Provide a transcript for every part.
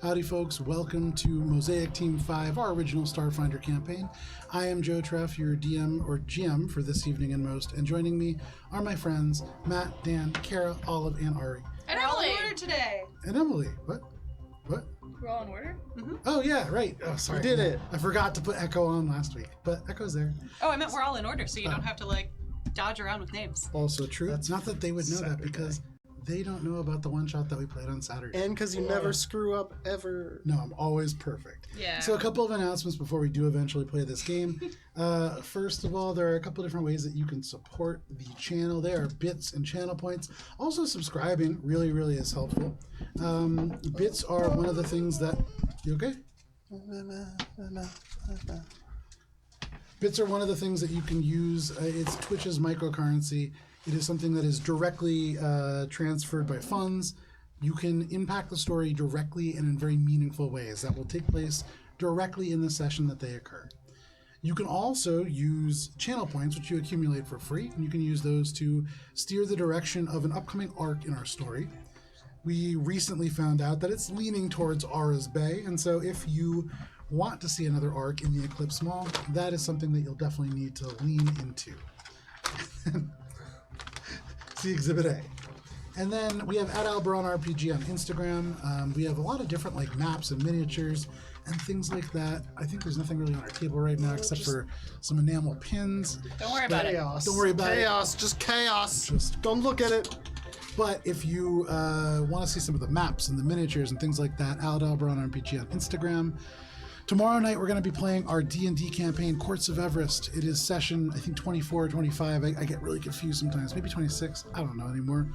Howdy folks, welcome to Mosaic Team 5, our original Starfinder campaign. I am Joe Treff, your DM or GM for this evening and most, and joining me are my friends Matt, Dan, Kara, Olive, and Ari. And We're all in Emily! order today. And Emily. What? We're all in order? Mm-hmm. Oh yeah, right. Oh, sorry. We did it. I forgot to put Echo on last week, but Echo's there. Oh, I meant we're all in order, so you don't have to, dodge around with names. Also true. That's Not that they would know that Saturday. because they don't know about the one-shot that we played on Saturday. And because you never screw up ever. No, I'm always perfect. Yeah. So a couple of announcements before we do eventually play this game. First of all, there are a couple different ways that you can support the channel. There are bits and channel points. Also, subscribing really, really is helpful. Bits are one of the things that... You okay? Bits are one of the things that you can use. It's Twitch's microcurrency. It is something that is directly transferred by funds. You can impact the story directly and in very meaningful ways that will take place directly in the session that they occur. You can also use channel points, which you accumulate for free, and you can use those to steer the direction of an upcoming arc in our story. We recently found out that it's leaning towards Aura's Bay, and so if you want to see another arc in the Eclipse Mall, that is something that you'll definitely need to lean into. See Exhibit A. And then we have @AlberonRPG on Instagram. We have a lot of different maps and miniatures and things like that. I think there's nothing really on our table right now except for some enamel pins. Don't worry about it. Chaos. Don't worry about it. Chaos. Just chaos. Just- don't look at it. But if you want to see some of the maps and the miniatures and things like that, @AlberonRPG on Instagram. Tomorrow night, we're going to be playing our D&D campaign, Courts of Everest. It is session, I think, 24 or 25. I get really confused sometimes. Maybe 26. I don't know anymore.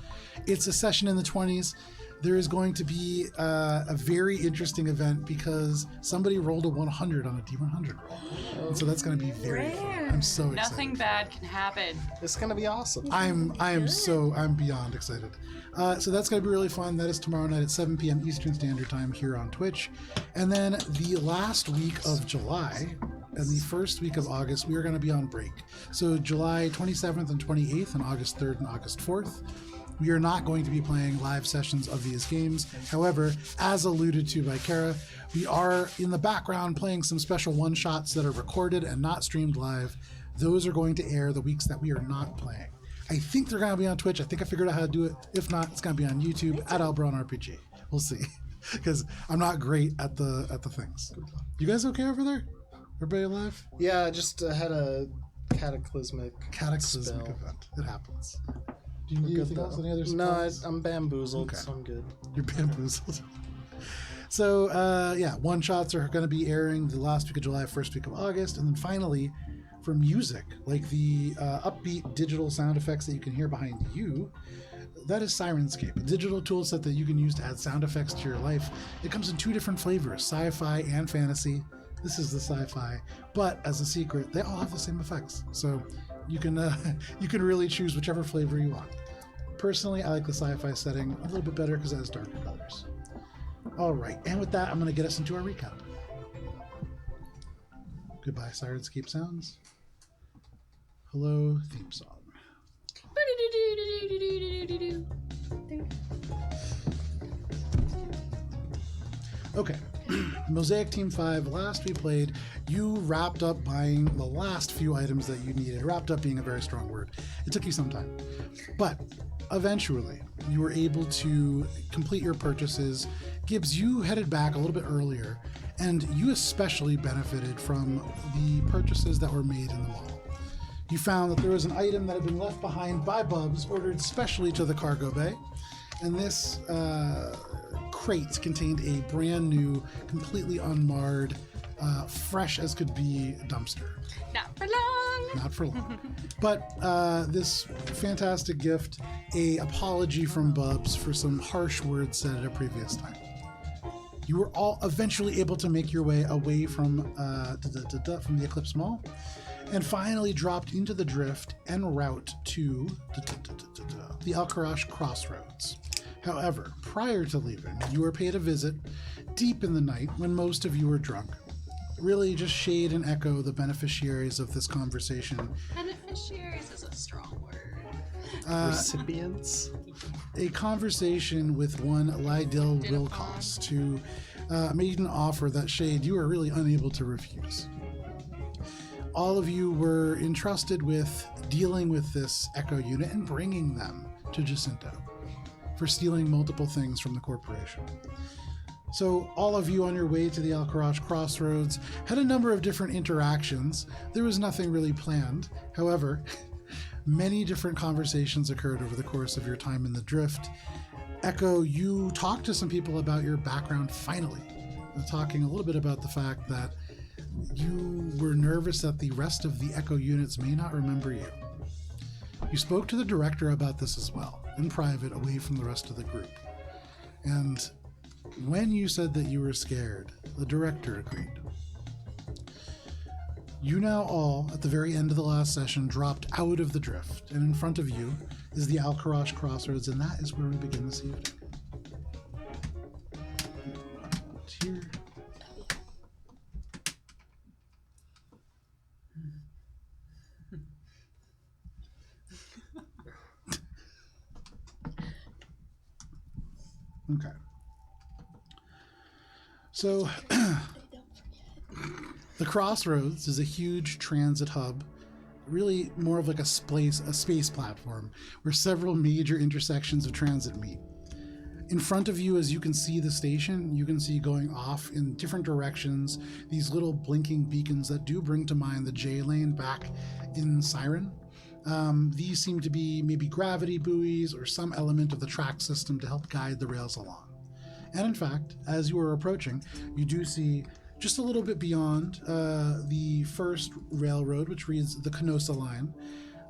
It's a session in the 20s. There is going to be a very interesting event because somebody rolled a 100 on a D100 roll. And so that's going to be very fun. I'm so excited. Nothing bad can happen. It's going to be awesome. I'm beyond excited. So that's going to be really fun. That is tomorrow night at 7 p.m. Eastern Standard Time here on Twitch. And then the last week of July and the first week of August, we are going to be on break. So July 27th and 28th and August 3rd and August 4th. We are not going to be playing live sessions of these games. However, as alluded to by Kara, we are in the background playing some special one-shots that are recorded and not streamed live. Those are going to air the weeks that we are not playing. I think they're going to be on Twitch. I think I figured out how to do it. If not, it's going to be on YouTube @AlberonRPG. We'll see, because I'm not great at the things. You guys okay over there? Everybody alive? Yeah, I just had a cataclysmic Cataclysmic spell. event. It happens. Do you We're need good, anything else? though. Any other No, supplies? I'm bamboozled, Okay. so I'm good. You're bamboozled. So, one shots are going to be airing the last week of July, first week of August. And then finally, for music, like the upbeat digital sound effects that you can hear behind you, that is Sirenscape, a digital tool set that you can use to add sound effects to your life. It comes in two different flavors, sci-fi and fantasy. This is the sci-fi, but as a secret, they all have the same effects. So you can really choose whichever flavor you want. Personally, I like the sci-fi setting a little bit better because it has darker colors. All right, and with that, I'm going to get us into our recap. Goodbye, Sirenscape sounds. Hello, theme song. Okay, Mosaic Team 5, last we played, you wrapped up buying the last few items that you needed. Wrapped up being a very strong word. It took you some time. But eventually, you were able to complete your purchases. Gibbs, you headed back a little bit earlier, and you especially benefited from the purchases that were made in the mall. You found that there was an item that had been left behind by Bubs, ordered specially to the cargo bay, and this crate contained a brand new, completely unmarred, fresh as could be dumpster. Not for long. Not for long. But this fantastic gift, a apology from Bubs for some harsh words said at a previous time. You were all eventually able to make your way away from the Eclipse Mall, and finally dropped into the drift en route to the Alcarash Crossroads. However, prior to leaving, you were paid a visit deep in the night when most of you were drunk. Really just shade and echo the beneficiaries of this conversation. Beneficiaries is a strong word. Recipients? A conversation with one Lydell Wilcox, who made an offer that, Shade, you are really unable to refuse. All of you were entrusted with dealing with this Echo unit and bringing them to Jacinto for stealing multiple things from the corporation. So all of you on your way to the Alcarash Crossroads had a number of different interactions. There was nothing really planned. However, many different conversations occurred over the course of your time in the Drift. Echo, you talked to some people about your background finally, talking a little bit about the fact that you were nervous that the rest of the Echo units may not remember you. You spoke to the director about this as well, in private, away from the rest of the group. And when you said that you were scared, the director agreed. You now all, at the very end of the last session, dropped out of the Drift, and in front of you is the Alcarash Crossroads, and that is where we begin this evening. Here. Okay. So, the Crossroads is a huge transit hub, really more of like a space platform, where several major intersections of transit meet. In front of you, as you can see the station, you can see going off in different directions these little blinking beacons that do bring to mind the J lane back in Siren. These seem to be maybe gravity buoys or some element of the track system to help guide the rails along. And in fact, as you are approaching, you do see just a little bit beyond the first railroad, which reads the Canosa line,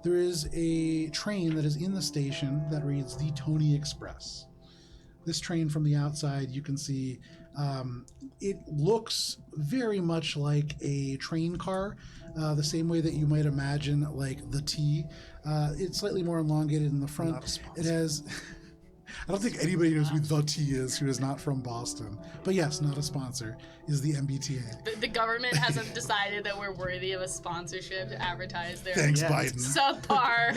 there is a train that is in the station that reads the Tony Express. This train from the outside, you can see it looks very much like a train car, the same way that you might imagine like the T. It's slightly more elongated in the front. It has... I don't think anybody knows who the T is who is not from Boston. But yes, not a sponsor, is the MBTA. The government hasn't decided that we're worthy of a sponsorship to advertise their Thanks, Biden. subpar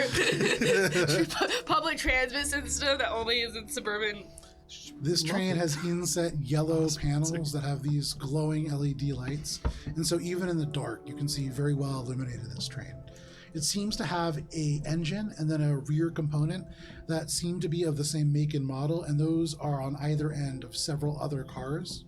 public transit system that only is in suburban. This train has inset yellow panels that have these glowing LED lights. And so even in the dark, you can see very well illuminated this train. It seems to have a engine and then a rear component that seem to be of the same make and model, and those are on either end of several other cars.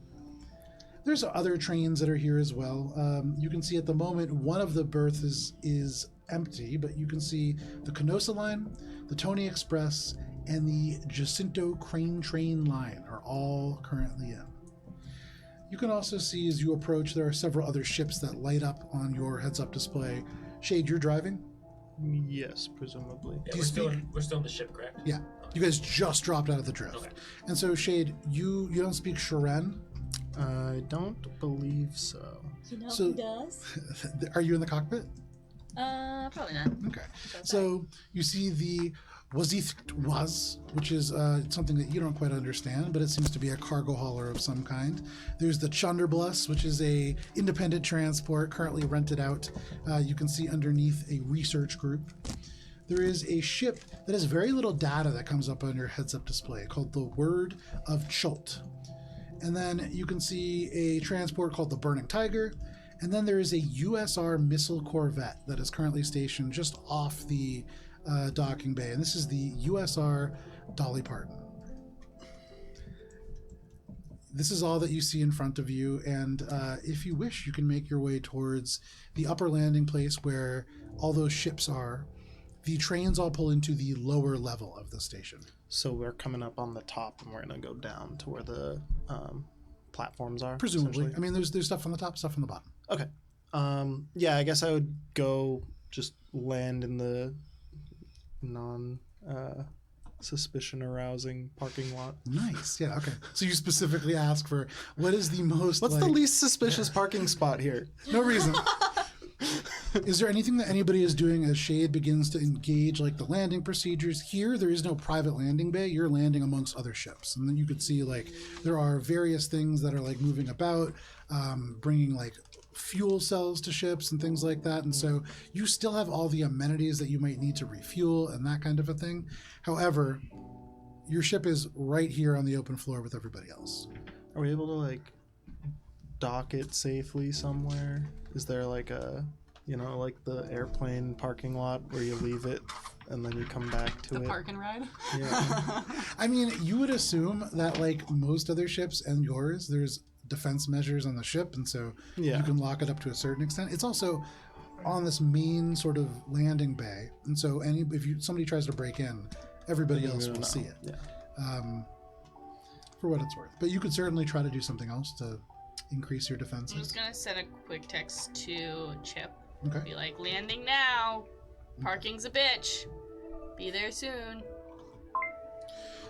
There's other trains that are here as well. You can see at the moment one of the berths is empty, but you can see the Canosa line, the Tony Express, and the Jacinto Crane Train line are all currently in. You can also see as you approach there are several other ships that light up on your heads-up display. Shade, you're driving? Yes, presumably. Yeah, we're still in the ship, correct? Yeah. You guys just dropped out of the Drift. Okay. And so, Shade, you don't speak Shiren? I don't believe so. You know So- who does? Are you in the cockpit? Probably not. Okay. So you see the Wazith was, which is something that you don't quite understand, but it seems to be a cargo hauler of some kind. There's the Chunderblus, which is a independent transport currently rented out. You can see underneath a research group. There is a ship that has very little data that comes up on your heads-up display called the Word of Chult. And then you can see a transport called the Burning Tiger. And then there is a USR missile corvette that is currently stationed just off the docking bay. And this is the USR Dolly Parton. This is all that you see in front of you. And if you wish, you can make your way towards the upper landing place where all those ships are. The trains all pull into the lower level of the station. So we're coming up on the top, and we're gonna go down to where the platforms are. Presumably. essentially? I mean, there's stuff on the top, stuff on the bottom. Okay. Yeah, I guess I would go just land in the suspicion arousing parking lot. Nice. Yeah. Okay. So you specifically ask for what is the most. What's like, the least suspicious parking spot here? No reason. Is there anything that anybody is doing as Shade begins to engage, like the landing procedures? Here, there is no private landing bay. You're landing amongst other ships. And then you could see, like, there are various things that are, like, moving about, bringing, like, fuel cells to ships and things like that. And so you still have all the amenities that you might need to refuel and that kind of a thing. However, your ship is right here on the open floor with everybody else. Are we able to, like, dock it safely somewhere? Is there like a, like the airplane parking lot where you leave it and then you come back to The it? park and ride. Yeah. I mean, you would assume that like most other ships and yours, there's defense measures on the ship, and so Yeah. you can lock it up to a certain extent. It's also on this main sort of landing bay, and so if somebody tries to break in, everybody else will see it. Yeah. For what it's worth. But you could certainly try to do something else to increase your I'm defenses. just gonna send a quick text to Chip. Okay. Be like, landing now. Parking's a bitch. Be there soon.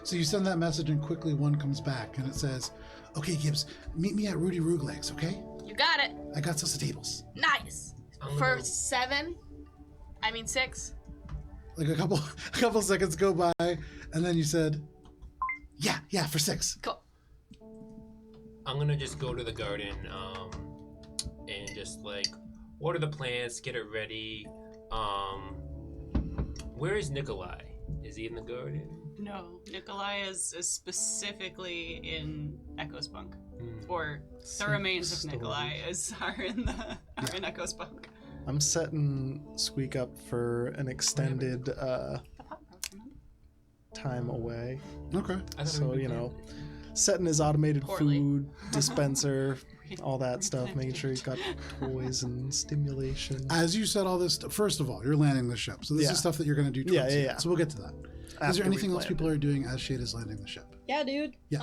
So you send that message, and quickly one comes back, and it says, "Okay, Gibbs, meet me at Rudy Rooglegs, okay? You got it. I got us the tables." Nice. I'm For gonna- 6. Like a couple seconds go by, and then you said, "Yeah, for 6." Cool. I'm gonna just go to the garden, and just like water the plants, get it ready. Where is Nikolai? Is he in the garden? No, Nikolai is specifically in Echo Spunk, or the remains of Nikolai are in Echo Spunk. I'm setting Squeak up for an extended time away. Okay. I thought So, we were setting his automated Poorly. food dispenser, all that stuff, making sure he's got toys and stimulation. As you said all this, first of all, you're landing the ship, so this Yeah. is stuff that you're going to do. Yeah, towards yeah, it. yeah. So we'll get to that. Is After there anything we've else people are doing as Shade is landing the ship? Yeah, dude. Yeah.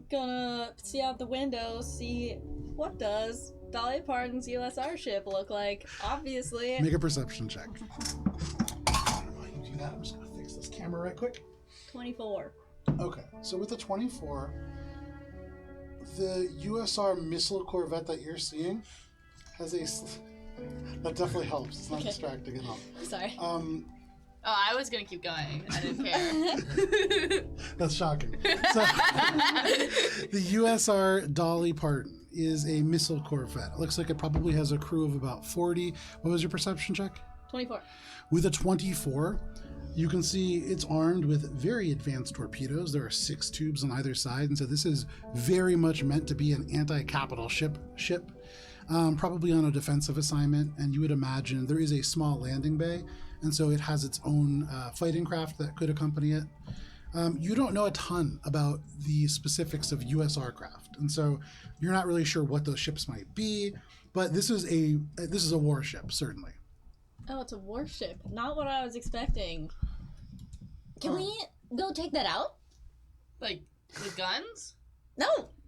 Gonna see out the window, see what does Dolly Parton's USR ship look like. Obviously. Make a perception check. While you do that, I'm just going to fix this camera right quick. 24. Okay, so with the 24, the USR missile corvette that you're seeing has that definitely helps. It's not Okay. distracting at all. Sorry. Oh, I was gonna keep going. I didn't care. That's shocking. So, the USR Dolly Parton is a missile corvette. It looks like it probably has a crew of about 40. What was your perception check? 24. With a 24, you can see it's armed with very advanced torpedoes. There are 6 tubes on either side, and so this is very much meant to be an anti-capital ship. Probably on a defensive assignment, and you would imagine there is a small landing bay, and so it has its own fighting craft that could accompany it. You don't know a ton about the specifics of USR craft, and so you're not really sure what those ships might be, but this is a warship, certainly. Oh, it's a warship. Not what I was expecting. Can we go take that out? Like, with guns? No,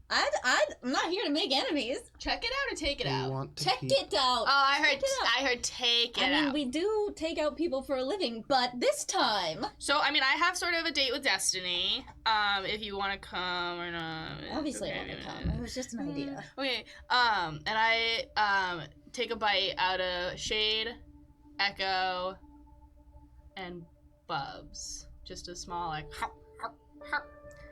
I'm not here to make enemies. Check it out or take it We out? want to Check keep- it out. Oh, I Check it out. heard take it I mean, out. we do take out people for a living, but this time, So, I mean, I have sort of a date with Destiny. If you want to come or not. obviously, Okay, I want to come. It was just an idea. Okay. And I take a bite out of Shade, Echo, and Bubs. Just a small like.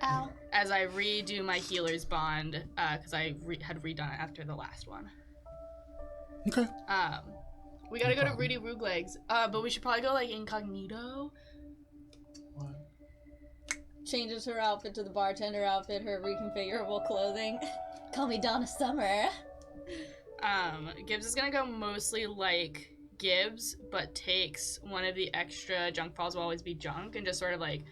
Ow. As I redo my healer's bond, because I had redone it after the last one. Okay. We gotta go to problem. Rudy Rooglegs, but we should probably go like incognito. Changes her outfit to the bartender outfit, her reconfigurable clothing. Call me Donna Summer. Gibbs is gonna go mostly like Gibbs, but takes one of the extra junk balls will always be junk and just sort of like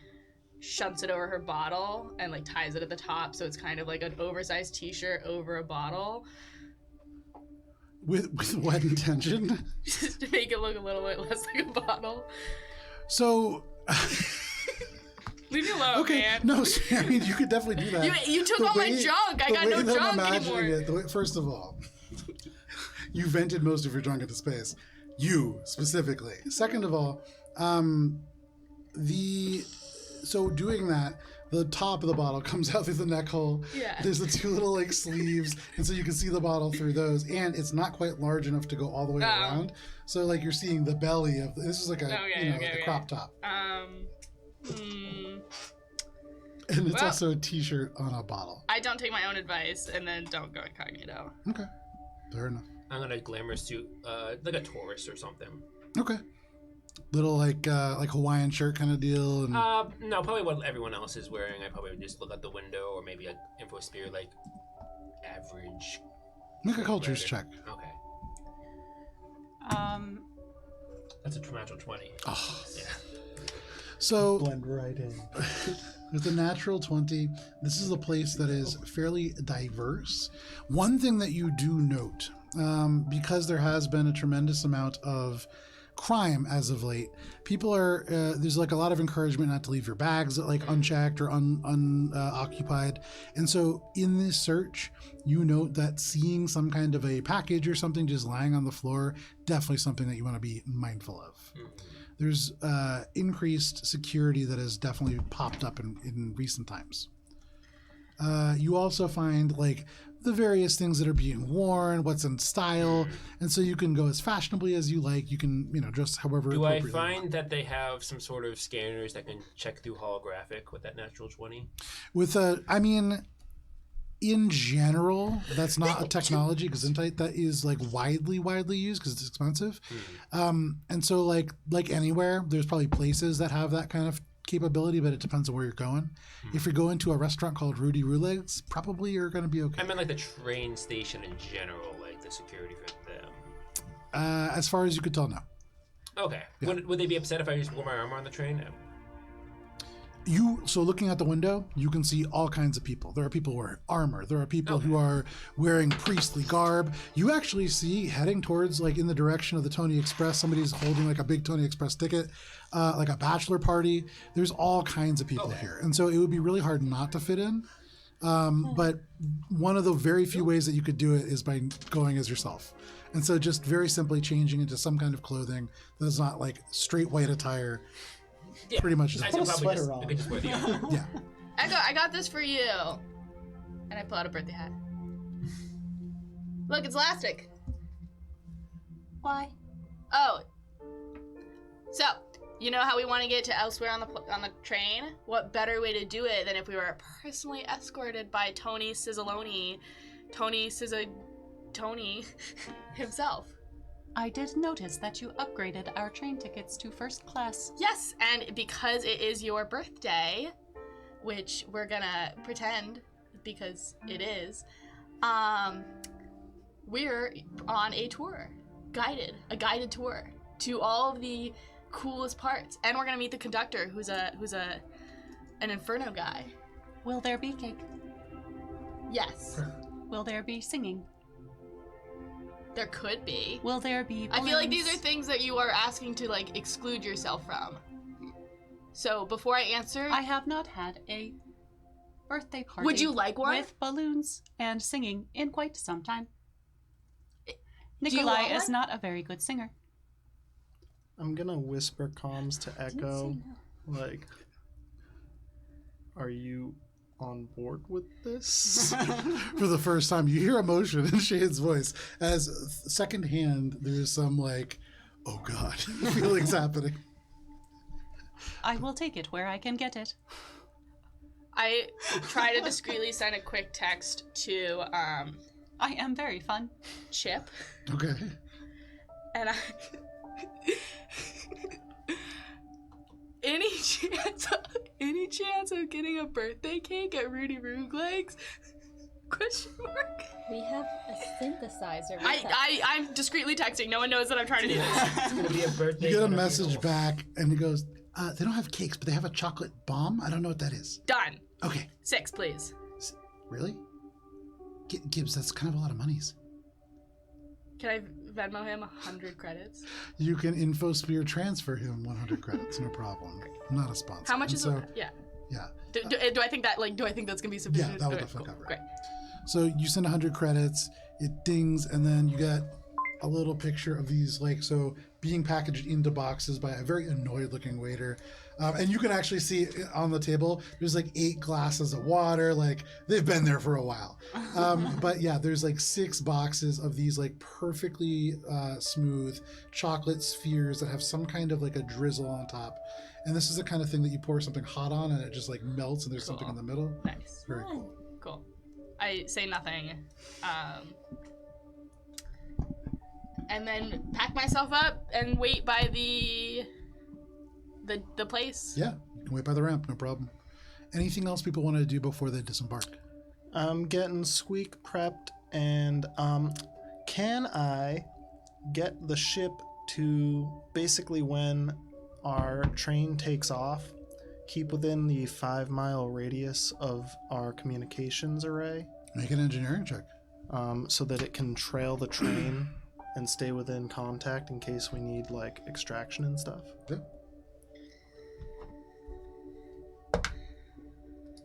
shunts it over her bottle and like ties it at the top so it's kind of like an oversized t-shirt over a bottle With what intention? just to make it look a little bit less like a bottle. So, Leave me alone, okay, man. no, I mean, you could definitely do that. You took all my junk. I got no that I'm junk imagining anymore. it, first of all, you vented most of your junk into space. You, specifically. Second of all, so doing that, the top of the bottle comes out through the neck hole. Yeah. There's the 2 little like sleeves, and so you can see the bottle through those, and it's not quite large enough to go all the way around. So like you're seeing the belly of this is like a like a crop top, and it's Well- also a t-shirt on a bottle. I don't take my own advice and then don't go incognito. Okay, fair enough. I'm gonna glamour suit, like a tourist or something. Okay, little like Hawaiian shirt kind of deal, and No, probably what everyone else is wearing. I probably would just look out the window, or maybe an infosphere like average Make a cultures check. Okay. Um, That's a natural 20. Oh. Yeah. So Blend right in. with a natural 20, this is a place that is fairly diverse. One thing that you do note, because there has been a tremendous amount of crime as of late, people are there's like a lot of encouragement not to leave your bags like unchecked or unoccupied. And so in this search, you note that seeing some kind of a package or something just lying on the floor, definitely something that you want to be mindful of. There's increased security that has definitely popped up in recent times. You also find like the various things that are being worn, what's in style, and so you can go as fashionably as you like. You can, dress however. Do I appropriately you find want. that they have some sort of scanners that can check through holographic with that natural 20? In general, that's not a technology gesundheit that is like widely used because it's expensive. And so like anywhere, there's probably places that have that kind of capability, but it depends on where you're going. If you're going to a restaurant called Rudy Roulegs, probably you're going to be okay. I mean, like the train station in general, like the security for them. As far as you could tell, no. Okay. Yeah. Would they be upset if I just wore my armor on the train? So looking at the window, you can see all kinds of people. There are people wearing armor. There are people who are wearing priestly garb. You actually see heading towards, like in the direction of the Tony Express, somebody's holding like a big Tony Express ticket, like a bachelor party. There's all kinds of people here. And so it would be really hard not to fit in. But one of the very few ways that you could do it is by going as yourself. And so just very simply changing into some kind of clothing that is not like straight white attire. Yeah. Pretty much. I Put a probably sweater just, on. I could just wear the armor. Yeah. Echo, I got this for you. And I pull out a birthday hat. Look, it's elastic. Why? Oh. So, you know how we want to get to elsewhere on the train? What better way to do it than if we were personally escorted by Tony himself? I did notice that you upgraded our train tickets to first class. Yes, and because it is your birthday, which we're gonna pretend because it is, we're on a tour, a guided tour to all of the coolest parts, and we're gonna meet the conductor, who's an Inferno guy. Will there be cake? Yes, Will there be singing? there could be. Will there be balloons? I feel like these are things that you are asking to like exclude yourself from. So before I answer, I have not had a birthday party. Would you like one? With balloons and singing in quite some time. you Nikolai want is one? not a very good singer. I'm gonna whisper comms to Echo, like, are you on board with this? For the first time, you hear emotion in Shade's voice as secondhand there's some like, oh god, feelings happening. I will take it where I can get it. I try to discreetly send a quick text to I am very fun. Chip, Okay. and I any chance of getting a birthday cake at Rudy Rooglegs? Question mark. We have a synthesizer. with us. I'm discreetly texting. No one knows that I'm trying to do this. It's gonna be a birthday. You get a kind of message deal. back and he goes, they don't have cakes, but they have a chocolate bomb. I don't know what that is. Done. Okay. 6, please. Really? Gibbs, that's kind of a lot of monies. Can I Venmo him 100 credits? You can InfoSphere transfer him 100 credits, no problem. Not a sponsor. How much And is so, it? Yeah. Yeah. Do I think that that's gonna be sufficient? Yeah, that would Okay, definitely cover it. Great. So you send 100 credits, it dings, and then you get a little picture of these, like, so being packaged into boxes by a very annoyed looking waiter. And you can actually see on the table, there's like 8 glasses of water. Like, they've been there for a while. But yeah, there's like 6 boxes of these like perfectly smooth chocolate spheres that have some kind of like a drizzle on top. And this is the kind of thing that you pour something hot on and it just like melts and there's something in the middle. Nice. Very cool. Cool. I say nothing. And then pack myself up and wait by the place. Yeah, you can wait by the ramp, no problem. Anything else people want to do before they disembark? I'm getting Squeak prepped And can I get the ship to basically when our train takes off, keep within the 5-mile radius of our communications array? Make an engineering check. So that it can trail the train and stay within contact in case we need like extraction and stuff. Yeah.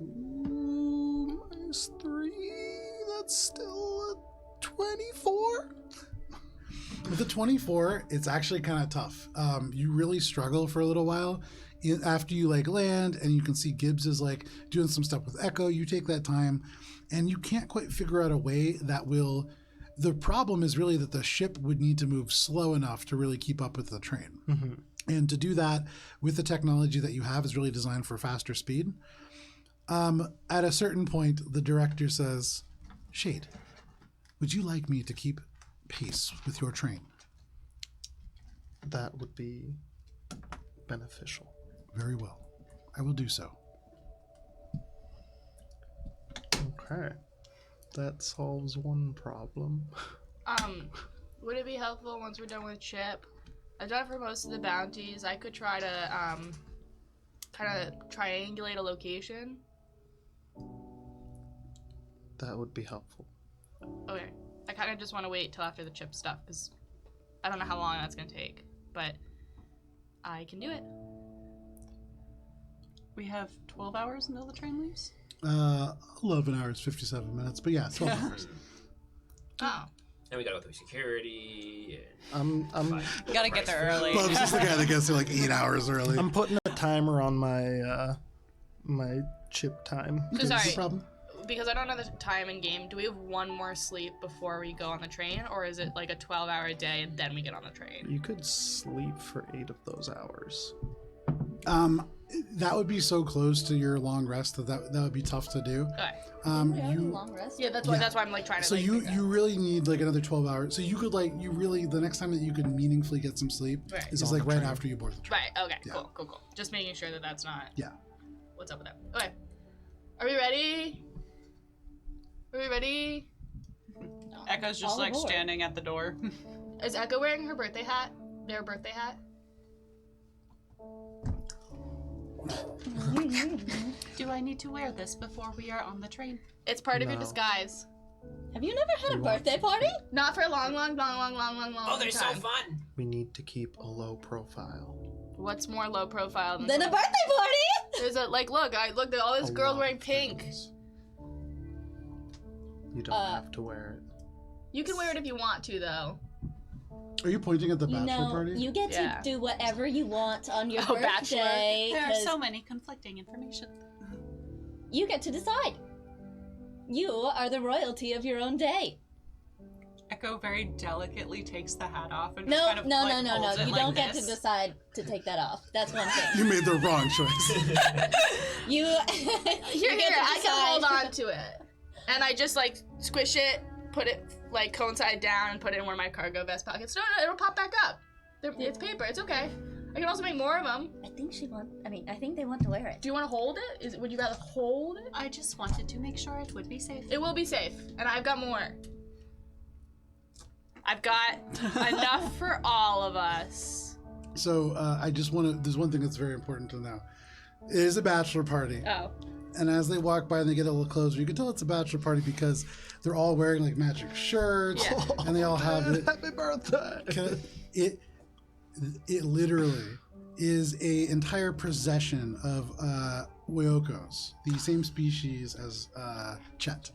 Ooh, -3. That's still a 24. With the 24, it's actually kind of tough. You really struggle for a little while. After you like land and you can see Gibbs is like doing some stuff with Echo, you take that time and you can't quite figure out a way that will. The problem is really that the ship would need to move slow enough to really keep up with the train. Mm-hmm. And to do that with the technology that you have is really designed for faster speed. At a certain point, the director says, Shade, would you like me to keep pace with your train? That would be beneficial. Very well. I will do so. Okay. That solves one problem. Would it be helpful once we're done with Chip? I've done it for most of the bounties. I could try to kind of triangulate a location. That would be helpful. Okay. I kind of just want to wait till after the Chip stuff because I don't know how long that's going to take, but I can do it. We have 12 hours until the train leaves? 11 hours, 57 minutes. But yeah, 12 hours. Oh. And we gotta go through security. And I'm You gotta get there early. Bubs is the guy that gets there like 8 hours early. I'm putting a timer on my my chip time. So Okay, sorry. no problem. Because I don't know the time in game, do we have one more sleep before we go on the train, or is it like a 12-hour day and then we get on the train? You could sleep for 8 of those hours. That would be so close to your long rest that would be tough to do. Okay. We have a You long rest. Yeah, that's why I'm like trying to. so like, you figure out. you really need like another 12 hours. So you could like the next time that you could meaningfully get some sleep Right. is On like the right train. after you board the train. Right. Okay. Yeah. Cool. Just making sure that that's not. Yeah. What's up with that? Okay. Are we ready? Are we ready? Echo's just All like aboard. standing at the door. Is Echo wearing her birthday hat? Their birthday hat? Do I need to wear this before we are on the train? It's part of your No. disguise. Have you never had a We want birthday party? Not for a long oh, they're so time. fun! We need to keep a low profile. What's more low profile than Then a birthday party? There's a look, look, all these A girls lot wearing of pink. things. You don't have to wear it. You can wear it if you want to, though. Are you pointing at the You bachelor know, party? you get Yeah. to do whatever you want on your Oh, bachelor. birthday. There are 'cause so many conflicting information. you get to decide. You are the royalty of your own day. Echo very delicately takes the hat off and No, just kind of no. like, holds it You like don't get to this. decide to take that off. That's one thing. You made the wrong choice. You Here, you get to I can hold decide. on to it. And I just, like, squish it, put it, like, cone side down, and put it in one of my cargo vest pockets. No, it'll pop back up. It's paper, it's okay. I can also make more of them. I think they want to wear it. Do you want to hold it? Would you rather hold it? I just wanted to make sure it would be safe. It will be safe, and I've got more. I've got enough for all of us. So I just want to. There's one thing that's very important to know. It is a bachelor party, Oh. and as they walk by and they get a little closer, you can tell it's a bachelor party because they're all wearing like magic shirts, Yeah. and they all have it. Happy birthday! It literally is a entire procession of Woyokos, the same species as Chet.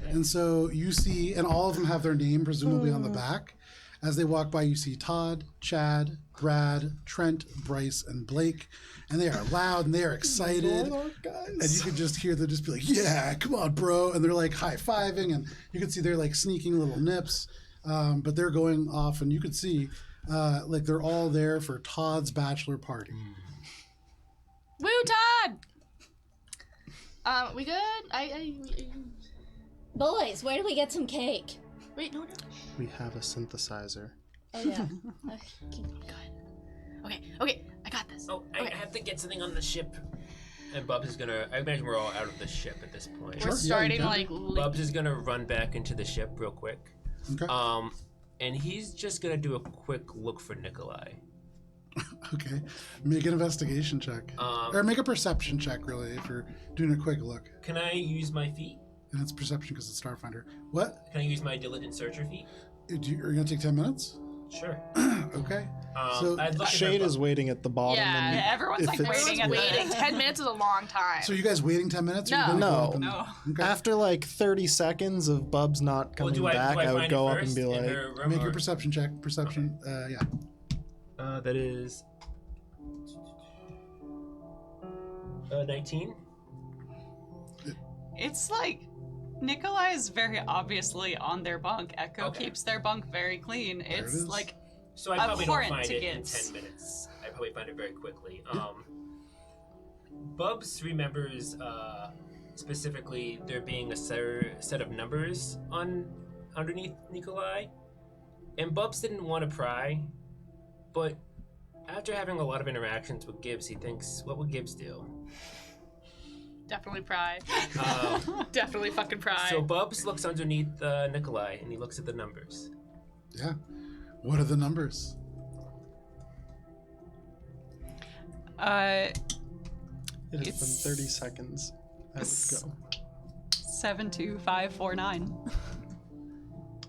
And so you see, and all of them have their name presumably on the back. As they walk by, you see Todd, Chad, Brad, Trent, Bryce, and Blake. And they are loud and they are excited. And you can just hear them just be like, yeah, come on, bro. And they're like high-fiving. And you can see they're like sneaking little nips. But they're going off and you can see like they're all there for Todd's bachelor party. Woo, Todd! We good? Boys, where do we get some cake? Wait, no. We have a synthesizer. Oh yeah. Okay, I got this. Oh, I have to get something on the ship. And Bubs is gonna. I imagine we're all out of the ship at this point. We're Sure, starting yeah, you like Bubs is gonna run back into the ship real quick. Okay. And he's just gonna do a quick look for Nikolai. Okay. Make an investigation check. Or make a perception check, really, if you're doing a quick look. Can I use my feet? And it's perception because it's Starfinder. What? Can I use my diligent searcher feet? Are you going to take 10 minutes? Sure. Okay. I'd look at Shade her is waiting at the bottom. Yeah, and Yeah, everyone's if like it's- waiting at waiting. the 10 minutes is a long time. So are you guys waiting 10 minutes? Or No. you gonna go No. up and- No. Okay. After like 30 seconds of Bubs not coming back, I would find go it up and first be in like, her room, Make or- your perception check. Perception. Yeah. That is 19. It's like Nikolai is very obviously on their bunk. Echo Okay. keeps their bunk very clean. There it It's is. like So I probably don't abhorrent find to it in Gibbs. 10 minutes. I probably find it very quickly. Bubs remembers specifically there being a set of numbers underneath Nikolai, and Bubs didn't want to pry, but after having a lot of interactions with Gibbs, he thinks, what would Gibbs do? Definitely pry. Um, Definitely fucking pry. so Bubs looks underneath Nikolai, and he looks at the numbers. Yeah. What are the numbers? it has It's- been 30 seconds. I would go. 72549.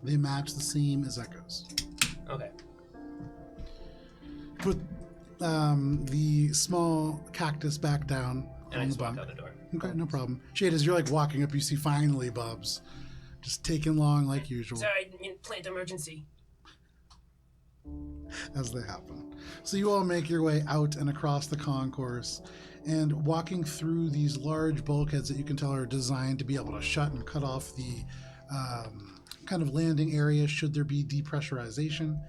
They match the same as Echo's. Okay. Put the small cactus back down And I on the just walk bunk. out the door. Okay, no problem. Shade, as you're like walking up, you see finally Bubs. Just taking long like usual. Sorry, plant emergency. As they happen. So you all make your way out and across the concourse and walking through these large bulkheads that you can tell are designed to be able to shut and cut off the kind of landing area should there be depressurization.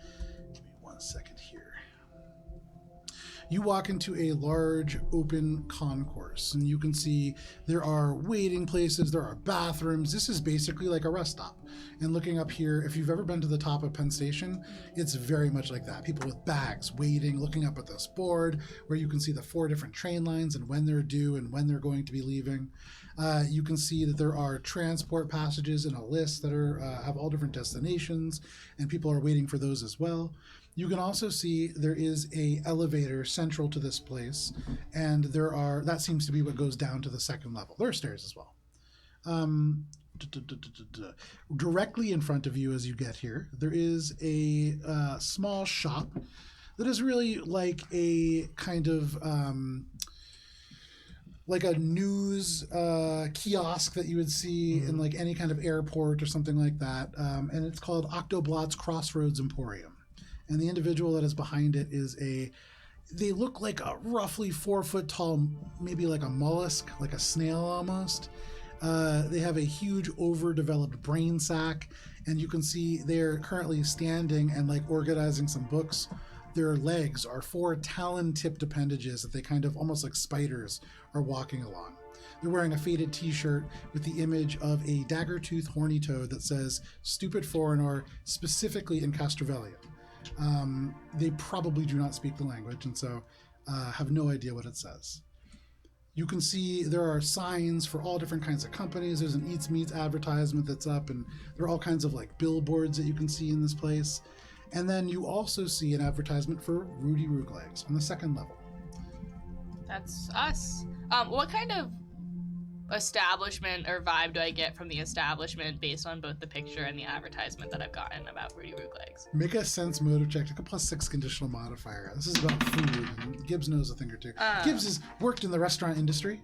Give me 1 second here. You walk into a large open concourse and you can see there are waiting places, there are bathrooms. This is basically like a rest stop. And looking up here, if you've ever been to the top of Penn Station, it's very much like that. People with bags waiting, looking up at this board where you can see the 4 different train lines and when they're due and when they're going to be leaving. You can see that there are transport passages in a list that are have all different destinations, and people are waiting for those as well. You can also see there is a elevator central to this place, and that seems to be what goes down to the second level. There are stairs as well. Directly in front of you as you get here, there is a small shop that is really like a kind of like a news kiosk that you would see in like any kind of airport or something like that. And it's called Octoblott's Crossroads Emporium. And the individual that is behind it is they look like a roughly 4 foot tall, maybe like a mollusk, like a snail almost. They have a huge overdeveloped brain sac, and you can see they're currently standing and like organizing some books. Their legs are 4 talon-tipped appendages that they kind of almost like spiders are walking along. They're wearing a faded t-shirt with the image of a dagger-toothed horny toad that says "Stupid Foreigner," specifically in Castrovellian. They probably do not speak the language, and so have no idea what it says. You can see there are signs for all different kinds of companies. There's an Eats Meats advertisement that's up, and there are all kinds of like billboards that you can see in this place. And then you also see an advertisement for Rudy Rooglegs on the second level. That's us. What kind of establishment or vibe do I get from the establishment based on both the picture and the advertisement that I've gotten about Rudy Rooglegs? Make a sense motive check, take a +6 conditional modifier. This is about food, and Gibbs knows a thing or two. Gibbs has worked in the restaurant industry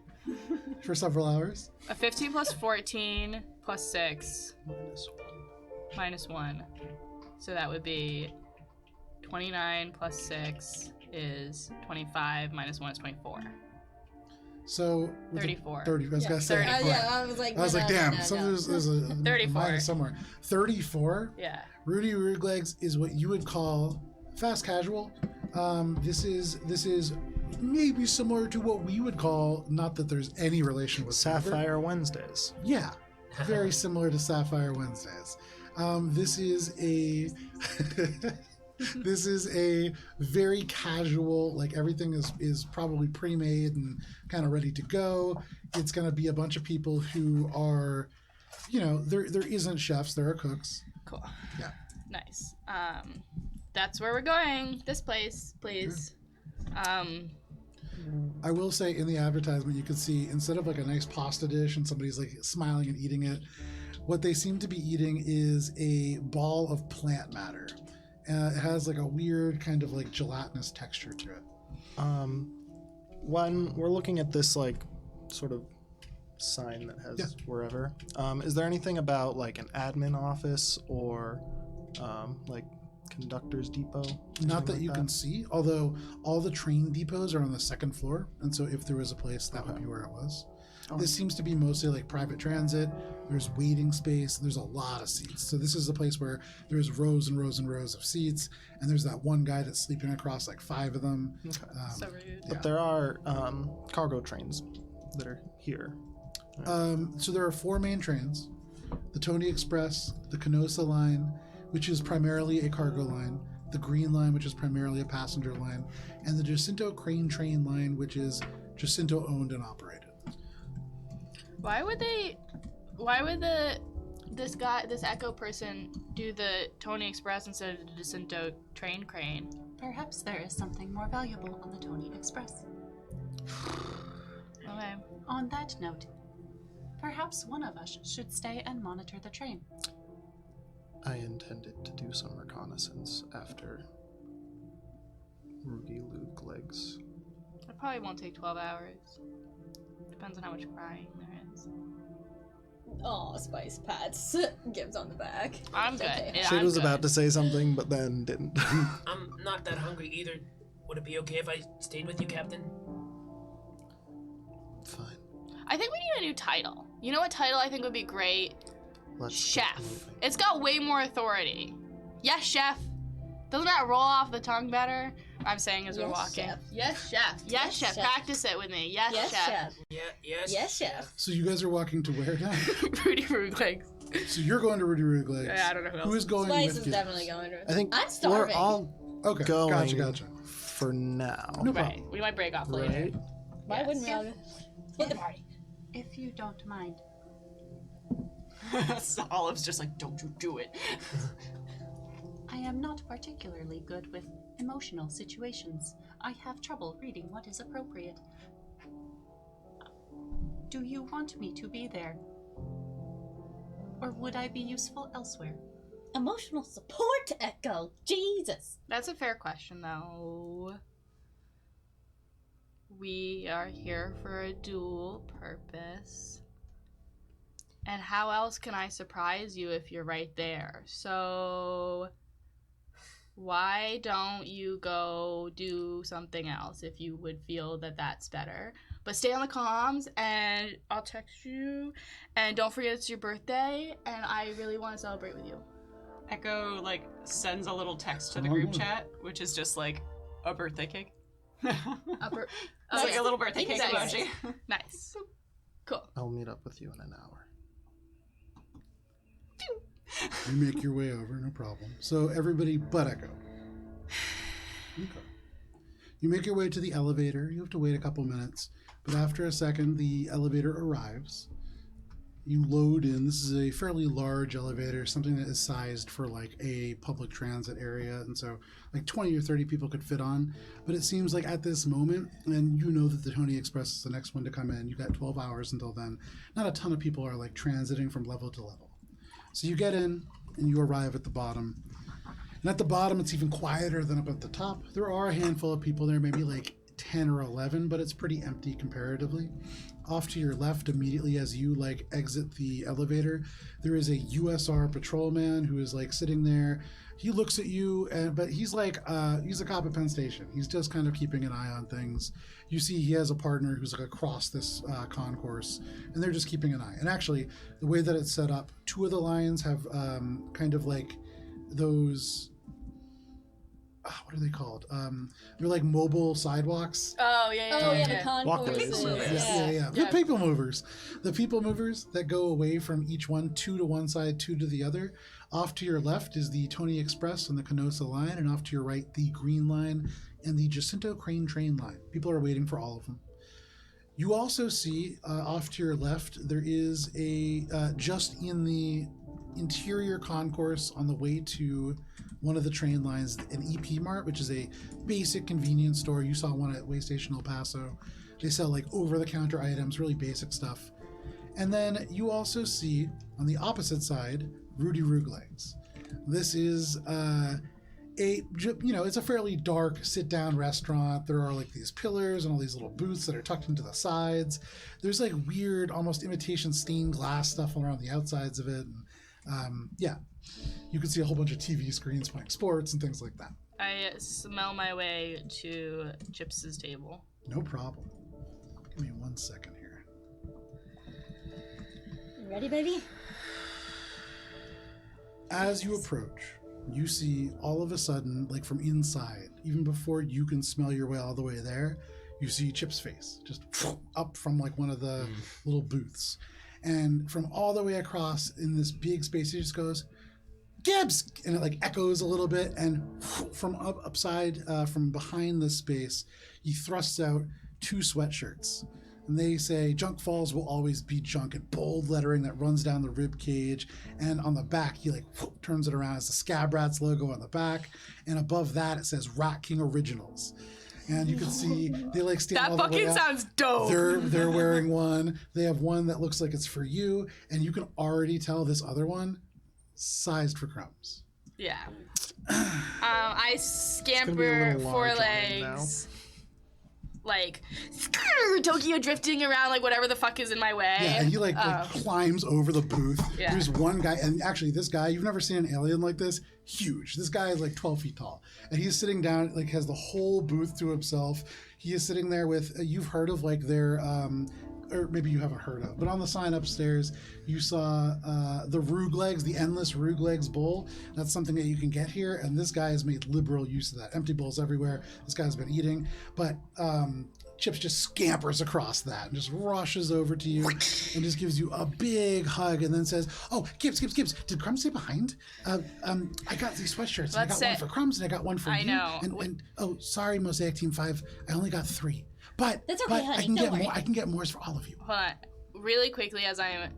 for several hours. A 15 plus 14 plus 6 minus 1. So that would be 29 plus 6 is 25 minus 1 is 24. So with 34. 30. I was gonna say. 34. Yeah, I was like, I was like, no, damn. no, So no. there's a 34. minus somewhere. 34. Yeah. Rudy Rooglegs is what you would call fast casual. This is maybe similar to what we would call, not that there's any relation with Sapphire Wednesdays. Yeah, very similar to Sapphire Wednesdays. This is a This is a very casual, like everything is probably pre-made and kind of ready to go. It's going to be a bunch of people who are, there isn't chefs, there are cooks. Cool. Yeah. Nice. That's where we're going. This place, please. I will say in the advertisement, you can see instead of like a nice pasta dish and somebody's like smiling and eating it, what they seem to be eating is a ball of plant matter. It has like a weird kind of like gelatinous texture to it. When we're looking at this like sort of sign that has wherever, is there anything about like an admin office or like conductor's depot? Not that you can see, although all the train depots are on the second floor, and so if there was a place, that would be where it was. This seems to be mostly like private transit. There's waiting space. There's a lot of seats. So this is a place where there's rows and rows and rows of seats, and there's that one guy that's sleeping across like 5 of them. Okay. So rude. But there are cargo trains that are here. So there are 4 main trains: the Tony Express, the Canosa line, which is primarily a cargo line, the Green Line, which is primarily a passenger line, and the Jacinto Crane Train Line, which is Jacinto owned and operated. Why would this Echo person do the Tony Express instead of the Jacinto train crane? Perhaps there is something more valuable on the Tony Express. Okay. On that note, perhaps one of us should stay and monitor the train. I intended to do some reconnaissance after Ruby Luke legs. It probably won't take 12 hours. Depends on how much crying there is. Aw, spice pats. Gibbs on the back. I'm It's good. okay. Yeah, Shade I'm was good. about to say something, but then didn't. I'm not that hungry either. Would it be okay if I stayed with you, Captain? Fine. I think we need a new title. You know what title I think would be great? Let's Chef. get moving. It's got way more authority. Yes, chef. Doesn't that roll off the tongue better? I'm saying as we're Yes, walking. chef. Yes, chef. Yes, Yes, chef. chef. Practice it with me. Yes, Yes, chef. chef. Yeah, yes. Yes, chef. So you guys are walking to where now? Rudy Rude legs. So you're going to Rudy Rudy Legs. Yeah, I don't know who else. Who is going Spice with is you? definitely going to. I think I'm we're starving. all Okay, going gotcha. for now. No Right. problem. We might break off later. Right? Why Yes. wouldn't we all split the party? If you don't mind. Olive's just like, don't you do it. I am not particularly good with emotional situations. I have trouble reading what is appropriate. Do you want me to be there? Or would I be useful elsewhere? Emotional support, Echo. Jesus. That's a fair question, though. We are here for a dual purpose. And how else can I surprise you if you're right there? So, why don't you go do something else if you would feel that that's better? But stay on the comms, and I'll text you. And don't forget it's your birthday, and I really want to celebrate with you. Echo, like, sends a little text to the group chat, which is just like a birthday cake. Upper, It's like a little birthday cake Nice. emoji. Nice. Cool. I'll meet up with you in an hour. You make your way over, no problem. So everybody but Echo. Okay. You make your way to the elevator. You have to wait a couple minutes, but after a second, the elevator arrives. You load in. This is a fairly large elevator, something that is sized for like a public transit area, and so like 20 or 30 people could fit on. But it seems like at this moment, and you know that the Tony Express is the next one to come in. You got 12 hours until then. Not a ton of people are like transiting from level to level. So you get in and you arrive at the bottom. And at the bottom, it's even quieter than up at the top. There are a handful of people there, maybe like 10 or 11, but it's pretty empty comparatively. Off to your left, immediately as you like exit the elevator, there is a USR patrolman who is like sitting there. He looks at you, but he's like, he's a cop at Penn Station. He's just kind of keeping an eye on things. You see he has a partner who's like across this concourse, and they're just keeping an eye. And actually, the way that it's set up, 2 of the lines have kind of like those what are they called? They're like mobile sidewalks. Oh yeah, Oh yeah, the Walkways. concourses. Yeah. The Yeah. people movers. The people movers that go away from each one, 2 to one side, 2 to the other. Off to your left is the Tony Express and the Canosa line, and off to your right, the Green Line and the Jacinto Crane train line. People are waiting for all of them. You also see off to your left, there is a, just in the interior concourse on the way to one of the train lines, an EP Mart, which is a basic convenience store. You saw one at Waystation El Paso. They sell like over-the-counter items, really basic stuff. And then you also see on the opposite side, Rudy Rouglegs. This is it's a fairly dark sit-down restaurant. There are like these pillars and all these little booths that are tucked into the sides. There's like weird, almost imitation stained glass stuff around the outsides of it. And, you can see a whole bunch of TV screens playing sports and things like that. I smell my way to Chips's table. No problem. Give me 1 second here. Ready, baby? As you approach, you see all of a sudden, like from inside, even before you can smell your way all the way there, you see Chip's face just up from like one of the little booths. And from all the way across in this big space, he just goes, Gibbs! And it like echoes a little bit. And from upside, from behind this space, he thrusts out 2 sweatshirts. And they say, Junk Falls will always be junk, in bold lettering that runs down the rib cage. And on the back, he like turns it around. It's the Scab Rats logo on the back. And above that, it says Rat King Originals. And you can see they like stand That all the way fucking up. sounds dope. They're wearing one. They have one that looks like it's for you. And you can already tell this other one sized for Crumbs. Yeah. I gonna be a scamper little 4 large on me legs. Like, Tokyo drifting around like whatever the fuck is in my way. Yeah, and he like climbs over the booth. Yeah. There's one guy, and actually this guy, you've never seen an alien like this. Huge. This guy is like 12 feet tall. And he's sitting down, like has the whole booth to himself. He is sitting there with, you've heard of like their, or maybe you haven't heard of, but on the sign upstairs, you saw the Rouglegs, the Endless Rouglegs bowl. That's something that you can get here, and this guy has made liberal use of that. Empty bowls everywhere. This guy's been eating, but Chips just scampers across that and just rushes over to you and just gives you a big hug and then says, "Oh, Gibbs, did Crumbs stay behind? I got these sweatshirts. And I got one for Crumbs and I got one for you. I know. And oh, sorry, Mosaic Team 5, I only got 3. But That's okay, honey, I can don't get worry. more. I can get more for all of you." Hold on. Really quickly, as I'm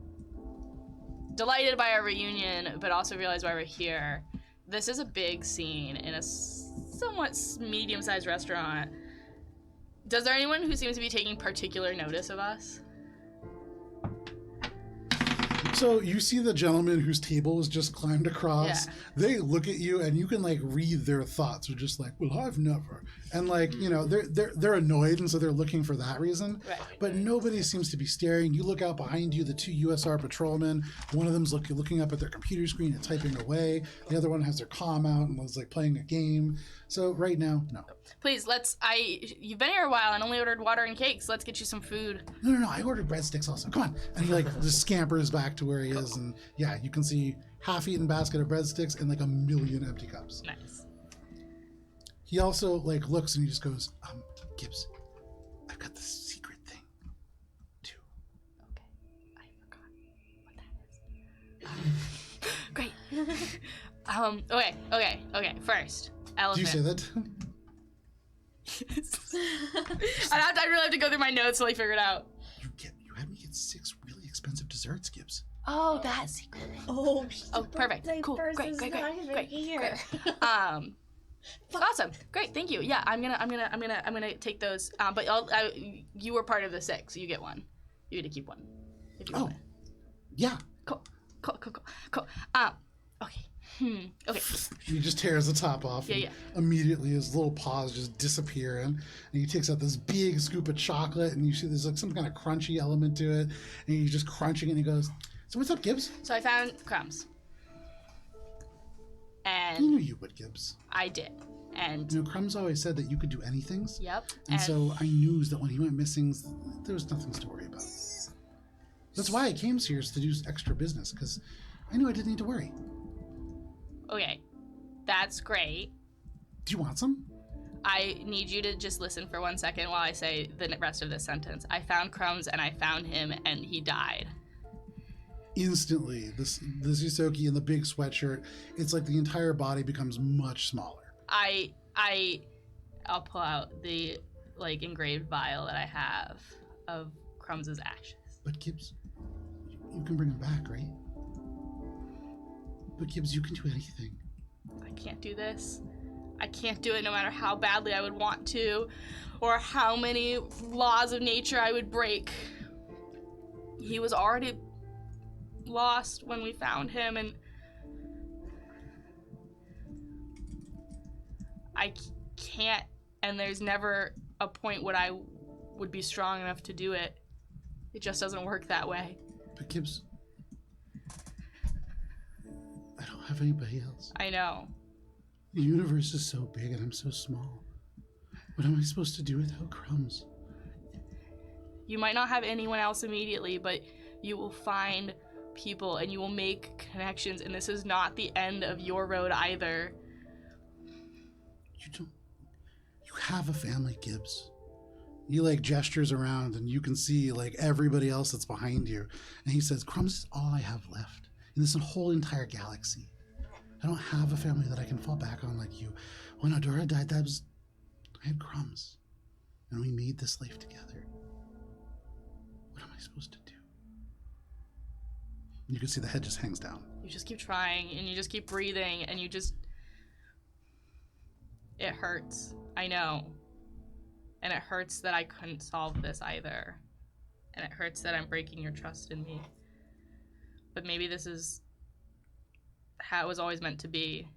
delighted by our reunion, but also realize why we're here. This is a big scene in a somewhat medium-sized restaurant. Does there anyone who seems to be taking particular notice of us? So you see the gentleman whose table was just climbed across. Yeah. They look at you, and you can like read their thoughts. They're just like, "Well, I've never," and like they're annoyed, and so they're looking for that reason. Right. But nobody seems to be staring. You look out behind you, the 2 USR patrolmen. One of them's looking up at their computer screen and typing away. The other one has their comm out and was like playing a game. So right now, no. Please, you've been here a while and only ordered water and cakes. Let's get you some food. No. I ordered breadsticks also. Come on. And he like just scampers back to where he is, and yeah, you can see half-eaten basket of breadsticks and like a million empty cups. Nice. He also like looks and he just goes, Gibbs, I've got this secret thing too. Okay. I forgot what that is. Great. Okay. First, Do elephant. you say that? I really have to go through my notes till I figure it out. You had me get 6 really expensive desserts, Gibbs. Oh, that secret. Oh, Perfect. birthday Cool. purse Great. is not even here. Awesome. Great. Thank you. Yeah, I'm gonna take those. But you were part of the 6. So you get one. You get to keep one. If you want. Yeah. Cool. Okay. Okay. He just tears the top off. And Yeah. immediately his little paws just disappear, and he takes out this big scoop of chocolate, and you see there's like some kind of crunchy element to it, and he's just crunching it, and he goes, "So what's up, Gibbs?" So I found Crumbs. I And knew you would, Gibbs. I did. And You know, Crumbs always said that you could do anything. yep. And so I knew that when he went missing, there was nothing to worry about. That's why I came here, is to do extra business, because I knew I didn't need to worry. Okay. That's great. Do you want some? I need you to just listen for 1 second while I say the rest of this sentence. I found Crumbs and I found him and he died. Instantly, the Yusoki in the big sweatshirt, it's like the entire body becomes much smaller. I'll pull out the like engraved vial that I have of Crumbs' ashes. But Gibbs, you can bring him back, right? But Gibbs, you can do anything. I can't do this. I can't do it no matter how badly I would want to, or how many laws of nature I would break. He was already lost when we found him, and I can't, and there's never a point when I would be strong enough to do it. It just doesn't work that way. But Gibbs, I don't have anybody else. I know. The universe is so big and I'm so small. What am I supposed to do without Crumbs? You might not have anyone else immediately, but you will find people and you will make connections, and this is not the end of your road either. You have a family, Gibbs. He like gestures around and you can see like everybody else that's behind you. And he says, Crumbs is all I have left in this whole entire galaxy. I don't have a family that I can fall back on like you. When Adora died, I had Crumbs. And we made this life together. What am I supposed to do? You can see the head just hangs down. You just keep trying, and you just keep breathing, and you just... It hurts. I know. And it hurts that I couldn't solve this either. And it hurts that I'm breaking your trust in me. But maybe this is how it was always meant to be.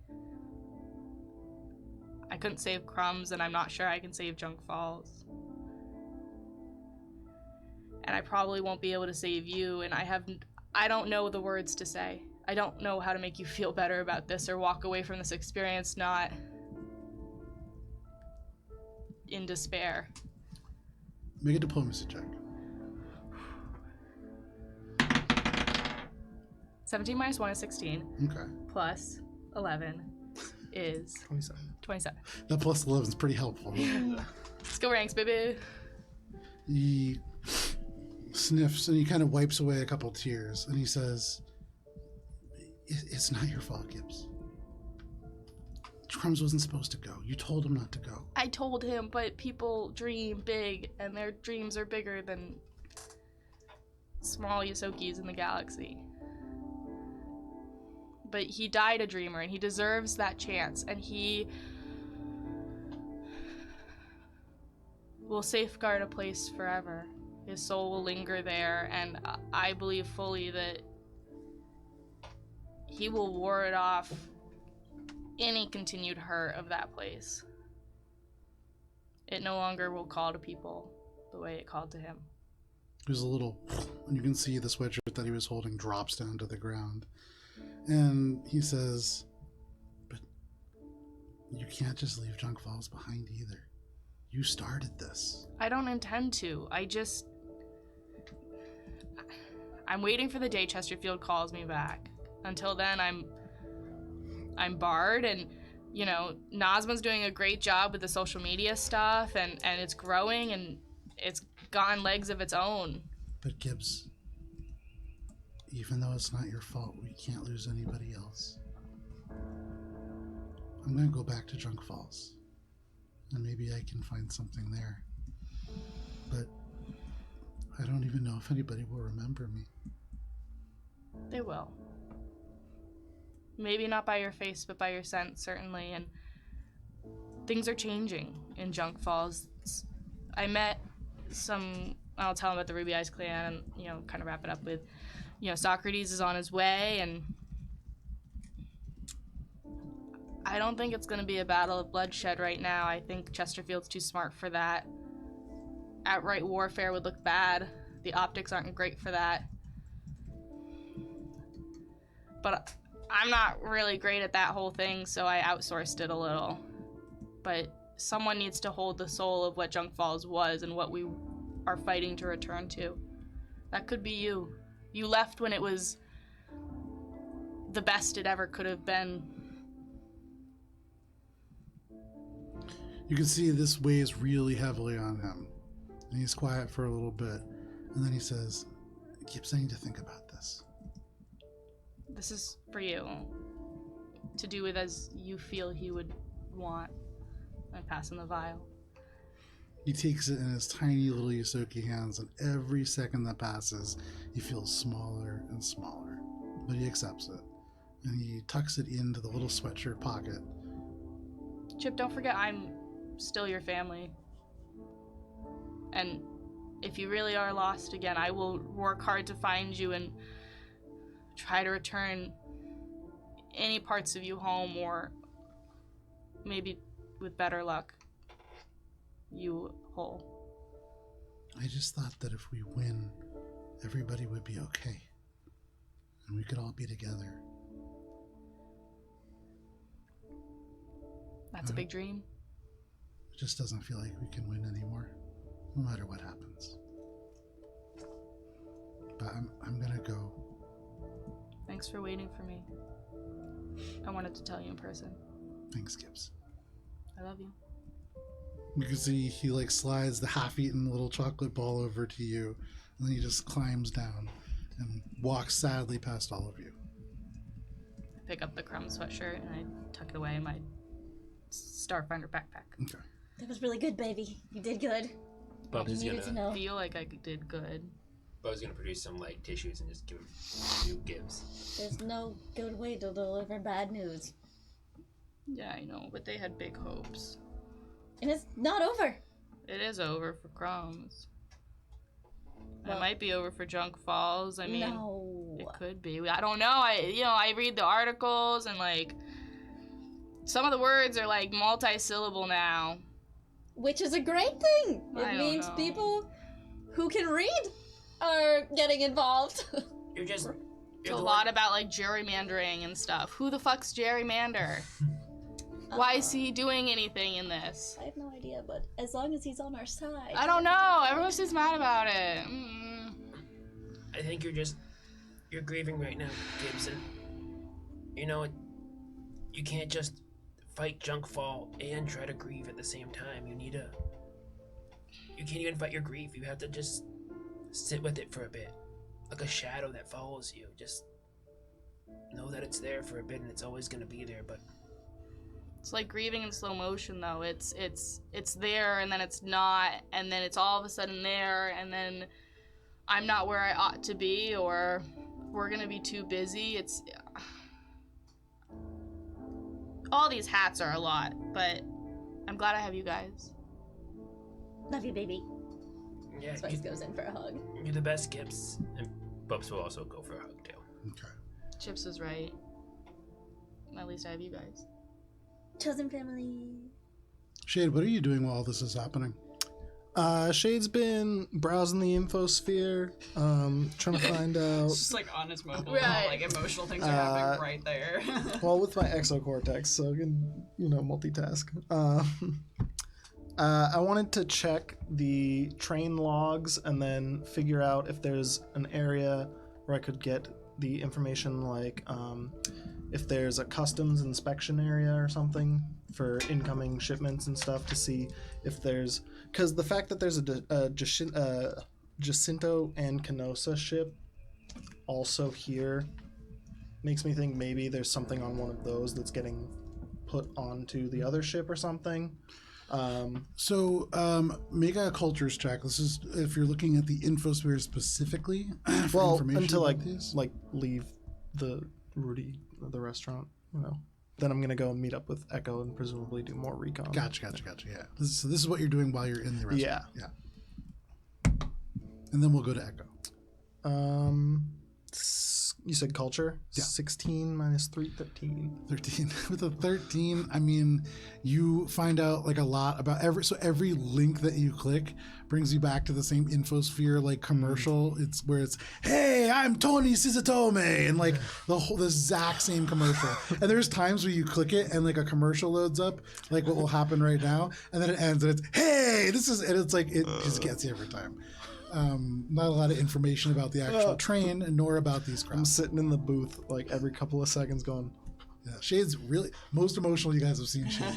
I couldn't save Crumbs, and I'm not sure I can save Junk Falls. And I probably won't be able to save you, and I don't know the words to say. I don't know how to make you feel better about this or walk away from this experience not in despair. Make a diplomacy check. 17 minus 1 is 16. Okay. Plus 11 is 27. That plus 11 is pretty helpful. Skill ranks, baby. He sniffs and he kind of wipes away a couple tears and he says, It's not your fault, Gibbs. Crumbs wasn't supposed to go. You told him not to go. I told him, but people dream big, and their dreams are bigger than small Yosokis in the galaxy. But he died a dreamer, and he deserves that chance, and he will safeguard a place forever. His soul will linger there, and I believe fully that he will ward off any continued hurt of that place. It no longer will call to people the way it called to him. There's a little, and you can see the sweatshirt that he was holding drops down to the ground. And he says, but you can't just leave Junk Falls behind either. You started this. I don't intend to. I'm waiting for the day Chesterfield calls me back. Until then, I'm barred, and you know, Nazma's doing a great job with the social media stuff, and it's growing, and it's gone legs of its own. But Gibbs, even though it's not your fault, we can't lose anybody else. I'm gonna go back to Junk Falls, and maybe I can find something there. But I don't even know if anybody will remember me. They will. Maybe not by your face, but by your scent, certainly. And things are changing in Junk Falls. I met I'll tell them about the Ruby Eyes clan and, kind of wrap it up with, Socrates is on his way, and I don't think it's going to be a battle of bloodshed right now. I think Chesterfield's too smart for that. Outright warfare would look bad. The optics aren't great for that. But I'm not really great at that whole thing, so I outsourced it a little. But someone needs to hold the soul of what Junk Falls was and what we are fighting to return to. That could be you. You left when it was the best it ever could have been. You can see this weighs really heavily on him. And he's quiet for a little bit. And then he says, Gibbs, I need to think about this. This is for you. To do with as you feel he would want. I pass him the vial. He takes it in his tiny little Yusoki hands, and every second that passes, he feels smaller and smaller. But he accepts it. And he tucks it into the little sweatshirt pocket. Chip, don't forget I'm still your family. And if you really are lost again, I will work hard to find you and try to return any parts of you home, or maybe with better luck, you whole. I just thought that if we win, everybody would be okay. And we could all be together. That's a big dream. It just doesn't feel like we can win anymore, no matter what happens. But I'm gonna go. Thanks for waiting for me. I wanted to tell you in person. Thanks, Gibbs. I love you. You can see he like slides the half-eaten little chocolate ball over to you, and then he just climbs down and walks sadly past all of you. I pick up the crumb sweatshirt and I tuck it away in my Starfinder backpack. Okay. That was really good, baby. You did good. Bubs is You needed to gonna know. Feel like I did good. Bubs gonna produce some like tissues and just give you Gibbs. There's no good way to deliver bad news. Yeah, I know, but they had big hopes. And it's not over. It is over for crumbs. Well, it might be over for Junk Falls. I mean, no. it could be. I don't know. I read the articles and like some of the words are like multi-syllable now. Which is a great thing. I It don't means know. people who can read are getting involved. You're just. It's a lot about like gerrymandering and stuff. Who the fuck's gerrymander? Why is he doing anything in this? I have no idea, but as long as he's on our side. I don't know. Everyone seems mad about it. I think you're grieving right now, Gibson. You know, you can't just fight Junkfall and try to grieve at the same time. You can't even fight your grief. You have to just sit with it for a bit. Like a shadow that follows you. Just know that it's there for a bit and it's always gonna be there, but It's like grieving in slow motion, though. It's there, and then it's not, and then it's all of a sudden there, and then I'm not where I ought to be, or we're gonna be too busy. It's all these hats are a lot, but I'm glad I have you guys. Love you, baby. yeah, Spice goes in for a hug. you're the best, Gibbs. And Bubs will also go for a hug too. Okay. Chips is right. At least I have you guys. Chosen family. Shade, what are you doing while all this is happening? Shade's been browsing the infosphere, trying to find out. It's just like on his mobile, Right. like emotional things are happening right there. Well, with my exocortex, so I can, multitask. I wanted to check the train logs and then figure out if there's an area where I could get the information, like if there's a customs inspection area or something for incoming shipments and stuff, to see if there's, because the fact that there's a Jacinto and Canosa ship also here makes me think maybe there's something on one of those that's getting put onto the other ship or something. So make a cultures check. This is if you're looking at the infosphere specifically. For Well, information until about these. leave the the restaurant, then I'm gonna go and meet up with Echo and presumably do more recon. Gotcha. Yeah. So this is what you're doing while you're in the restaurant. Yeah. And then we'll go to Echo. You said culture? Yeah. 16 minus 3, 13. 13. With a 13, I mean, you find out like a lot about every link that you click brings you back to the same infosphere like commercial. It's where it's, hey, I'm Tony Sizatome, and like the exact same commercial. And there's times where you click it and like a commercial loads up, like what will happen right now, and then it ends and it's, hey, this is, and it's like it just gets you every time. Not a lot of information about the actual train, nor about these I'm crowds. sitting in the booth like every couple of seconds going, Yeah, Shade's really most emotional you guys have seen Shade.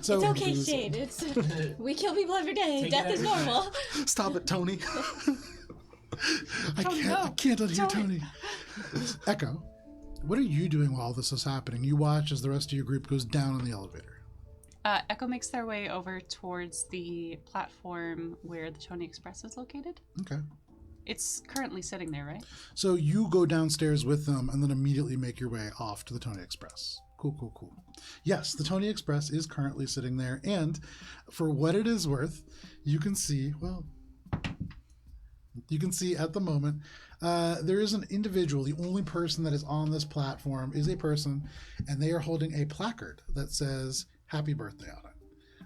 So It's okay, Shade. It's we kill people every day. Take Death it is out. normal. Stop it, Tony. I can't unhear Tony. Echo, what are you doing while this is happening? You watch as the rest of your group goes down on the elevator. Echo makes their way over towards the platform where the Tony Express is located. Okay. It's currently sitting there, right? So you go downstairs with them and then immediately make your way off to the Tony Express. Cool. Yes, the Tony Express is currently sitting there, and for what it is worth, you can see at the moment, there is an individual. The only person that is on this platform is a person, and they are holding a placard that says happy birthday on it.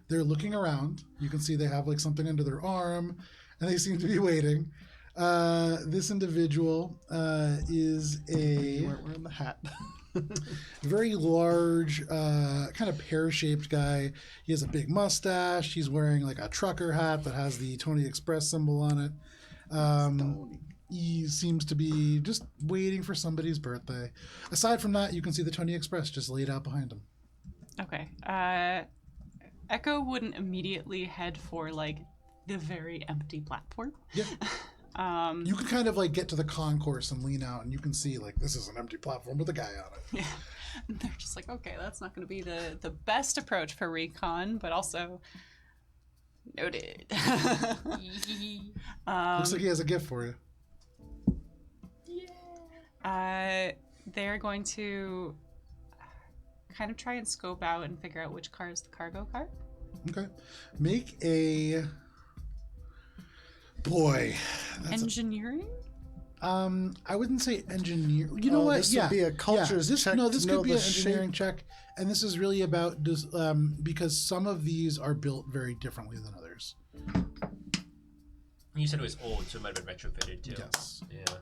They're looking around. You can see they have like something under their arm, and they seem to be waiting. This individual is You weren't wearing the hat. very large, kind of pear-shaped guy. He has a big mustache. He's wearing like a trucker hat that has the Tony Express symbol on it. He seems to be just waiting for somebody's birthday. Aside from that, you can see the Tony Express just laid out behind him. Okay. Echo wouldn't immediately head for like the very empty platform. Yeah. You can kind of like get to the concourse and lean out, and you can see like this is an empty platform with a guy on it. Yeah. And they're just like, okay, that's not going to be the best approach for recon, but also noted. Looks like he has a gift for you. They're going to kind of try and scope out and figure out which car is the cargo car. Okay. Make a... Boy. That's Engineering? I wouldn't say engineer. You know what? This would be a cultures check. This to could know be the an engineering shape. check, and this is really about just because some of these are built very differently than others. You said it was old, so it might have been retrofitted too. Yes. Yeah.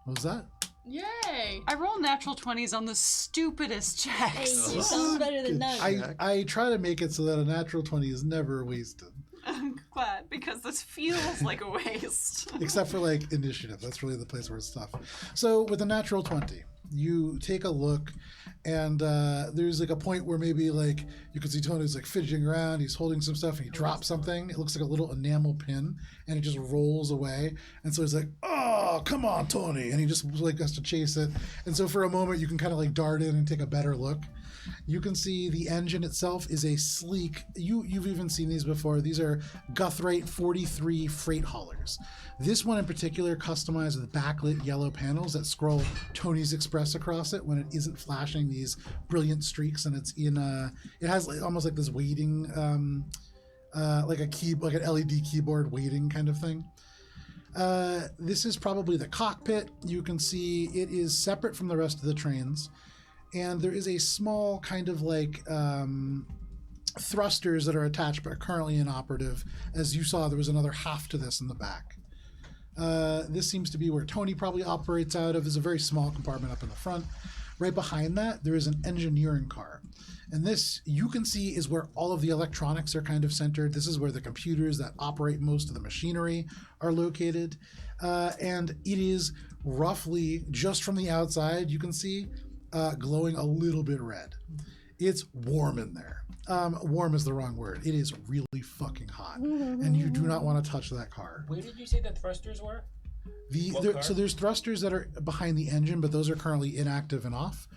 What was that? Yay! I roll natural 20s on the stupidest Hey, checks. you sound better than none. I try to make it so that a natural 20 is never wasted, I'm glad, because this feels like a waste. except for like initiative. That's really the place where it's tough. So with a natural 20, you take a look, and there's like a point where maybe like you can see Tony's like fidgeting around. He's holding some stuff, and he drops something. It looks like a little enamel pin, and it just rolls away. And so he's like, "Oh, come on, Tony!" And he just like has to chase it. And so for a moment, you can kind of like dart in and take a better look. You can see the engine itself is a sleek. You've even seen these before. These are Guthrite 43 freight haulers. This one in particular customized with backlit yellow panels that scroll Tony's Express across it when it isn't flashing these brilliant streaks, and it's in it has like, almost like this waiting like an LED keyboard waiting kind of thing. This is probably the cockpit. You can see it is separate from the rest of the trains, and there is a small kind of like thrusters that are attached but are currently inoperative. As you saw, there was another half to this in the back. This seems to be where Tony probably operates out of. Is a very small compartment up in the front. Right behind that, there is an engineering car. And this, you can see, is where all of the electronics are kind of centered. This is where the computers that operate most of the machinery are located. And it is roughly, just from the outside, you can see, glowing a little bit red. It's warm in there. Warm is the wrong word. It is really fucking hot. And you do not want to touch that car. Where did you say the thrusters were? So there's thrusters that are behind the engine, but those are currently inactive and off.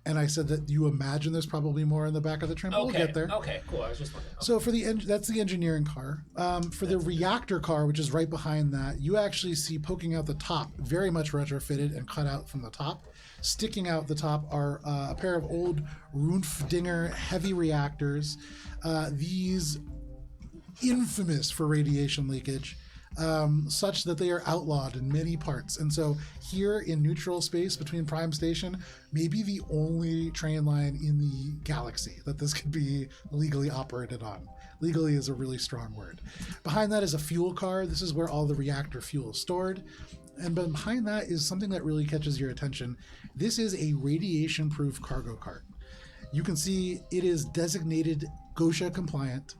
And I said that you imagine there's probably more in the back of the train, but we'll get there. Okay, cool. I was just wondering. So for that's the engineering car. For the reactor car, which is right behind that, you actually see poking out the top, very much retrofitted and cut out from the top. Sticking out the top are a pair of old Rumpfdinger heavy reactors. These infamous for radiation leakage, such that they are outlawed in many parts. And so here in neutral space between Prime Station, maybe the only train line in the galaxy that this could be legally operated on. Legally is a really strong word. Behind that is a fuel car. This is where all the reactor fuel is stored. And behind that is something that really catches your attention. This is a radiation-proof cargo cart. You can see it is designated GOSHA compliant.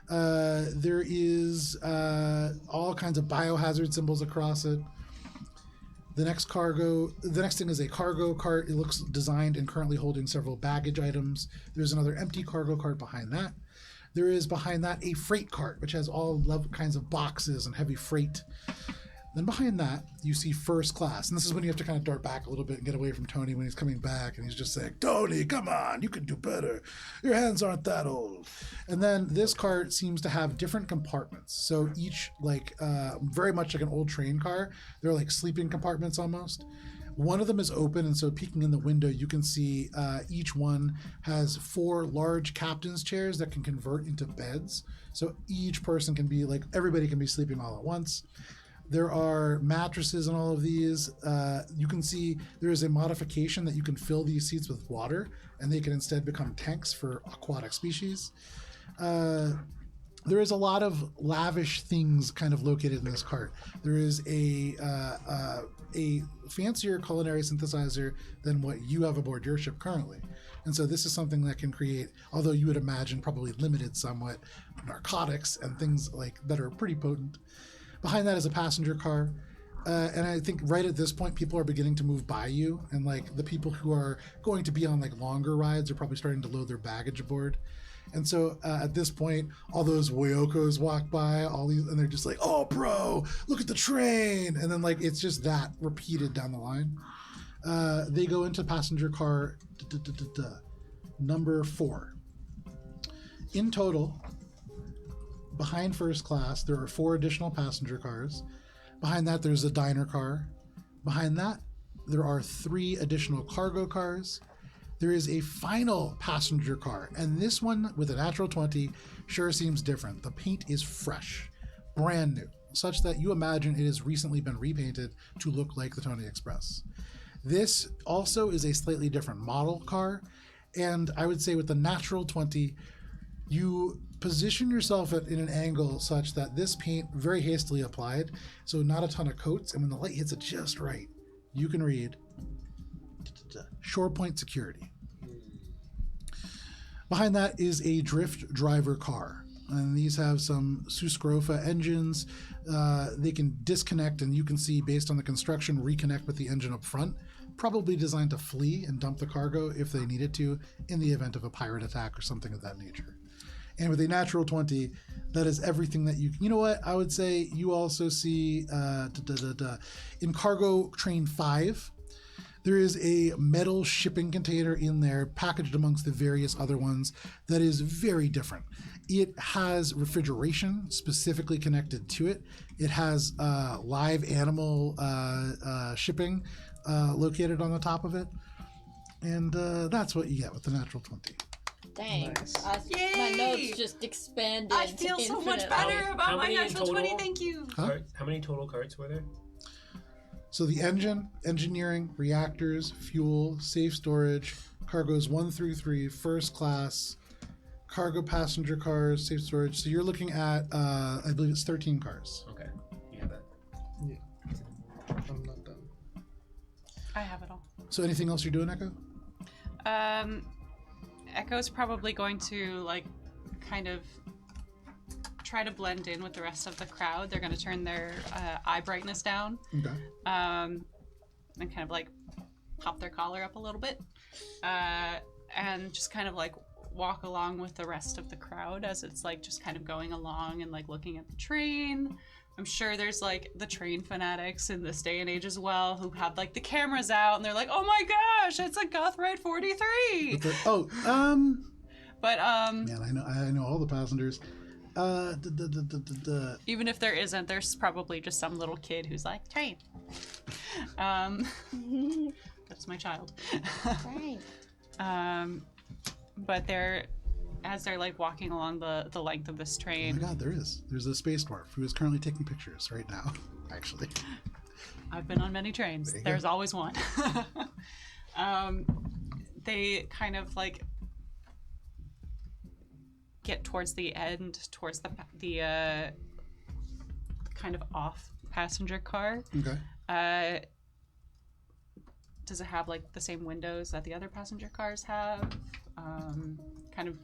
There is all kinds of biohazard symbols across it. The next thing is a cargo cart. It looks designed and currently holding several baggage items. There's another empty cargo cart behind that. There is behind that a freight cart, which has all kinds of boxes and heavy freight. Then behind that, you see first class. And this is when you have to kind of dart back a little bit and get away from Tony when he's coming back. And he's just saying, Tony, come on, you can do better. Your hands aren't that old. And then this cart seems to have different compartments. So each, very much like an old train car, they're like sleeping compartments almost. One of them is open, and so peeking in the window, you can see each one has 4 large captain's chairs that can convert into beds. So each person can be everybody can be sleeping all at once. There are mattresses in all of these. You can see there is a modification that you can fill these seats with water, and they can instead become tanks for aquatic species. There is a lot of lavish things kind of located in this cart. There is a fancier culinary synthesizer than what you have aboard your ship currently. And so this is something that can create, although you would imagine probably limited somewhat, narcotics and things that are pretty potent. Behind that is a passenger car. And I think right at this point, people are beginning to move by you. And the people who are going to be on longer rides are probably starting to load their baggage aboard. And so at this point, all those Woyokos walk by, and they're just like, oh, bro, look at the train. And then it's just that repeated down the line. They go into passenger car number 4. In total, behind first class, there are 4 additional passenger cars. Behind that, there's a diner car. Behind that, there are 3 additional cargo cars. There is a final passenger car, and this one with a natural 20 sure seems different. The paint is fresh, brand new, such that you imagine it has recently been repainted to look like the Tony Express. This also is a slightly different model car, and I would say with the natural 20, you position yourself in an angle such that this paint very hastily applied, so not a ton of coats, and when the light hits it just right, you can read Shore Point Security. Behind that is a drift driver car, and these have some Suscrofa engines. They can disconnect, and you can see, based on the construction, reconnect with the engine up front, probably designed to flee and dump the cargo if they needed to in the event of a pirate attack or something of that nature. And with a natural 20, that is everything that you know what, I would say you also see in cargo train 5, there is a metal shipping container in there packaged amongst the various other ones that is very different. It has refrigeration specifically connected to it. It has live animal shipping located on the top of it. And that's what you get with the natural 20. Dang. Nice. My notes just expanded. I feel so much infinitely. better about How my many in natural 20, total? thank you. Huh? How many total carts were there? So the engine, engineering, reactors, fuel, safe storage, cargoes 1 through 3, first class, cargo passenger cars, safe storage. So you're looking at, I believe it's 13 cars. Okay, you have that. I'm not done. I have it all. So anything else you're doing, Echo? Echo's probably going to kind of try to blend in with the rest of the crowd. They're going to turn their eye brightness down, Okay. and kind of pop their collar up a little bit, and just kind of walk along with the rest of the crowd as it's just kind of going along and looking at the train. I'm sure there's the train fanatics in this day and age as well who have the cameras out and they're like, oh my gosh, it's a Goth Ride 43. But Man, I know all the passengers. even if there isn't, there's probably just some little kid who's like, train. That's my child. Right. But as they're walking along the length of this Oh train. my God, there's a space dwarf who is currently taking pictures right now, actually. I've been on many trains. There you There's go. always one. They kind of get towards the end, towards the kind of off passenger car. Okay. Does it have the same windows that the other passenger cars have? Kind of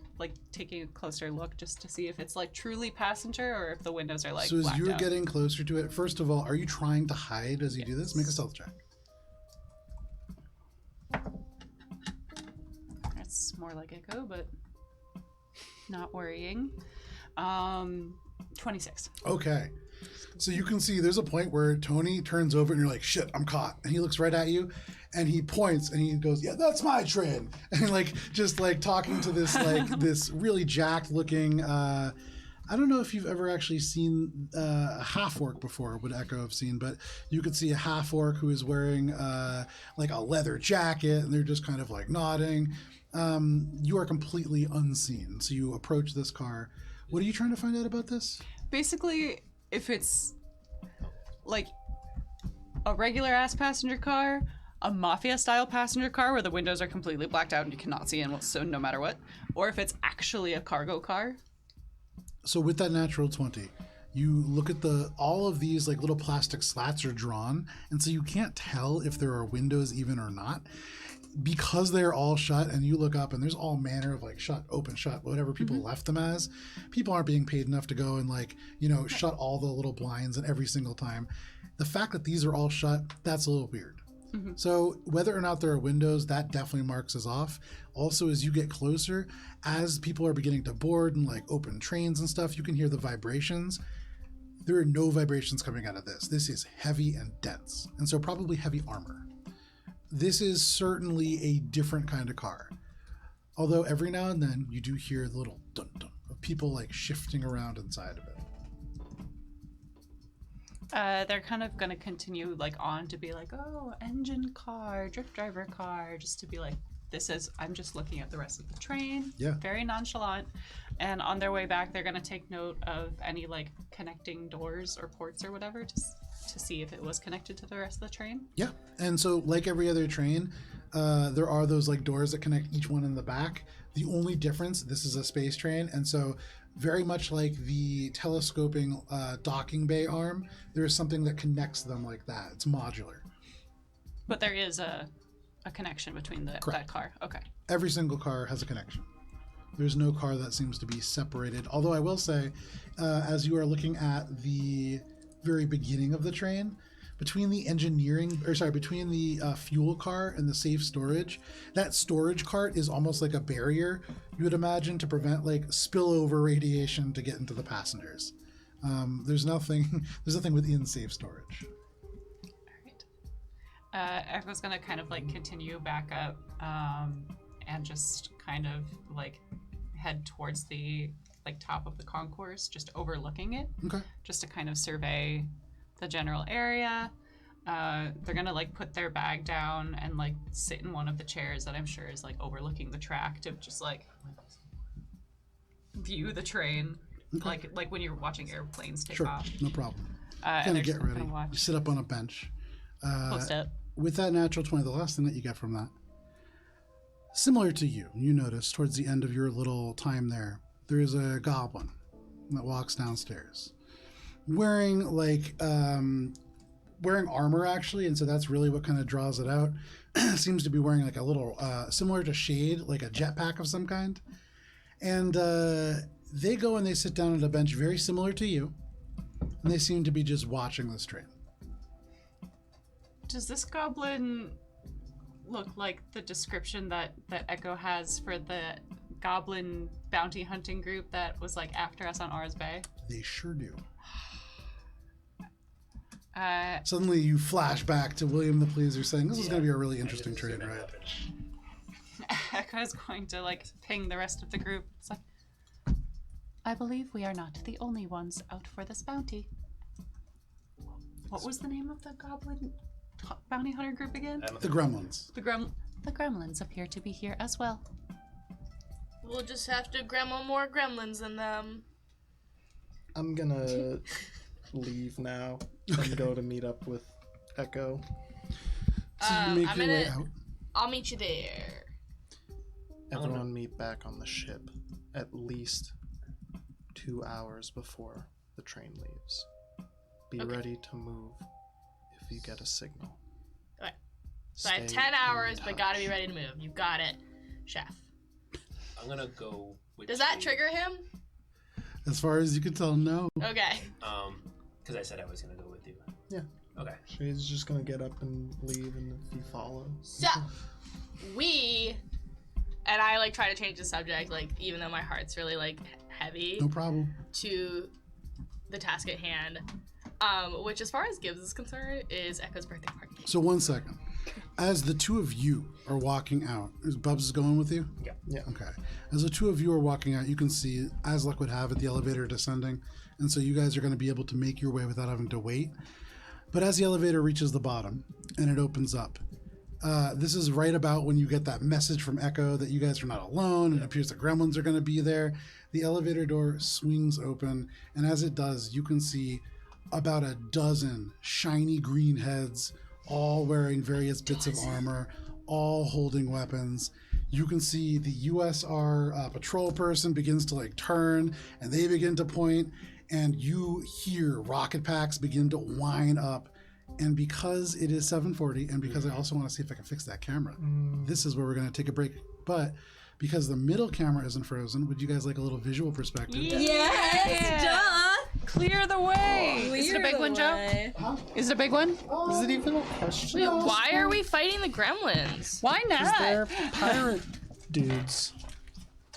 taking a closer look just to see if it's truly passenger or if the windows are So as blacked you're out. getting closer to it, first of all, are you trying to hide as you do this? Make a stealth check. That's more like Echo, but not worrying. 26. Okay. So you can see there's a point where Tony turns over and you're like, shit, I'm caught. And he looks right at you and he points and he goes, yeah, that's my train. And like, just like talking to this, like this really jacked looking, I don't know if you've ever actually seen a half orc before, would Echo have seen, but you could see a half orc who is wearing like a leather jacket and they're just kind of like nodding. You are completely unseen. So you approach this car. What are you trying to find out about this? Basically, if it's like a regular ass passenger car, a mafia style passenger car where the windows are completely blacked out and you cannot see in, so no matter what, or if it's actually a cargo car. So with that natural 20, you look at all of these like little plastic slats are drawn, and so you can't tell if there are windows even or not. Because they're all shut and you look up and there's all manner of like shut, open, shut, whatever people left them as. People aren't being paid enough to go and like, shut all the little blinds and every single time. The fact that these are all shut, that's a little weird. So whether or not there are windows, that definitely marks us off. Also, as you get closer, as people are beginning to board and like open trains and stuff, you can hear the vibrations. There are no vibrations coming out of this. This is heavy and dense, and so probably heavy armor. This is certainly a different kind of car. Although every now and then you do hear the little dun-dun of people like shifting around inside of it. They're kind of going to continue like on to be like, oh, engine car, drift driver car, just to be like, I'm just looking at the rest of the train. Yeah. Very nonchalant. And on their way back, they're going to take note of any like connecting doors or ports or whatever to see if it was connected to the rest of the train. Yeah. And so like every other train, there are those like doors that connect each one in the back. The only difference, this is a space train, and so very much like the telescoping docking bay arm, there is something that connects them like that. It's modular. But there is a connection between that car. Okay. Every single car has a connection. There's no car that seems to be separated. Although I will say, as you are looking at the very beginning of the train, between the between the fuel car and the safe storage, that storage cart is almost like a barrier, you would imagine, to prevent like spillover radiation to get into the passengers. There's nothing within safe storage. Echo's gonna kind of like continue back up and just kind of like head towards the like top of the concourse, just overlooking it. Okay. Just to kind of survey the general area. They're gonna like put their bag down and like sit in one of the chairs that I'm sure is like overlooking the track to just like view the train, Okay. like when you're watching airplanes take Sure, off. no problem. And Kind they're of just get ready. gonna You watch. sit up on a bench. Post up. With that natural 20, the last thing that you get from that, similar to you notice towards the end of your little time there is a goblin that walks downstairs wearing armor actually, and so that's really what kind of draws it out. Seems to be wearing like a little similar to Shade, like a jetpack of some kind. And they go and they sit down at a bench very similar to you, and they seem to be just watching this train. Does this goblin look like the description that Echo has for the goblin bounty hunting group that was like after us on Aura's Bay? They sure do. Uh, Suddenly you flash back to William the Pleaser saying, this is going to be a really interesting trade, right? Echo is going to like ping the rest of the group. It's like, I believe we are not the only ones out for this bounty. What was the name of the goblin bounty hunter group again? The Gremlins. The gremlins appear to be here as well. We'll just have to gremlin more gremlins than them. I'm gonna leave now and go to meet up with Echo. So you make I'm your way gonna- out. I'll meet you there. Everyone meet back on the ship at least 2 hours before the train leaves. Be Okay. ready to move if you get a signal. Okay. So I have Stay 10 hours, in but gotta be touch. ready to move. You got it, chef. I'm gonna go with Does that the- trigger him? As far as you can tell, no. Okay. Because I said I was gonna go with you. Okay. Shade's just gonna get up and leave, and if you follow. So, and I like try to change the subject, like even though my heart's really like heavy, No problem. to the task at hand, which as far as Gibbs is concerned is Echo's birthday party. So 1 second. As the two of you are walking out, is Bubs going with you? Yeah. Okay. As the two of you are walking out, you can see, as luck would have it, the elevator descending. And so you guys are going to be able to make your way without having to wait. But as the elevator reaches the bottom and it opens up, this is right about when you get that message from Echo that you guys are not alone. And it appears the gremlins are going to be there. The elevator door swings open. And as it does, you can see about a dozen shiny green heads, all wearing various bits of armor, all holding weapons. You can see the USR patrol person begins to like turn, and they begin to point, and you hear rocket packs begin to wind up. And because it is 7:40, and because I also want to see if I can fix that camera, this is where we're going to take a break. But because the middle camera isn't frozen, would you guys like a little visual perspective? Yes, duh. Clear the way. Is it a big one, Joe? Huh? Is it a big one? Is it even a question? Wait, why are we fighting the gremlins? Why not? They're pirate dudes.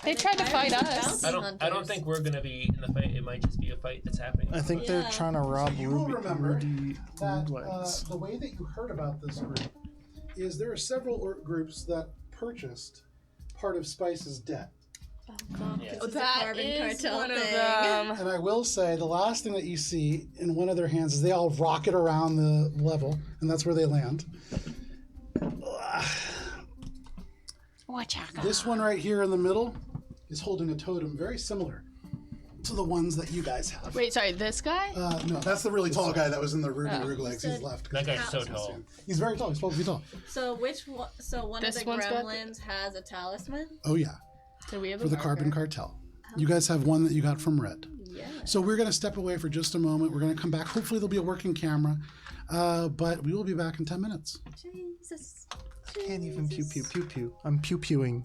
They tried to fight us. I don't think we're gonna be in the fight. It might just be a fight that's happening. I think they're Yeah. trying to rob You will Ruby. remember Rudy that legs. the way that you heard about this group is there are several groups that purchased part of Spice's debt. Oh god, Yeah. this is a That carbon is cartel one of thing. them. And I will say the last thing that you see in one of their hands is they all rocket around the level, and that's where they land. This one right here in the middle is holding a totem very similar to the ones that you guys have. Wait, sorry, this guy? No, that's the really tall guy that was in the Ruby Oh. Rig legs. He's left. That guy's so tall. He's very tall. He's supposed to be tall. So which one? So one This of the one's got the- gremlins has a talisman. Oh yeah, Did we have for the Carbon Cartel. You guys have one that you got from Red. Yeah. So we're going to step away for just a moment. We're going to come back. Hopefully there'll be a working camera, but we will be back in 10 minutes. Jesus. Can't even pew pew pew pew. I'm pew pewing.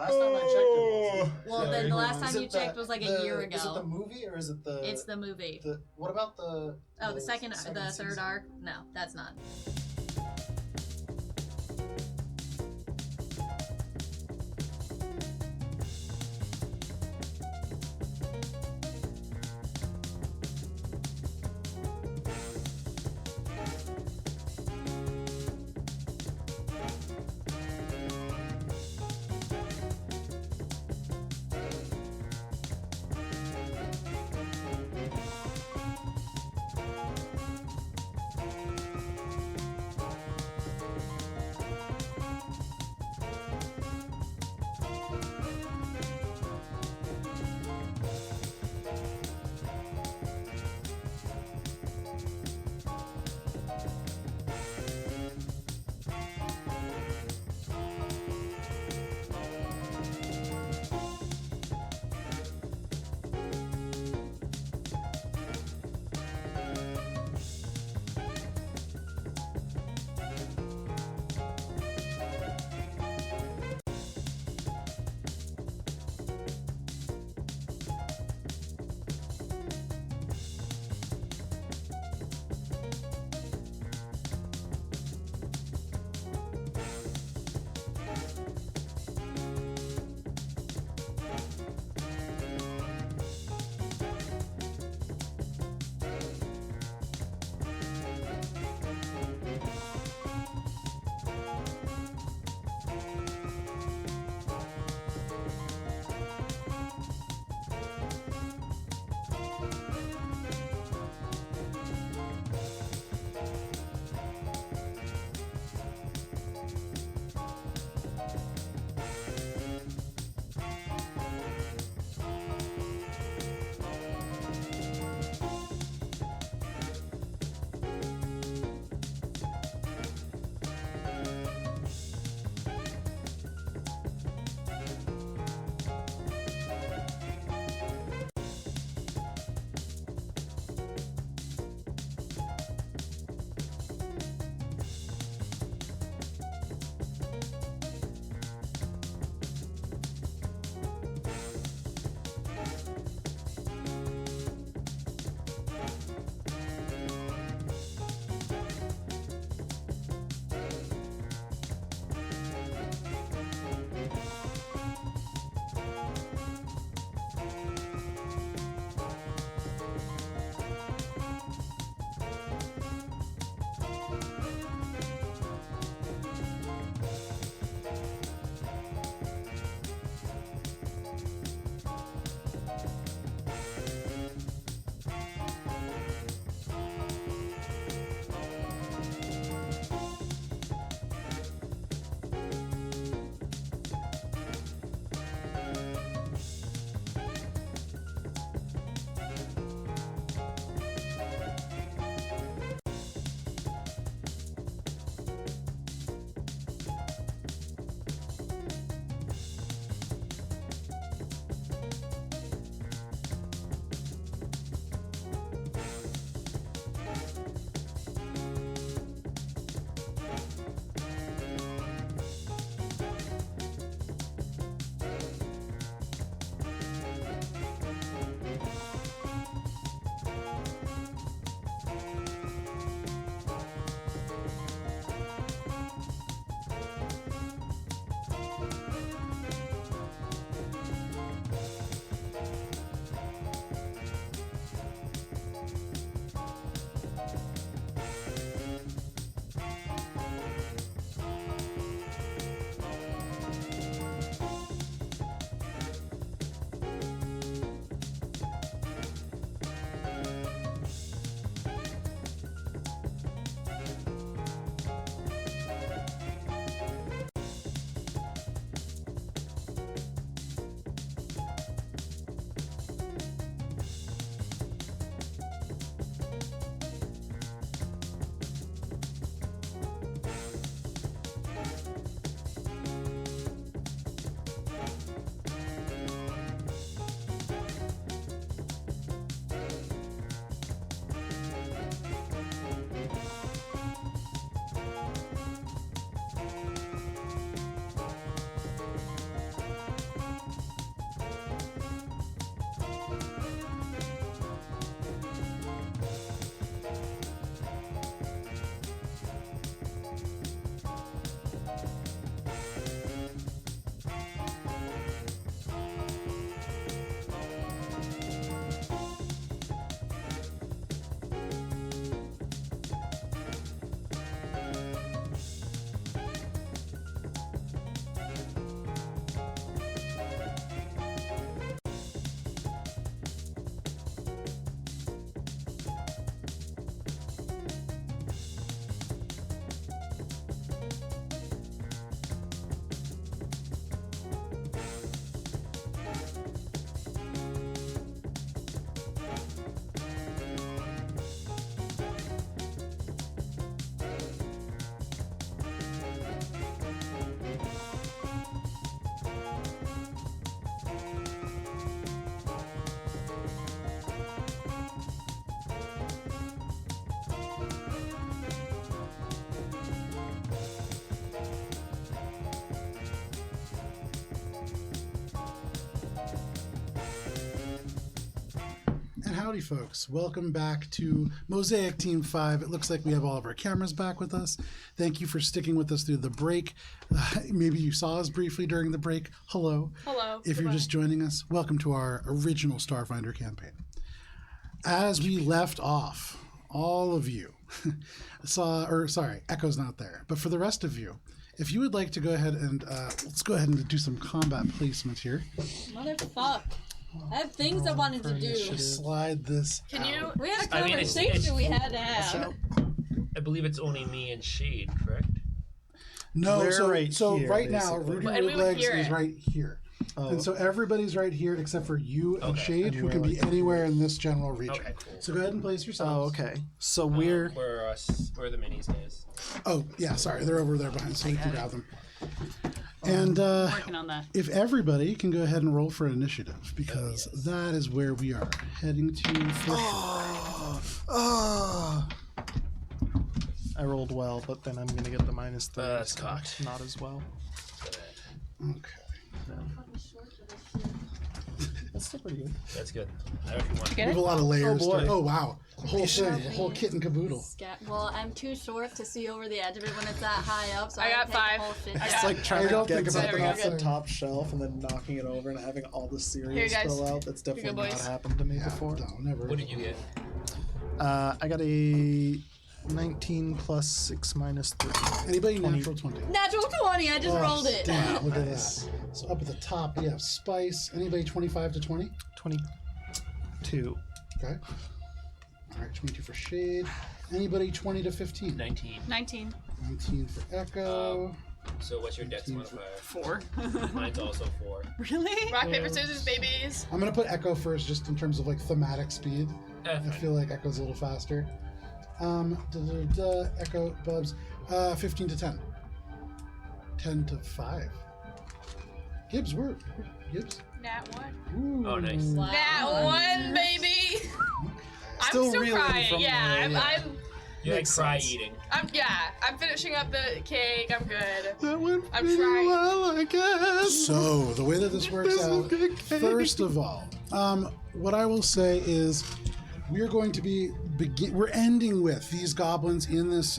Last time I checked, it wasn't. Well, Yeah, then the last is time it you checked was like a year ago. Is it the movie or is it the? It's the movie. What about the? The third season? arc? No, that's not. howdy, folks. Welcome back to Mosaic Team 5. It looks like we have all of our cameras back with us. Thank you for sticking with us through the break. Maybe you saw us briefly during the break. Hello. Hello. If you're just joining us, welcome to our original Starfinder campaign. As we left off, all of you Echo's not there, but for the rest of you, if you would like to go ahead and let's go ahead and do some combat placement here. Motherfuck. I have things I wanted to do. Slide this. Can you? We had a I mean, it's- conversation we had to have. I believe it's only me and Shade, correct? No, We're so right so here, right now, basically. Rudy And we would Woodlegs hear is it. right here. Oh. And so everybody's right here except for you and Okay. Shade, And who we're can be like- anywhere in this general region. Okay, cool. So go ahead and place Oh, yourselves. okay. So we're Where are us? Where are the minis, guys? Oh, yeah, sorry. They're over there behind, so you can grab them. And Working on that. if everybody can go ahead and roll for initiative, because that is where we are heading to for I rolled well, but then I'm gonna get the -3. That's so cocked. Not as well. Okay. That's still pretty good. That's good. I actually want You We get have it? a lot of layers. Oh, boy. Oh, wow. A whole thing, a whole kit and caboodle. Well, I'm too short to see over the edge of it when it's that high up, so I I got take the 5. whole shit I down. got- It's like trying I don't to think get about something that. off the top shelf and then knocking it over and having all the cereal Here, guys. spill out. That's definitely Here you go, not boys. happened to me Yeah, before. no, never. What did you get? I got a 19 plus 6 minus 3. Anybody 20. natural 20? Natural 20, I just rolled it. Damn, look at that. So up at the top, we have Spice. Anybody 25 to 20? 22. Okay. All right, 22 for Shade. Anybody 20 to 15? 19. 19. 19 for Echo. So what's your dex 19 for- modifier? 4. Mine's also 4. Really? Rock, paper, scissors, babies. I'm gonna put Echo first, just in terms of like thematic speed. I Fine. feel like Echo's a little faster. Echo, Bubs. 15 to 10. 10 to 5. Gibbs, where? Gibbs? Nat 1. Ooh. Oh, nice. Nat 1, baby. Still I'm still reeling crying. from Yeah, the- You're like Makes cry sense. eating. I'm finishing up the cake. I'm good. That went I'm pretty trying. well, I guess. So the way that this works This is out, good cake. first of all, what I will say is we're going to be we're ending with these goblins in this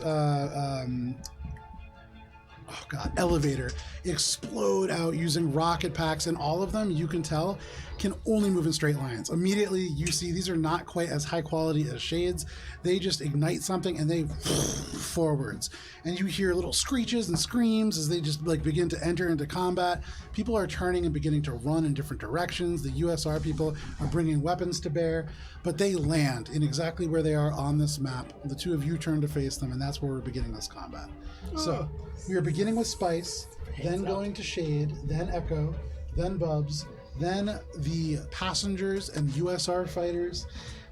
elevator explode out using rocket packs, and all of them, you can tell, can only move in straight lines. Immediately you see these are not quite as high quality as Shades. They just ignite something and they forwards, and you hear little screeches and screams as they just like begin to enter into combat. People are turning and beginning to run in different directions. The USR people are bringing weapons to bear, but they land in exactly where they are on this map. The two of you turn to face them, and that's where we're beginning this combat. So we are beginning with Spice, then going to Shade, then Echo, then Bubs, then the passengers and USR fighters,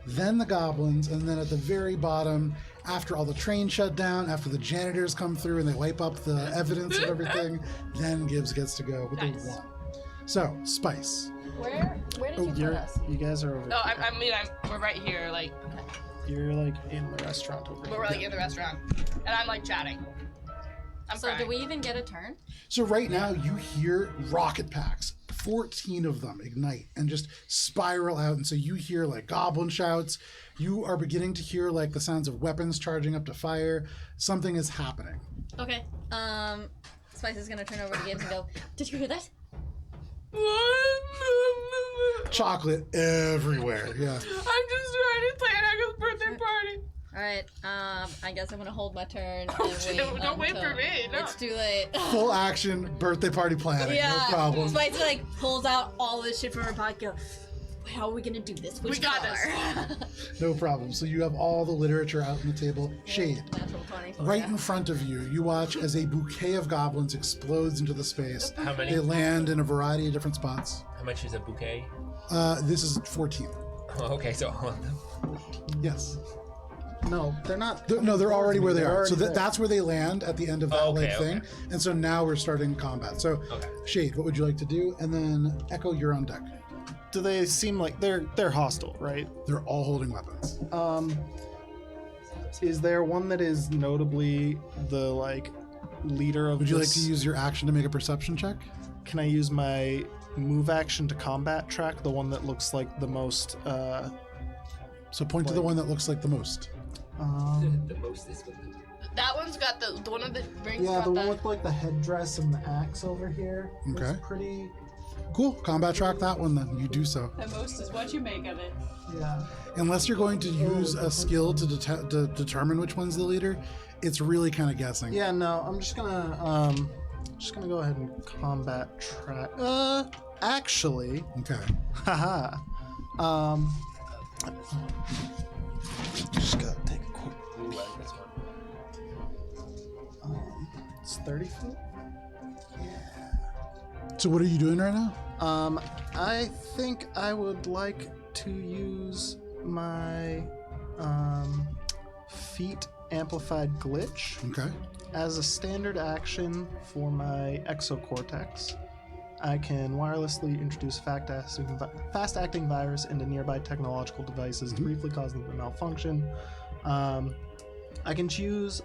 then the goblins, and then at the very bottom, after all the trains shut down, after the janitors come through and they wipe up the evidence of everything, then Gibbs gets to go with Nice. the 1. So, Spice. Where did you put us? You guys are over No, here. we're right here. Like, You're like in the restaurant over we're here. like in the restaurant, and I'm like chatting. I'm So crying. do we even get a turn? So right now you hear rocket packs, 14 of them ignite and just spiral out. And so you hear like goblin shouts. You are beginning to hear like the sounds of weapons charging up to fire. Something is happening. Okay. Spice is gonna turn over to Gibbs and go, "Did you hear that?" Chocolate everywhere. Yeah. I'm just trying to plan Echo's birthday party. Alright, I guess I'm gonna hold my turn and Oh, wait shit, don't wait until for me, no. It's too late. Full action birthday party planning. Yeah. No problem. Spice like pulls out all this shit from her pocket. Go, how are we gonna do this? Which We got color? No problem. So you have all the literature out on the table. Shade. Natural 20. Right in front of you, you watch as a bouquet of goblins explodes into the space. How many? They land in a variety of different spots. How much is a bouquet? This is 14. Oh, okay, so all of them. Yes. No, they're not. No, they're already where they They're are. So already there. that's where they land at the end of that Okay, like thing. okay. And so now we're starting combat. So Okay. Shade, what would you like to do? And then Echo, you're on deck. Do they seem like they're hostile, right? They're all holding weapons. Is there one that is notably the like leader of? Would you like this? to use your action to make a perception check? Can I use my move action to combat track, the one that looks like the most So point to the one that looks like the most. The most is with them. That one's got the one of the rings. Yeah, got the one with like the headdress and the axe over here. Okay. It's pretty. Cool. Combat track that one then. You do so. The most is what you make of it. Yeah. Unless you're going to use a skill to determine which one's the leader, it's really kind of guessing. Yeah. No, I'm just gonna go ahead and combat track. Actually, Okay. haha. Just gotta take a quick. Ooh, I like this one. It's 30 feet. So what are you doing right now? I think I would like to use my feet amplified glitch Okay. as a standard action for my exocortex. I can wirelessly introduce fast-acting virus into nearby technological devices to briefly cause them to malfunction. I can choose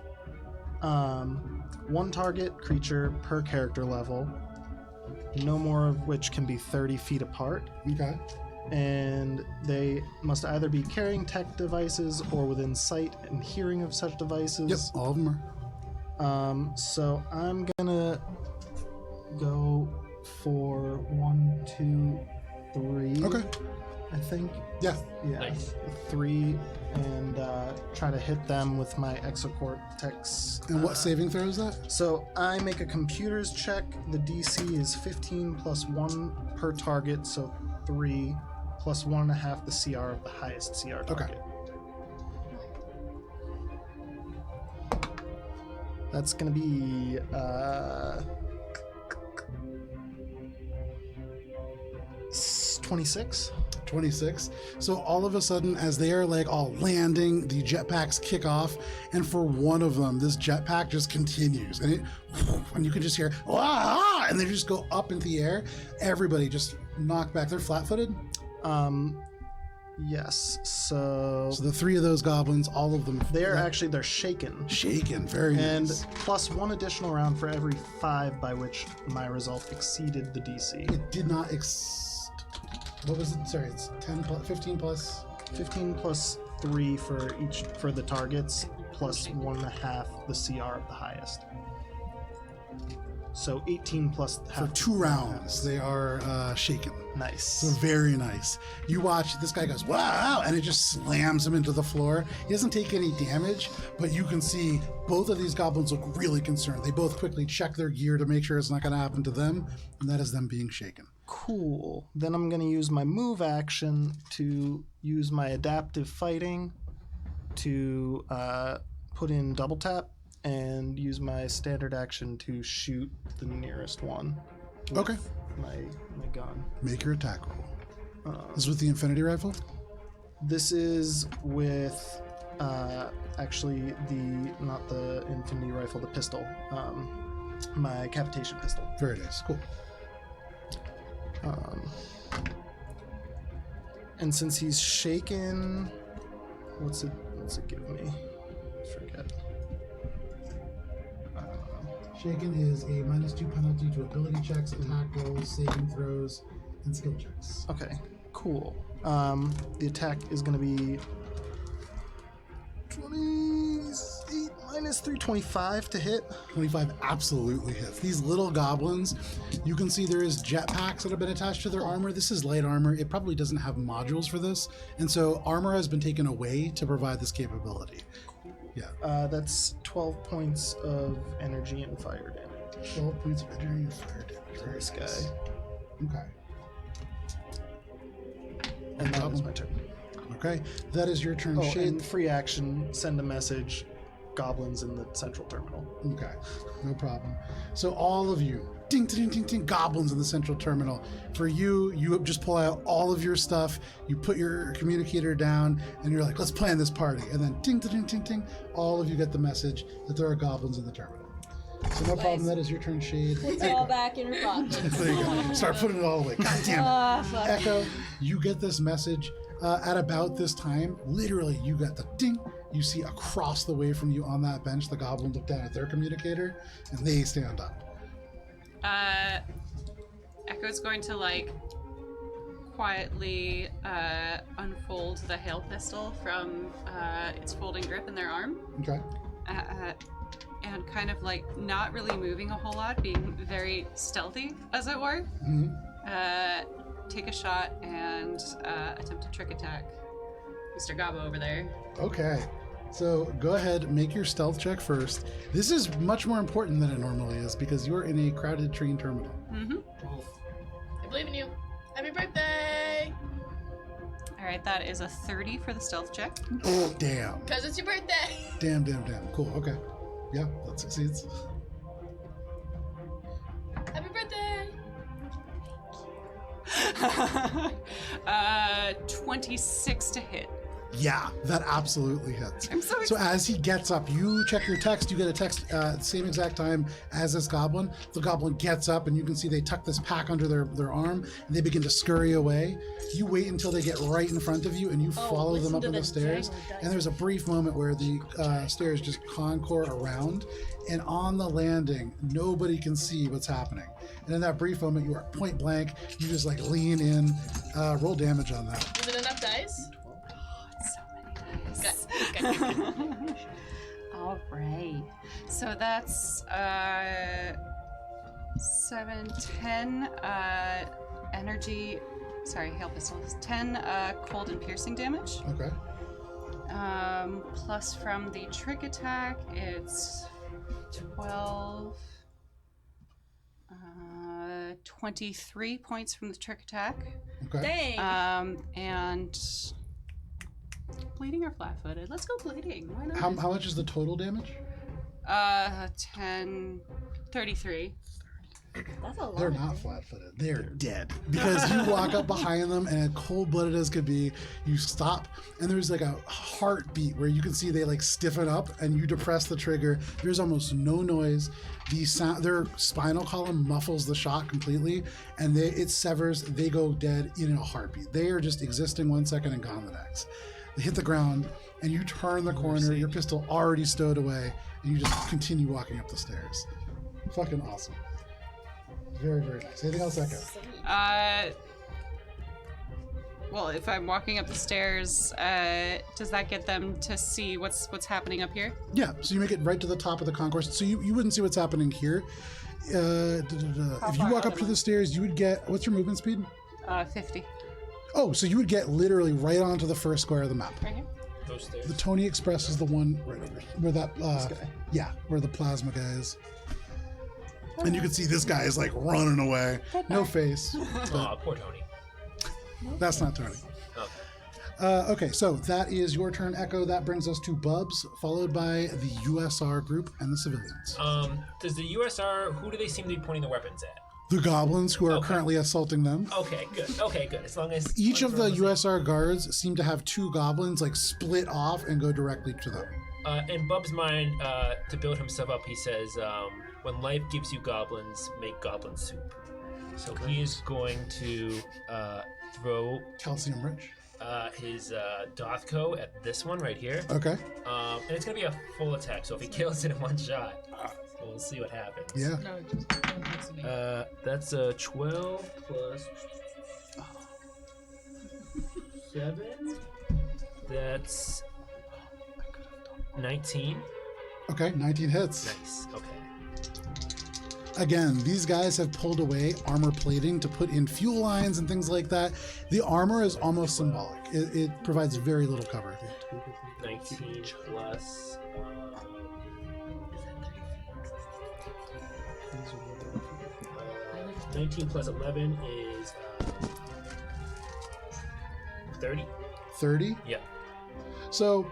one target creature per character level, no more of which can be 30 feet apart, Okay. and they must either be carrying tech devices or within sight and hearing of such devices. Yep. All of them are. So I'm gonna go for 1, 2, 3. Okay. I think. Yeah. Yeah. Nice. 3, and try to hit them with my exocortex. And what saving throw is that? So I make a computer's check. The DC is 15 plus 1 per target, so 3 plus 1.5 the CR of the highest CR target. That's gonna be 26. 26. So all of a sudden, as they are like all landing, the jetpacks kick off, and for one of them, this jetpack just continues, and you can just hear "Wah!" and they just go up into the air. Everybody just knocked back. They're flat-footed. Yes. So So the three of those goblins, all of them, they're shaken. shaken. Very And nice. plus 1 additional round for every 5 by which my result exceeded the DC. It did not. What was it? Sorry, it's 10 plus, 15 plus. 15 plus 3 for the targets, plus 1.5 the CR of the highest. So 18 plus For half 2 rounds, they are shaken. So Nice. very nice. You watch, this guy goes, wow, and it just slams him into the floor. He doesn't take any damage, but you can see both of these goblins look really concerned. They both quickly check their gear to make sure it's not going to happen to them, and that is them being shaken. Cool. Then I'm going to use my move action to use my adaptive fighting to put in double tap and use my standard action to shoot the nearest one. with Okay. My gun. Make your attack roll. This is with the Infinity Rifle? This is with actually not the Infinity Rifle, the pistol. My capitation pistol. Very nice. Cool. And since he's shaken, what's it give me? I forget. Shaken is a -2 penalty to ability checks, attack rolls, saving throws, and skill checks. Okay, cool. The attack is going to be 28 minus 325 to hit. 25 absolutely hits. These little goblins, you can see there is jetpacks that have been attached to their armor. This is light armor. It probably doesn't have modules for this. And so armor has been taken away to provide this capability. Yeah. That's 12 points of energy and fire damage 12 points of energy and fire damage. to this Nice. guy. Okay. And that was my turn. Okay. That is your turn, Oh, Shade. and free action, send a message, goblins in the central terminal. Okay, no problem. So all of you, ding, ding, ding, ding, goblins in the central terminal. For you, you just pull out all of your stuff, you put your communicator down, and you're like, let's plan this party. And then ding, ding, ding, ding, all of you get the message that there are goblins in the terminal. So no problem, that is your turn, Shade. Puts it all back in her pocket. There you go. Start putting it all away. God damn it. Ah, fuck. Echo, you get this message at about this time. Literally, you get the ding. You see across the way from you on that bench, the goblin look down at their communicator, and they stand up. Echo's going to quietly unfold the hail pistol from its folding grip in their arm. Okay. And kind of like not really moving a whole lot, being very stealthy, as it were. Mm-hmm. Take a shot and attempt to trick attack Mr. Gabo over there. Okay. So go ahead, make your stealth check first. This is much more important than it normally is because you're in a crowded train terminal. Mm-hmm. I believe in you. Happy birthday! All right, that is a 30 for the stealth check. Damn. Because it's your birthday! Damn. Cool. Okay. Yeah, that succeeds. Happy birthday! 26 to hit. Yeah, that absolutely hits. I'm so So excited. as he gets up, you check your text. You get a text at the same exact time as this goblin. The goblin gets up, and you can see they tuck this pack under their arm, and they begin to scurry away. You wait until they get right in front of you, and you follow them listen up to the the stairs. jangle dice. And there's a brief moment where the stairs just concour around, and on the landing, nobody can see what's happening. And in that brief moment, you are point blank. You just like lean in. Roll damage on that. Is it enough dice? Good. All right. So that's 7, 10 energy. Sorry, hail pistol. 10 cold and piercing damage. Okay. Plus from the trick attack, it's 12. 23 points from the trick attack. Okay. Dang. And bleeding or flat-footed? Let's go bleeding. Why not? How much is the total damage? 10, 33. That's a lot. They're not flat-footed. They're dead. Because you walk up behind them and cold-blooded as could be, you stop and there's like a heartbeat where you can see they like stiffen up and you depress the trigger. There's almost no noise. Their spinal column muffles the shot completely and it severs. They go dead in a heartbeat. They are just existing 1 second and gone the next. They hit the ground and you turn the corner, your pistol already stowed away, and you just continue walking up the stairs. Fucking awesome. Very, very nice. Anything else, Echo? Well, if I'm walking up the stairs, does that get them to see what's happening up here? Yeah, so you make it right to the top of the concourse. So you wouldn't see what's happening here. If you walk up to the stairs, you would get... What's your movement speed? 50. Oh, so you would get literally right onto the first square of the map. Right here? Those stairs. The Tony Express is the one right over where that... yeah, where the plasma guy is. And you can see this guy is like running away. No face. Aw, poor Tony. That's not Tony. Okay. Okay, so that is your turn, Echo. That brings us to Bubs, followed by the USR group and the civilians. Does the USR, who do they seem to be pointing their weapons at? The goblins who are Okay. currently assaulting them. Okay, good. Okay, good. As long as Each of the everyone was- USR guards seem to have two goblins like split off and go directly to them. In Bub's mind, to build himself up, he says, when life gives you goblins, make goblin soup. So he is going to throw Calcium rich. his Dothko at this one right here. Okay. And it's going to be a full attack, so if he kills it in one shot, we'll see what happens. Yeah. No, just don't text me. That's a 12 plus 7. That's 19. Okay, 19 hits. Nice. Okay. Again, these guys have pulled away armor plating to put in fuel lines and things like that. The armor is almost symbolic. It provides very little cover. 19 plus. 19 plus 11 is 30. 30. Yeah. So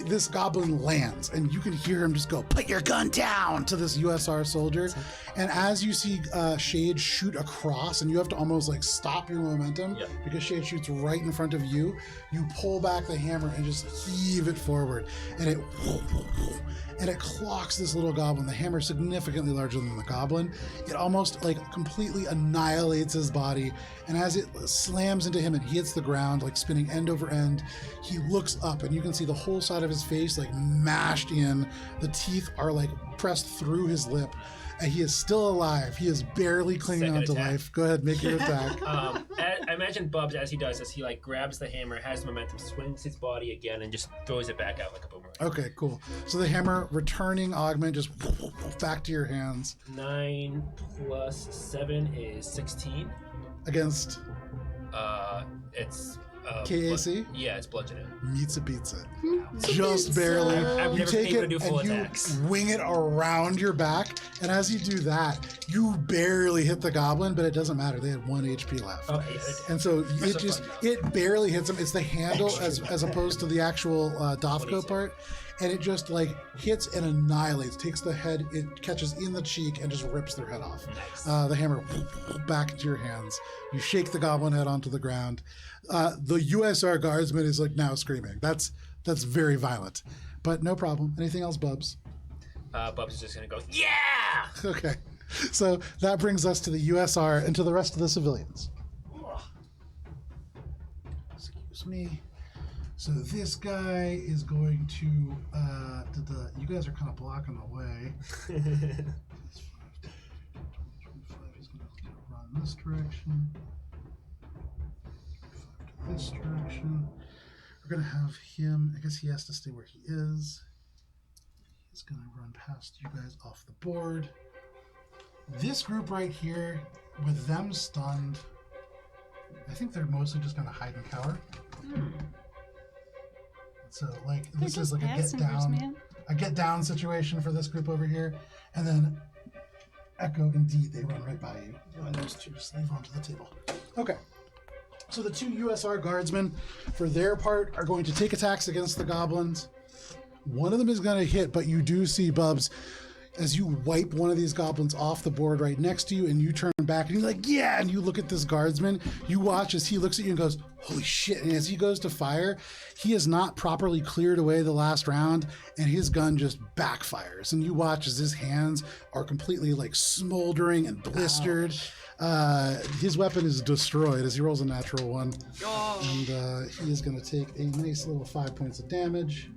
this goblin lands, and you can hear him just go, "Put your gun down!" to this USR soldier. And as you see Shade shoot across, and you have to almost like stop your momentum Yep. because Shade shoots right in front of you, you pull back the hammer and just heave it forward, and it clocks this little goblin. The hammer is significantly larger than the goblin. It almost like completely annihilates his body, and as it slams into him and he hits the ground, like spinning end over end, he looks up and you can see the whole side of his face like mashed in. The teeth are like pressed through his lip, and he is still alive. He is barely clinging Second on to attack. life. Go ahead, make your attack. I imagine Bubs, as he does this, he like grabs the hammer, has momentum, swings his body again, and just throws it back out like a boomerang. Okay, cool. So the hammer returning augment just back to your hands 9 plus 7 is 16. against It's KAC? Yeah, it's bludgeoning. Meets a pizza. Just barely. I've You never take been able it to do full and attacks. you wing it around your back, and as you do that, you barely hit the goblin, but it doesn't matter. They had 1 HP left. Oh, yeah. And so That's it a just, fun it barely hits him. It's the handle as opposed to the actual Dofko part. And it just like hits and annihilates, takes the head, it catches in the cheek and just rips their head off. Nice. The hammer back into your hands. You shake the goblin head onto the ground. The USR guardsman is like now screaming. That's very violent, but no problem. Anything else, Bubs? Bubs is just gonna go, yeah! Okay. So that brings us to the USR and to the rest of the civilians. Excuse me. So this guy is going to, you guys are kind of blocking the way. 25, he's going to run this direction. 25 to this direction. We're going to have him, I guess he has to stay where he is. He's going to run past you guys off the board. This group right here, with them stunned, I think they're mostly just going to hide and cower. So like this is like a get down situation for this group over here, and then Echo indeed they run right by you. And those two just leave onto the table. Okay. So the 2 USR guardsmen, for their part, are going to take attacks against the goblins. One of them is going to hit, but you do see Bubs as you wipe one of these goblins off the board right next to you, and you turn back and you're like, yeah, and you look at this guardsman, you watch as he looks at you and goes, holy shit, and as he goes to fire, he has not properly cleared away the last round, and his gun just backfires, and you watch as his hands are completely like smoldering and blistered. His weapon is destroyed as he rolls a natural 1, and he is going to take a nice little 5 points of damage.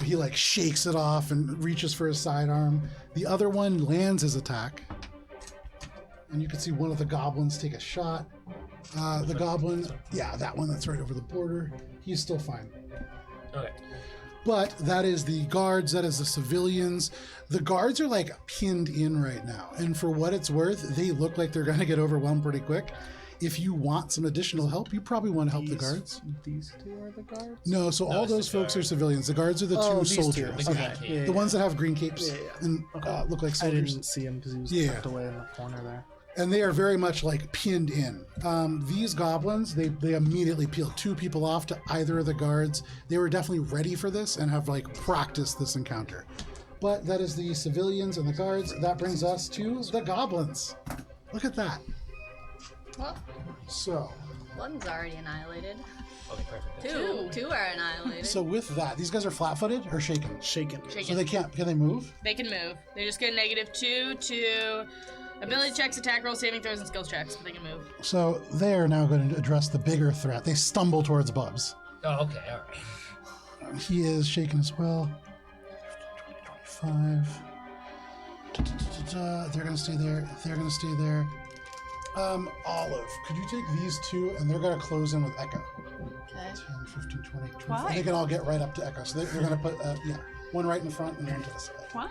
He like shakes it off and reaches for his sidearm. The other one lands his attack, and you can see one of the goblins take a shot. The goblin, yeah, that one that's right over the border, he's still fine. Okay. But that is the guards, that is the civilians. The guards are like pinned in right now, and for what it's worth, they look like they're going to get overwhelmed pretty quick. If you want some additional help, you probably want to help the guards. These 2 are the guards? No, so all it's those the folks are guards. civilians. The guards are the 2 these 2. soldiers. Okay. Yeah. Yeah, The ones that have green capes Yeah. and look like I soldiers. didn't see him because he was Yeah. tucked away in the corner there. And they are very much like pinned in. These goblins, they immediately peeled 2 people off to either of the guards. They were definitely ready for this and have like practiced this encounter. But that is the civilians and the guards. That brings us to the goblins. Look at that. Well, So, one's already annihilated. Okay, perfect. Two are annihilated. so with that, these guys are flat-footed or shaken? Shaken. So they can't. Can they move? They can move. They just get -2 to ability checks, attack rolls, saving throws, and skills checks, but they can move. So they are now going to address the bigger threat. They stumble towards Bubs. Oh, okay, all right. He is shaken as well. 25. They're going to stay there. They're going to stay there. Olive, could you take these 2 and they're going to close in with Echo? Okay. 10, 15, 20, 25. Why? They can all get right up to Echo. So they're going to put, one right in the front and one to the side. Why?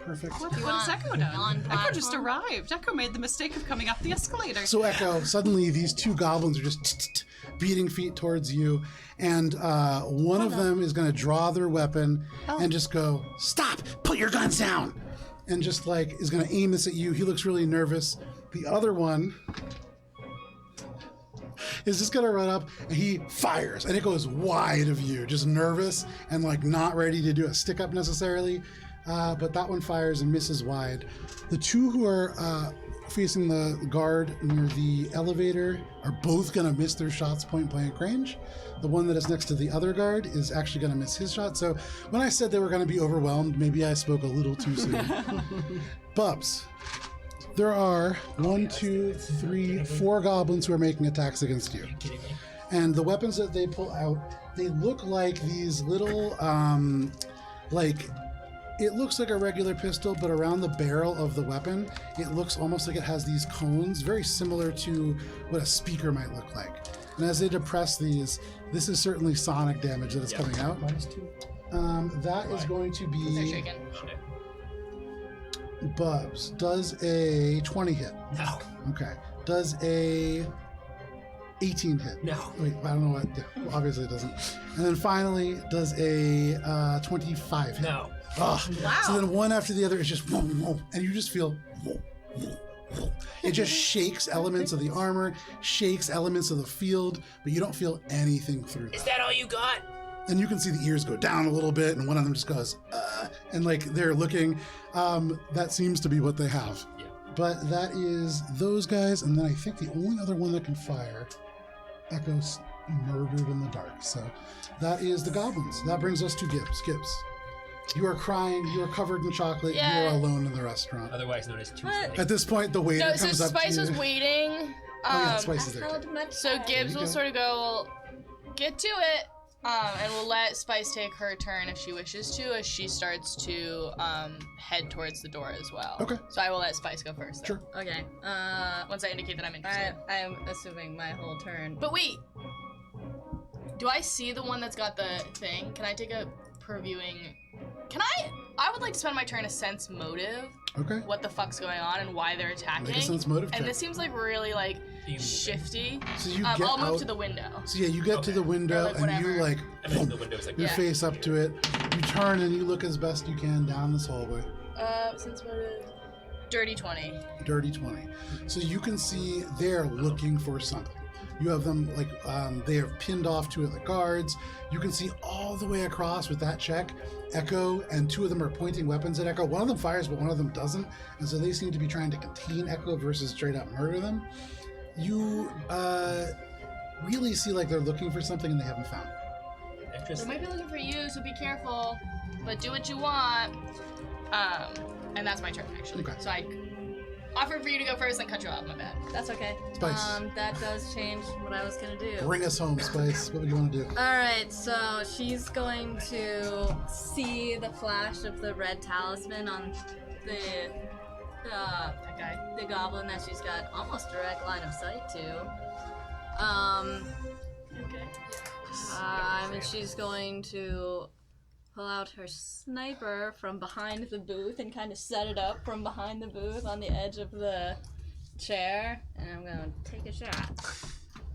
Perfect. What has Echo done? Non-platform? Echo just arrived. Echo made the mistake of coming up the escalator. So Echo, suddenly these 2 goblins are just beating feet towards you, and one of them is going to draw their weapon and just go, stop, put your guns down, and just like is going to aim this at you. He looks really nervous. The other one is just going to run up and he fires, and it goes wide of you, just nervous and like not ready to do a stick up necessarily. But that one fires and misses wide. The 2 who are facing the guard near the elevator are both going to miss their shots point blank range. The one that is next to the other guard is actually going to miss his shot. So when I said they were going to be overwhelmed, maybe I spoke a little too soon. Bubs, There are 1, 2, 3, 4 goblins who are making attacks against you. Are you kidding me? And the weapons that they pull out, they look like these little, like, it looks like a regular pistol, but around the barrel of the weapon, it looks almost like it has these cones, very similar to what a speaker might look like. And as they depress these, this is certainly sonic damage that is coming out. -2. That is going to They're be shaking. Shit. Bubs. Does a 20 hit? No. Okay. Does a 18 hit? No. Wait, I don't know what. Yeah, well, obviously it doesn't. And then finally, does a 25 hit? No. Ugh. Wow. So then one after the other is just, and you just feel. It just shakes elements of the armor, shakes elements of the field, but you don't feel anything through Is that. that all you got? And you can see the ears go down a little bit, and one of them just goes, and like they're looking. That seems to be what they have. Yeah. But that is those guys, and then I think the only other one that can fire, Echo's murdered in the dark. So that is the goblins. That brings us to Gibbs. Gibbs, you are crying. You are covered in chocolate. Yeah. You are alone in the restaurant. Otherwise known as What? Tuesday. At this point, the waiter No, so comes up Spice to you. was waiting. Oh yeah, Spice is I there. held too. my So time. Gibbs you will go. sort of go, get to it, and we'll let Spice take her turn if she wishes to, as she starts to head towards the door as well. Okay. So I will let Spice go first. Though, Sure. Okay. Once I indicate that I'm interested. I'm assuming my whole turn. But wait, do I see the one that's got the thing? Can I take a previewing? Can I? I would like to spend my turn to sense motive. Okay. What the fuck's going on and why they're attacking. Make a sense motive check. And this seems like really like You move it. shifty. So you get I'll move out. to the window. So yeah, you get to Okay. the window Or, like, and you whatever. like And then the window's like, your Yeah. face up to it. You turn and you look as best you can down this hallway. Sense motive. Dirty 20. Dirty 20. So you can see they're looking for something. You have them like they are pinned off two of the guards. You can see all the way across with that check. Echo and two of them are pointing weapons at Echo. One of them fires, but one of them doesn't. And so they seem to be trying to contain Echo versus straight up murder them. You really see like they're looking for something and they haven't found it. They Interesting. might be looking for you, so be careful. But do what you want. And that's my turn actually. Okay. So I offered for you to go first and cut you off. My bad. That's okay. Spice. That does change what I was gonna do. Bring us home, Spice. What would you want to do? Alright, so she's going to see the flash of the red talisman on the That guy. the goblin that she's got almost direct line of sight to. Okay. And she's going to pull out her sniper from behind the booth and kind of set it up from behind the booth on the edge of the chair, and I'm gonna take a shot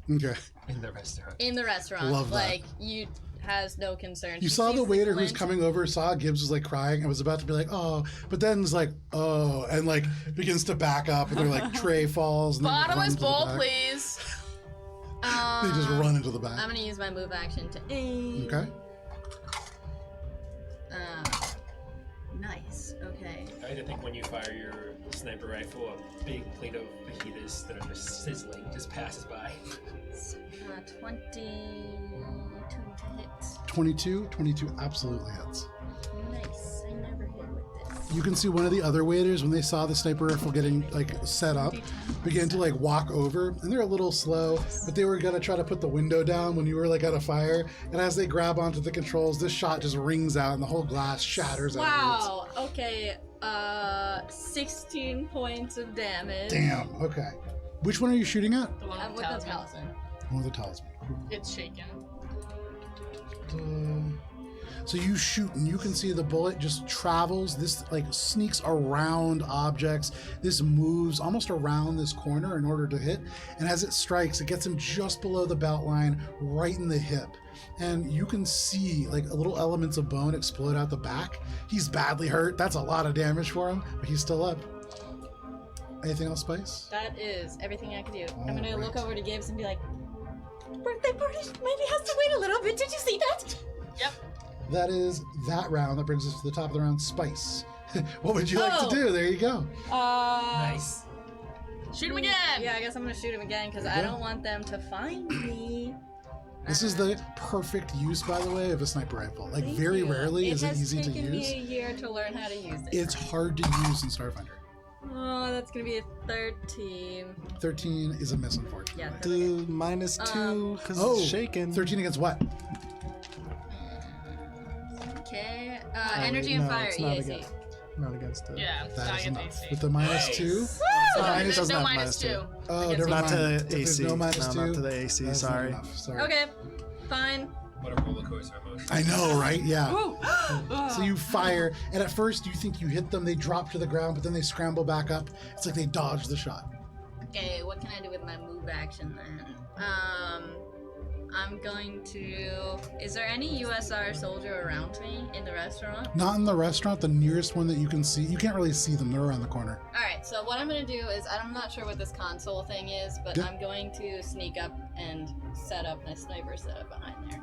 Okay. In the restaurant. in the restaurant. Love that. Like you has no concern. You She saw sees the waiter who's glint. coming over, saw Gibbs was like crying and was about to be like, oh, but then it's like, oh, and like begins to back up and their like tray falls. And they run Bottomless into the bowl, back. please. They just run into the back. I'm gonna use my move action to aim. Okay. Nice. Okay. I like to think when you fire your sniper rifle, a big plate of fajitas that are just sizzling just passes by. 22 to hit. 22 absolutely hits. Nice. I never hit with this. You can see one of the other waiters when they saw the sniper rifle getting like set up, began to like walk over, and they're a little slow, but they were gonna try to put the window down when you were like at a fire. And as they grab onto the controls, this shot just rings out and the whole glass shatters outwards. Wow. Okay. 16 points of damage. Damn. Okay. Which one are you shooting at? The one I'm with with the the talisman. talisman. One with the talisman. It's shaken. So you shoot and you can see the bullet just travels. This like sneaks around objects. This moves almost around this corner in order to hit. And as it strikes, it gets him just below the belt line, right in the hip. And you can see like little elements of bone explode out the back. He's badly hurt. That's a lot of damage for him, but he's still up. Anything else, Spice? That is everything I can do. I'm gonna Alright. look over to Gibbs and be like, birthday party maybe has to wait a little bit. Did you see that? Yep. That is that round. That brings us to the top of the round. Spice. What would you like Oh. to do? There you go. Nice. Shoot him again. Yeah, I guess I'm gonna shoot him again because I Okay. don't want them to find me. This is the perfect use, by the way, of a sniper rifle. Like, Thank very you. rarely is it easy to It has taken use. me a year to learn how to use it. It's hard to use in Starfinder. Oh, that's gonna be a 13. 13 is a miss, unfortunately. Yeah. Do -2 because Oh, it's shaken. 13 against what? Okay. Oh, Energy no, and fire, it's not EAC. against. Not against it. Yeah, That not is against enough. AC. With the -2? Mine There's doesn't no have -2. Oh, Against never Not mind. to If there's AC. no No, -2, not to the AC. that's not Sorry. enough. Sorry. Okay. Fine. What a roller coaster of emotions. I know, right? Yeah. Woo! So you fire, and at first you think you hit them, they drop to the ground, but then they scramble back up. It's like they dodge the shot. Okay, what can I do with my move action then? I'm going to. Is there any USR soldier around me in the restaurant? Not in the restaurant, the nearest one that you can see. You can't really see them, they're around the corner. Alright, so what I'm gonna do is I'm not sure what this console thing is, but Yeah. I'm going to sneak up and set up my sniper setup behind there.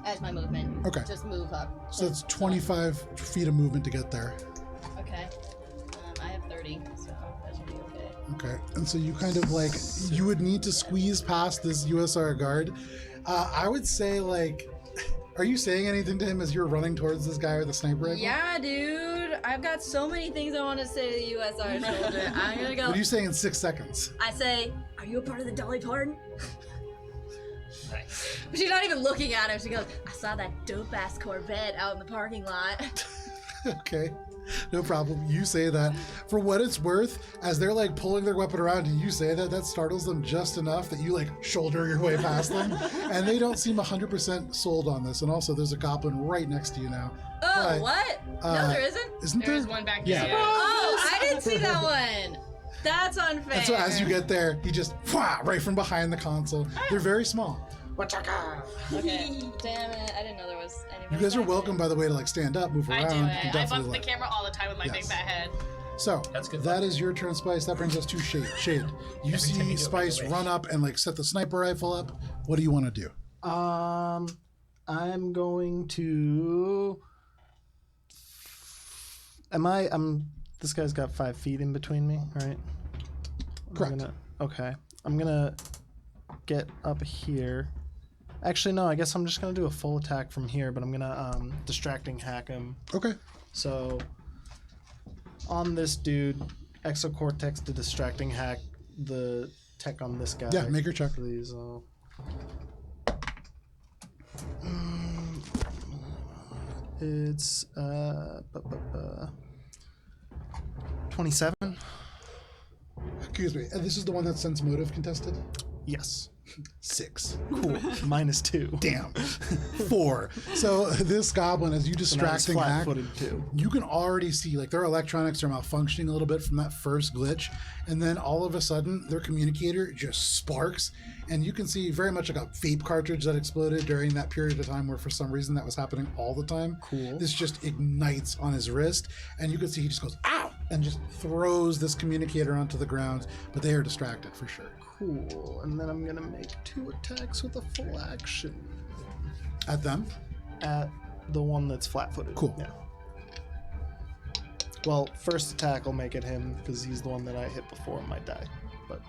As my movement. Okay. Just move up. So it's 25 feet of movement to get there. Okay. I have 30, so that should be okay. Okay. And so you kind of like, you would need to squeeze past this USR guard. I would say, like, are you saying anything to him as you're running towards this guy with the sniper rifle? Yeah, dude. I've got so many things I want to say to the USR soldier. I'm gonna go. What are you saying in 6 seconds? I say, are you a part of the Dolly Parton? Nice. But she's not even looking at him. She goes, I saw that dope ass Corvette out in the parking lot. Okay. No problem. You say that. For what it's worth, as they're like pulling their weapon around and you say that, that startles them just enough that you like shoulder your way past them. And they don't seem 100% sold on this. And also, there's a goblin right next to you now. Oh, But, what? No, there isn't? Isn't There's there? one back Yeah. here. Oh, I didn't see that one. That's unfair. And so as you get there, he just right from behind the console. They're very small. Okay. Damn it. I didn't know there was anybody. You guys are back welcome, there. by the way, to like stand up, move around. I do You can it. I definitely bump the look. camera all the time with my big Yes. fat head. So That's good. that is your turn, Spice. That brings us to Shade. Shade, you Every time see you do it, Spice make a wish. run up and like set the sniper rifle up. What do you want to do? I'm going to. This guy's got 5 feet in between me, right? Correct. Okay. I'm gonna get up here. Actually, no. I guess I'm just gonna do a full attack from here, but I'm gonna distracting hack him. Okay. So on this dude, exocortex to distracting hack the tech on this guy. Yeah, make your check. Please. 27. Excuse me. This is the one that sense motive contested. Yes. 6. Cool. -2. Damn. 4. So this goblin, as you So now he's distracting hack, flat-footed too. you can already see like their electronics are malfunctioning a little bit from that first glitch, and then all of a sudden their communicator just sparks, and you can see very much like a vape cartridge that exploded during that period of time where for some reason that was happening all the time. Cool. This just ignites on his wrist, and you can see he just goes ow and just throws this communicator onto the ground, but they are distracted for sure. Cool. And then I'm gonna make 2 attacks with a full action At them. at the one that's flat-footed. Cool. Yeah. Well, first attack will make it him because he's the one that I hit before and might die. But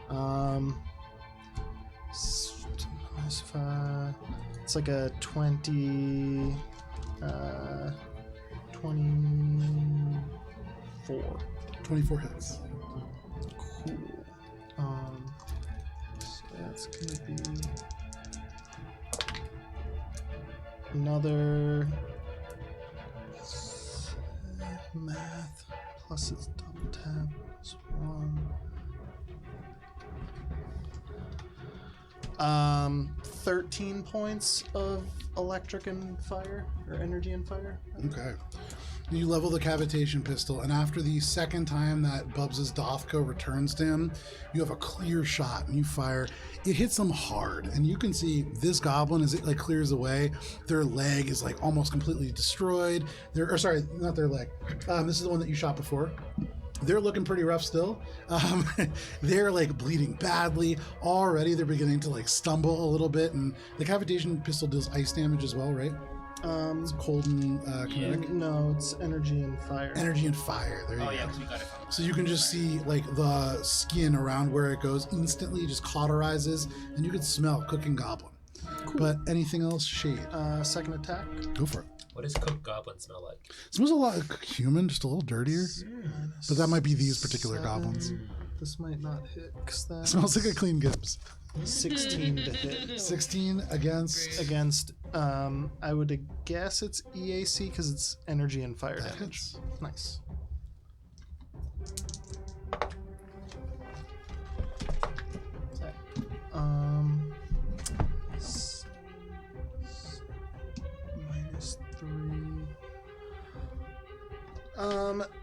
-5. It's like a 20. 24. 24 hits. Cool. So that's gonna be another math plus its double tap is 1. 13 points of electric and fire or energy and fire. Okay. You level the cavitation pistol, and after the second time that Bubs' Dothko returns to him, you have a clear shot and you fire. It hits them hard, and you can see this goblin as it like clears away. Their leg is like almost completely destroyed. Sorry, not their leg. This is the one that you shot before. They're looking pretty rough still. They're like bleeding badly already. They're beginning to like stumble a little bit, and the cavitation pistol deals ice damage as well, right? It's cold and kinetic. No, it's energy and fire. Energy and fire. There you Oh go. yeah, because we got it from. So you can just see like the skin around where it goes instantly just cauterizes, and you can smell cooking goblin. But anything else, Shade? Second attack. Go for it. What does cooked goblin smell like? It smells a lot like human, just a little dirtier. But that might be these particular goblins. This might not hit. 'Cause It smells like a clean Gibbs. 16 to hit. 16 against. Against, I would guess it's EAC because it's energy and fire That damage. hits. Nice. Sorry. Minus 3.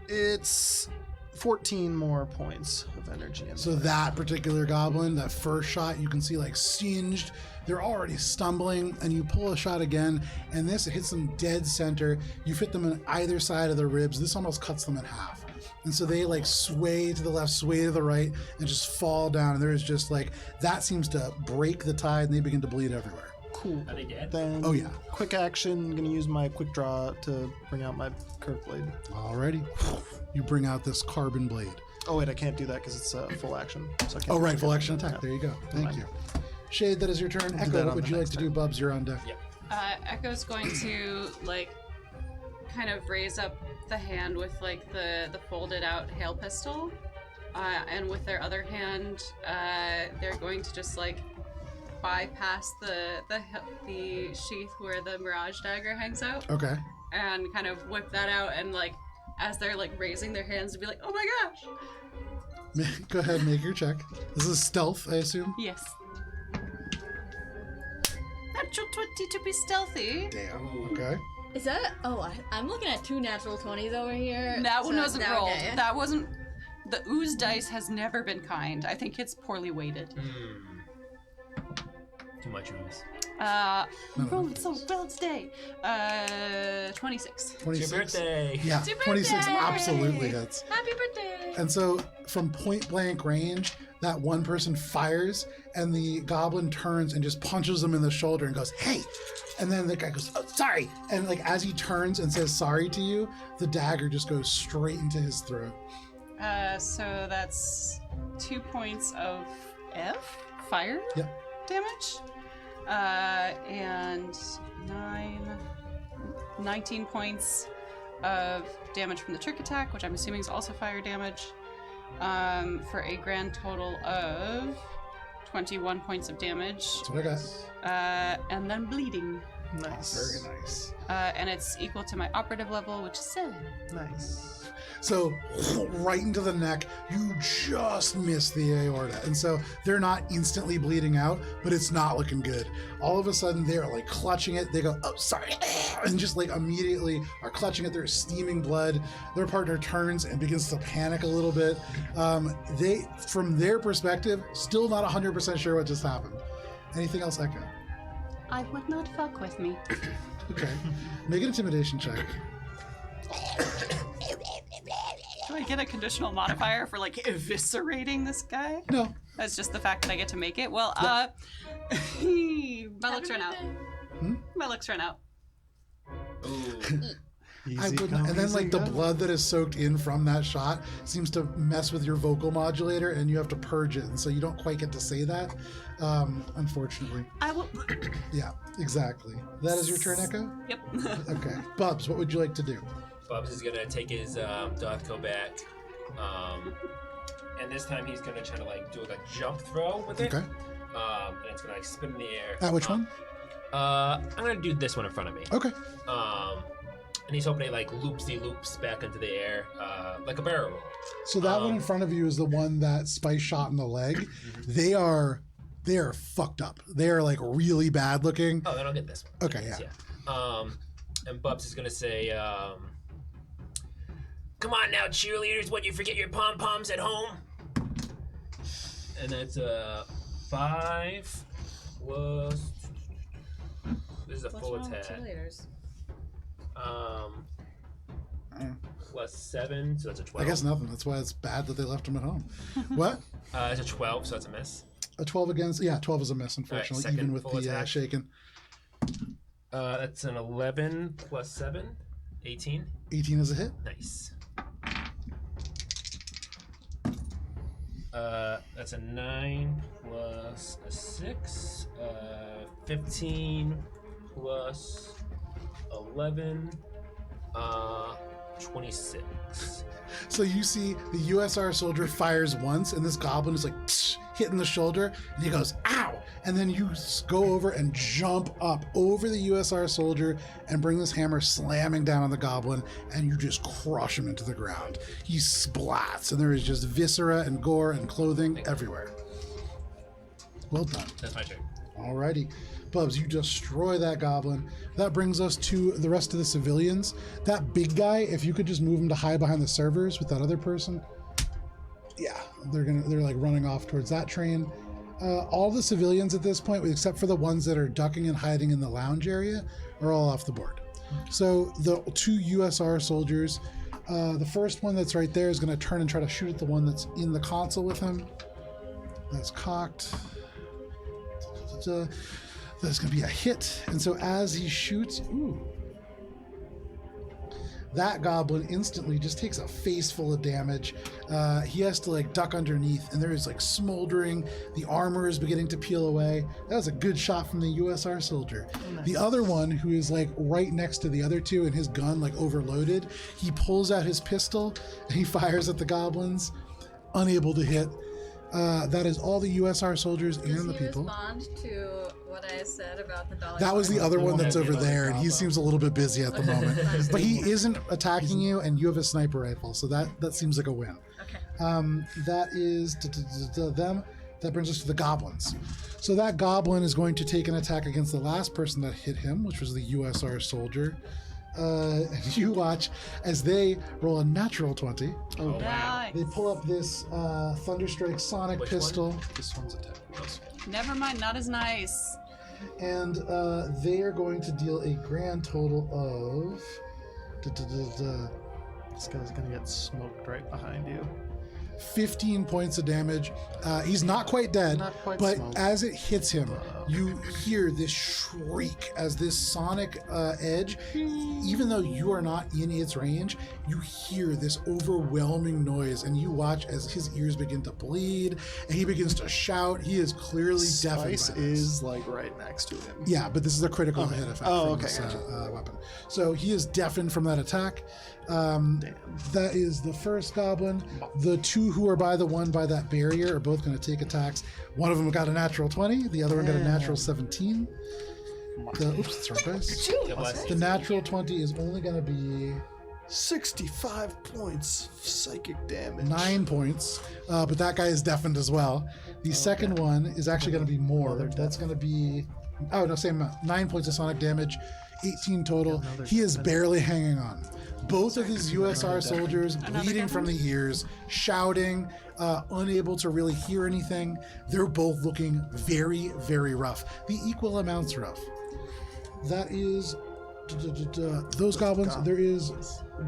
It's 14 more points of energy. And So that particular goblin, that first shot, you can see like singed. They're already stumbling, and you pull a shot again, and this hits them dead center. You hit them on either side of the ribs. This almost cuts them in half. And so they like sway to the left, sway to the right, and just fall down. And there is just like, that seems to break the tide, and they begin to bleed everywhere. Cool. Are they dead? Then, Oh, yeah. quick action. Gonna use my quick draw to bring out my curve blade. Alrighty. You bring out this carbon blade. Oh wait, I can't do that because it's a full action. So I can't Oh, do right, that. full action attack. Yeah. There you go. Thank Fine. you. Shade, that is your turn. do Echo, that what on would the you like next to do? Bubs, you're on deck. Yep. Echo's going to like kind of raise up the hand with like the folded out hail pistol, and with their other hand, they're going to just like bypass the sheath where the mirage dagger hangs out, Okay. and kind of whip that out, and like as they're like raising their hands to be like, oh my gosh. Go ahead and make your check. This is stealth, I assume? Yes. Natural 20 to be stealthy. Damn. Okay. Is that? Oh, I'm looking at 2 natural 20s over here. That one So- wasn't okay. rolled. That wasn't. The ooze dice has never been kind. I think it's poorly weighted. Too much ooze. Rolling so well today. 26. It's 26. your birthday. Yeah, It's your 26 birthday! absolutely hits. Happy birthday! And so from point blank range, that one person fires, and the goblin turns and just punches him in the shoulder and goes, "Hey!" And then the guy goes, "Oh, sorry!" And like as he turns and says sorry to you, the dagger just goes straight into his throat. So that's 2 points of fire Yep. damage. And 19 points of damage from the trick attack, which I'm assuming is also fire damage, for a grand total of 21 points of damage, That's what I got. and then bleeding. Nice. Very nice. And it's equal to my operative level, which is 7. Nice. So right into the neck, you just miss the aorta. And so they're not instantly bleeding out, but it's not looking good. All of a sudden they're like clutching it. They go, "Oh, sorry." And just like immediately are clutching it. They're steaming blood. Their partner turns and begins to panic a little bit. They, from their perspective, still not 100% sure what just happened. Anything else, Echo? I would not fuck with me. Okay. Make an intimidation check. Do I get a conditional modifier for like eviscerating this guy? No. That's just the fact that I get to make it. Well, my luck's run out. My luck's run out. Easy I wouldn't. come, And then, easy like, the go. blood that is soaked in from that shot seems to mess with your vocal modulator, and you have to purge it. And so you don't quite get to say that, unfortunately. I will. Yeah, exactly. That is your turn, Echo? Yep. Okay. Bubs, what would you like to do? Bubs is gonna take his Dothko back, and this time he's gonna try to like do like a jump throw with it. Okay. And it's gonna like spin in the air. At which one? I'm gonna do this one in front of me. Okay. And he's hoping it like loops back into the air, like a barrel roll. So that one in front of you is the one that Spice shot in the leg. They are fucked up. They are like really bad looking. Oh, then I'll get this one. Okay, yeah. And Bubs is gonna say, "Come on now, cheerleaders! What, you forget your pom poms at home?" And that's 5 plus. This is a full attack. Plus 7, so that's a 12. I guess nothing. That's why it's bad that they left him at home. What? It's a 12, so that's a miss. A 12 against? Yeah, 12 is a miss, unfortunately, second even with full the attack. shaken. That's an 11 plus 7, 18. 18 is a hit. Nice. That's a 9 plus a 6, 15 plus 11, 26. So you see the USR soldier fires once, and this goblin is like psh, hitting the shoulder, and he goes, ow! And then you go over and jump up over the USR soldier and bring this hammer slamming down on the goblin, and you just crush him into the ground. He splats, and there is just viscera and gore and clothing everywhere. Well done. That's my turn. Alrighty. Bubs, you destroy that goblin. That brings us to the rest of the civilians. That big guy, if you could just move him to hide behind the servers with that other person. Yeah, they're like running off towards that train. All the civilians at this point, except for the ones that are ducking and hiding in the lounge area, are all off the board. So the 2 USR soldiers, the first one that's right there is going to turn and try to shoot at the one that's in the console with him. That's cocked. That's going to be a hit. And so as he shoots, that goblin instantly just takes a face full of damage. He has to like duck underneath, and there is like smoldering. The armor is beginning to peel away. That was a good shot from the USR soldier. Nice. The other one, who is like right next to the other two and his gun like overloaded, he pulls out his pistol and he fires at the goblins, unable to hit. That is all the USR soldiers and the people. Respond to what I said about the dollar. That was the other one that's over there, and he seems a little bit busy at the moment. But he isn't attacking you, and you have a sniper rifle, so that seems like a win. Okay. That is them. That brings us to the goblins. So that goblin is going to take an attack against the last person that hit him, which was the USR soldier. And you watch as they roll a natural 20. Oh, wow. Nice. They pull up this Thunderstrike Sonic Which pistol. one? This one's attacking us. Never mind, not as nice. And they are going to deal a grand total of... This guy's gonna get smoked right behind you. 15 points of damage. He's not quite dead, Not quite but smoked. as it hits him, you hear this shriek as this sonic edge, even though you are not in its range, you hear this overwhelming noise, and you watch as his ears begin to bleed, and he begins to shout. He is clearly deafened. Spice by this. is like right next to him. Yeah, but this is a critical hit effect from okay, this gotcha. weapon. So he is deafened from that attack. That is the first goblin. The 2 who are by that barrier are both going to take attacks. One of them got a natural 20. The other one got a natural 17. Oops, that's right, guys. Good bless. The natural 20 is only going to be 65 points of psychic damage. 9 points, but that guy is deafened as well. The second one is actually going to be more. That's going to be, same amount. 9 points of sonic damage, 18 total. He is barely hanging on. Both of these USR soldiers bleeding from the ears, shouting, unable to really hear anything. They're both looking very, very rough. The equal amounts rough. That is those goblins. There is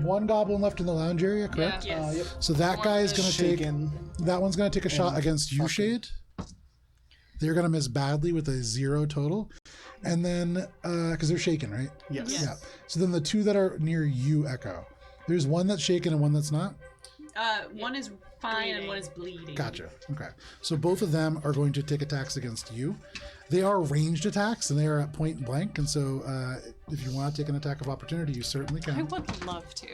one goblin left in the lounge area, correct? Yeah. Yep. So that guy is going to take. Shaken. That one's going to take a shot against you, fucking- Shade. They're going to miss badly with a 0 total. And then, because they're shaken, right? Yes. Yes. Yeah. So then the 2 that are near you, Echo. There's one that's shaken and one that's not? One is fine and Bleeding. one is bleeding. Gotcha. Okay. So both of them are going to take attacks against you. They are ranged attacks, and they are at point blank. And so if you want to take an attack of opportunity, you certainly I can. would love to.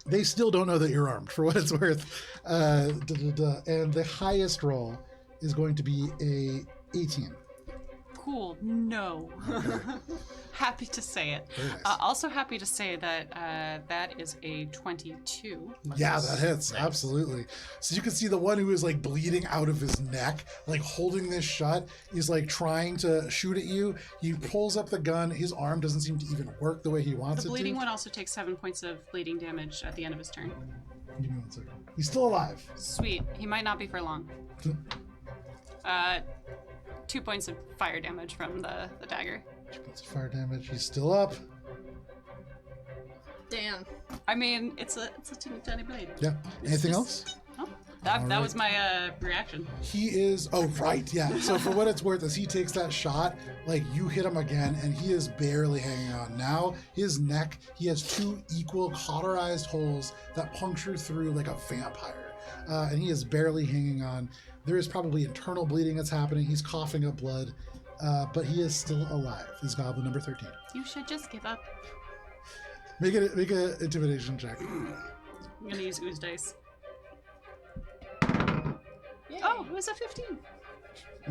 They still don't know that you're armed, for what it's worth. And the highest roll is going to be a 18. Cool. No. Happy to say it. Very nice. Also happy to say that that is a 22. Yeah, that hits. Absolutely. So you can see the one who is like bleeding out of his neck, like holding this shut, is like trying to shoot at you. He pulls up the gun. His arm doesn't seem to even work the way he wants The it bleeding to. one also takes 7 points of bleeding damage at the end of his turn. Give me 1 second. He's still alive. Sweet. He might not be for long. 2 points of fire damage from the dagger. That's fire damage. He's still up. Damn. I mean, it's a teeny tiny blade. Yeah. Anything just- else? Oh, that All was my reaction. He is. Oh, right. Yeah. So for what it's worth, as he takes that shot, like you hit him again, and he is barely hanging on. Now his neck, he has 2 equal cauterized holes that puncture through like a vampire, and he is barely hanging on. There is probably internal bleeding that's happening. He's coughing up blood, but he is still alive. Is goblin number 13. You should just give up. Make a intimidation check. I'm gonna use ooze dice. Yay. Oh, it was a 15.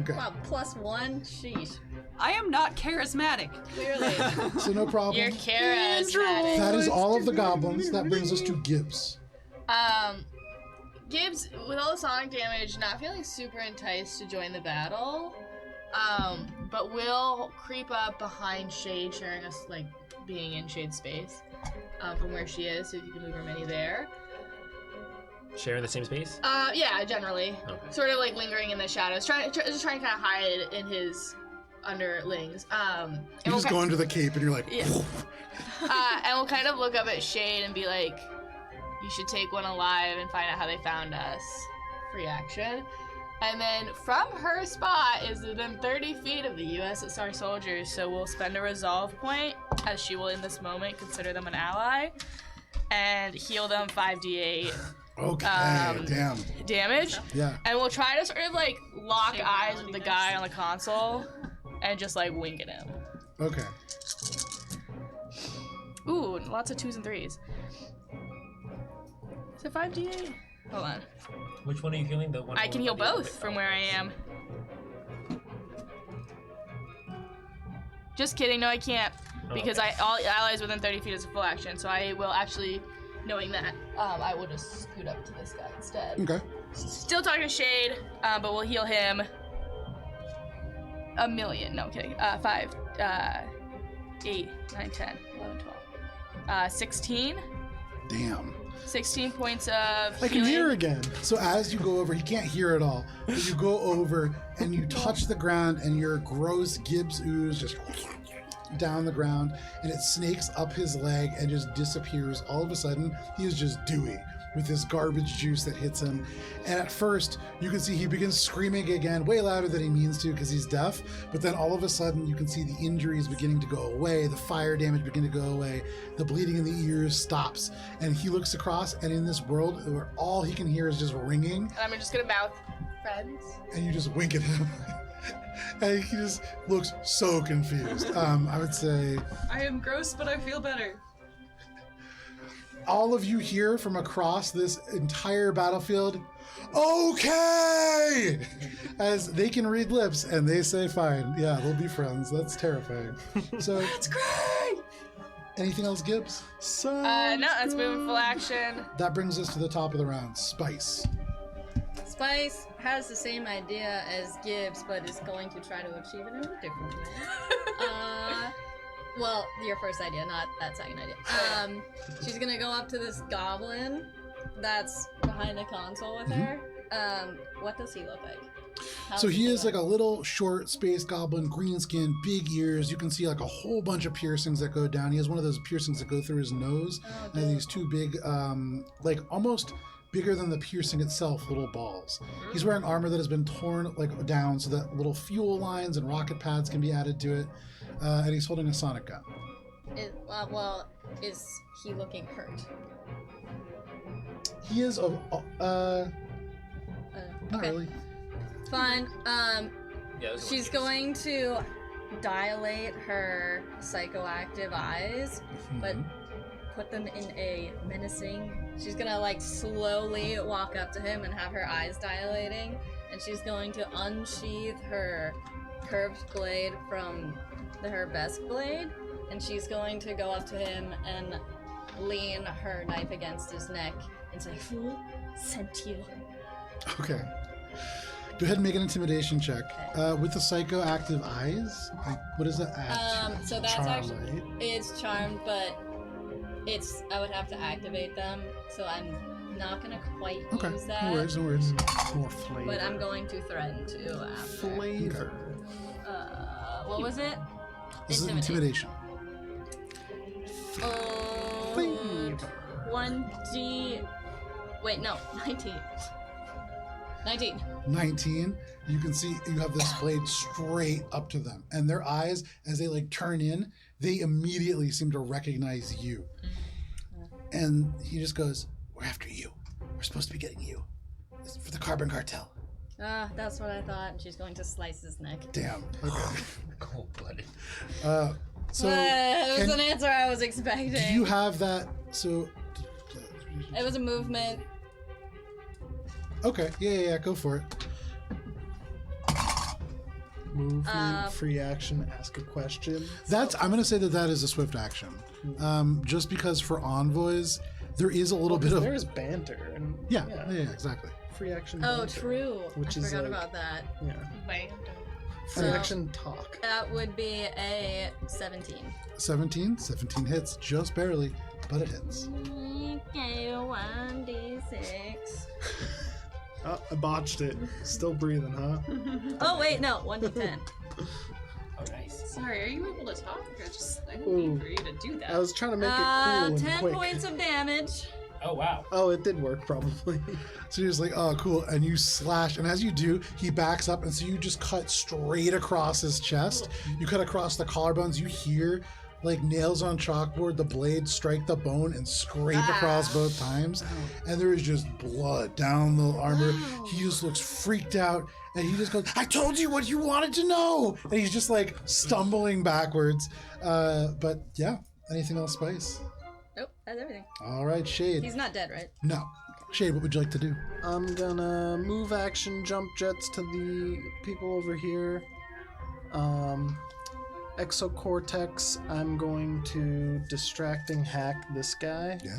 Okay. Wow, +1? Sheesh. I am not charismatic. Clearly. So no problem. You're charismatic. That is all of the goblins. That brings us to Gibbs. Gibbs, with all the sonic damage, not feeling super enticed to join the battle, but will creep up behind Shade, sharing us, like, being in Shade's space, from where she is, so if you can move her mini there. Sharing the same space? Yeah, generally. Okay. Sort of, like, lingering in the shadows, just trying to kind of hide in his underlings. You just go under the cape and you're like, Yeah. And we'll kind of look up at Shade and be like, you should take one alive and find out how they found us. Free action. And then from her spot is within 30 feet of the USSR soldiers, so we'll spend a resolve point, as she will in this moment consider them an ally, and heal them 5d8 okay, damn. damage. Yeah. And we'll try to sort of like lock eyes with the guy on the console and just like wink at him. Okay. Ooh, lots of 2s and 3s. Is it 5d8? Hold on. Which one are you healing? The one I can heal the other both bit? from where I am. Just kidding, no I can't. Because okay. all allies within 30 feet is a full action, so I will actually, knowing that, I will just scoot up to this guy instead. Okay. Still talking to Shade, but we'll heal him 1,000,000. No, I'm kidding. 5, 8, 9, 10, 11, 12. 16. Damn. 16 points of I can healing. hear again. So as you go over, he can't hear it all, but you go over and you touch the ground and your gross Gibbs ooze just down the ground and it snakes up his leg and just disappears. All of a sudden, he is just dewy with this garbage juice that hits him. And at first, you can see he begins screaming again, way louder than he means to because he's deaf. But then all of a sudden, you can see the injuries beginning to go away, the fire damage beginning to go away, the bleeding in the ears stops. And he looks across, and in this world where all he can hear is just ringing, And I'm just gonna mouth friends. and you just wink at him. And he just looks so confused. I would say I am gross, but I feel better. all of you hear from across this entire battlefield, okay, as they can read lips and they say fine. Yeah, they'll be friends. That's terrifying. So That's great! anything else, Gibbs? So No, let's move in full action. That brings us to the top of the round. Spice. Spice has the same idea as Gibbs, but is going to try to achieve it in a different way. Well, your first idea, not that second idea. She's gonna go up to this goblin that's behind the console with her. What does he look like? How So does he look is like a little short space goblin, green skin, big ears. You can see like a whole bunch of piercings that go down. He has one of those piercings that go through his nose. Oh, And these two big, like almost bigger than the piercing itself, little balls. He's wearing armor that has been torn like down so that little fuel lines and rocket pads can be added to it. And he's holding a sonic gun. well, is he looking hurt? He is not Okay. really. Fine. Yeah, those are She's what going to dilate her psychoactive eyes, but put them in a menacing. She's gonna like slowly walk up to him and have her eyes dilating, and she's going to unsheath her curved blade from her best blade, and she's going to go up to him and lean her knife against his neck and say, "Who sent you?" Okay. Go ahead and make an intimidation check. With the psychoactive eyes, what does that add? So that's Charm, actually right? it's charmed, but I would have to activate them, so I'm not gonna quite Okay, use that. no worries, no worries. More flavor. But I'm going to threaten to after. Flavor. What was it? This is Intimidate. intimidation. Flavor. 1d. Wait, no, 19. 19. 19. You can see you have this blade straight up to them, and their eyes, as they like turn in, they immediately seem to recognize you. And he just goes, "We're after you. We're supposed to be getting you. It's for the Carbon Cartel." That's what I thought. And she's going to slice his neck. Damn. Okay. Cold-blooded. So it was can- an answer I was expecting. do you have that? So. It was a movement. Okay. Yeah. Go for it. Movement, free action, ask a question. I'm gonna say that is a swift action. Just because for envoys, there is a little bit of There's banter and yeah, exactly. free action. Oh, banter, true. Which I is forgot like- about that. Yeah. Free So- action talk. That would be a 17. 17 hits just barely, but it hits. Okay, 1d6. Oh, I botched it. Still breathing, huh? Oh wait, no, 1d10. Oh, nice. Sorry, are you able to talk? I don't Ooh. mean for you to do that. I was trying to make it cool and 10 quick. points of damage. Oh, wow. Oh, it did work probably. So you're just like, oh, cool. And you slash. And as you do, he backs up. And so you just cut straight across his chest. You cut across the collarbones. You hear like nails on chalkboard, the blade strike the bone and scrape across both times. And there is just blood down the armor. He just looks freaked out. And he just goes, I told you what you wanted to know. And he's just like stumbling backwards. But yeah, anything else, Spice? Nope, that's everything. All right, Shade. He's not dead, right? No. Shade, what would you like to do? I'm gonna move action jump jets to the people over here. Exocortex, I'm going to distracting hack this guy. Yeah.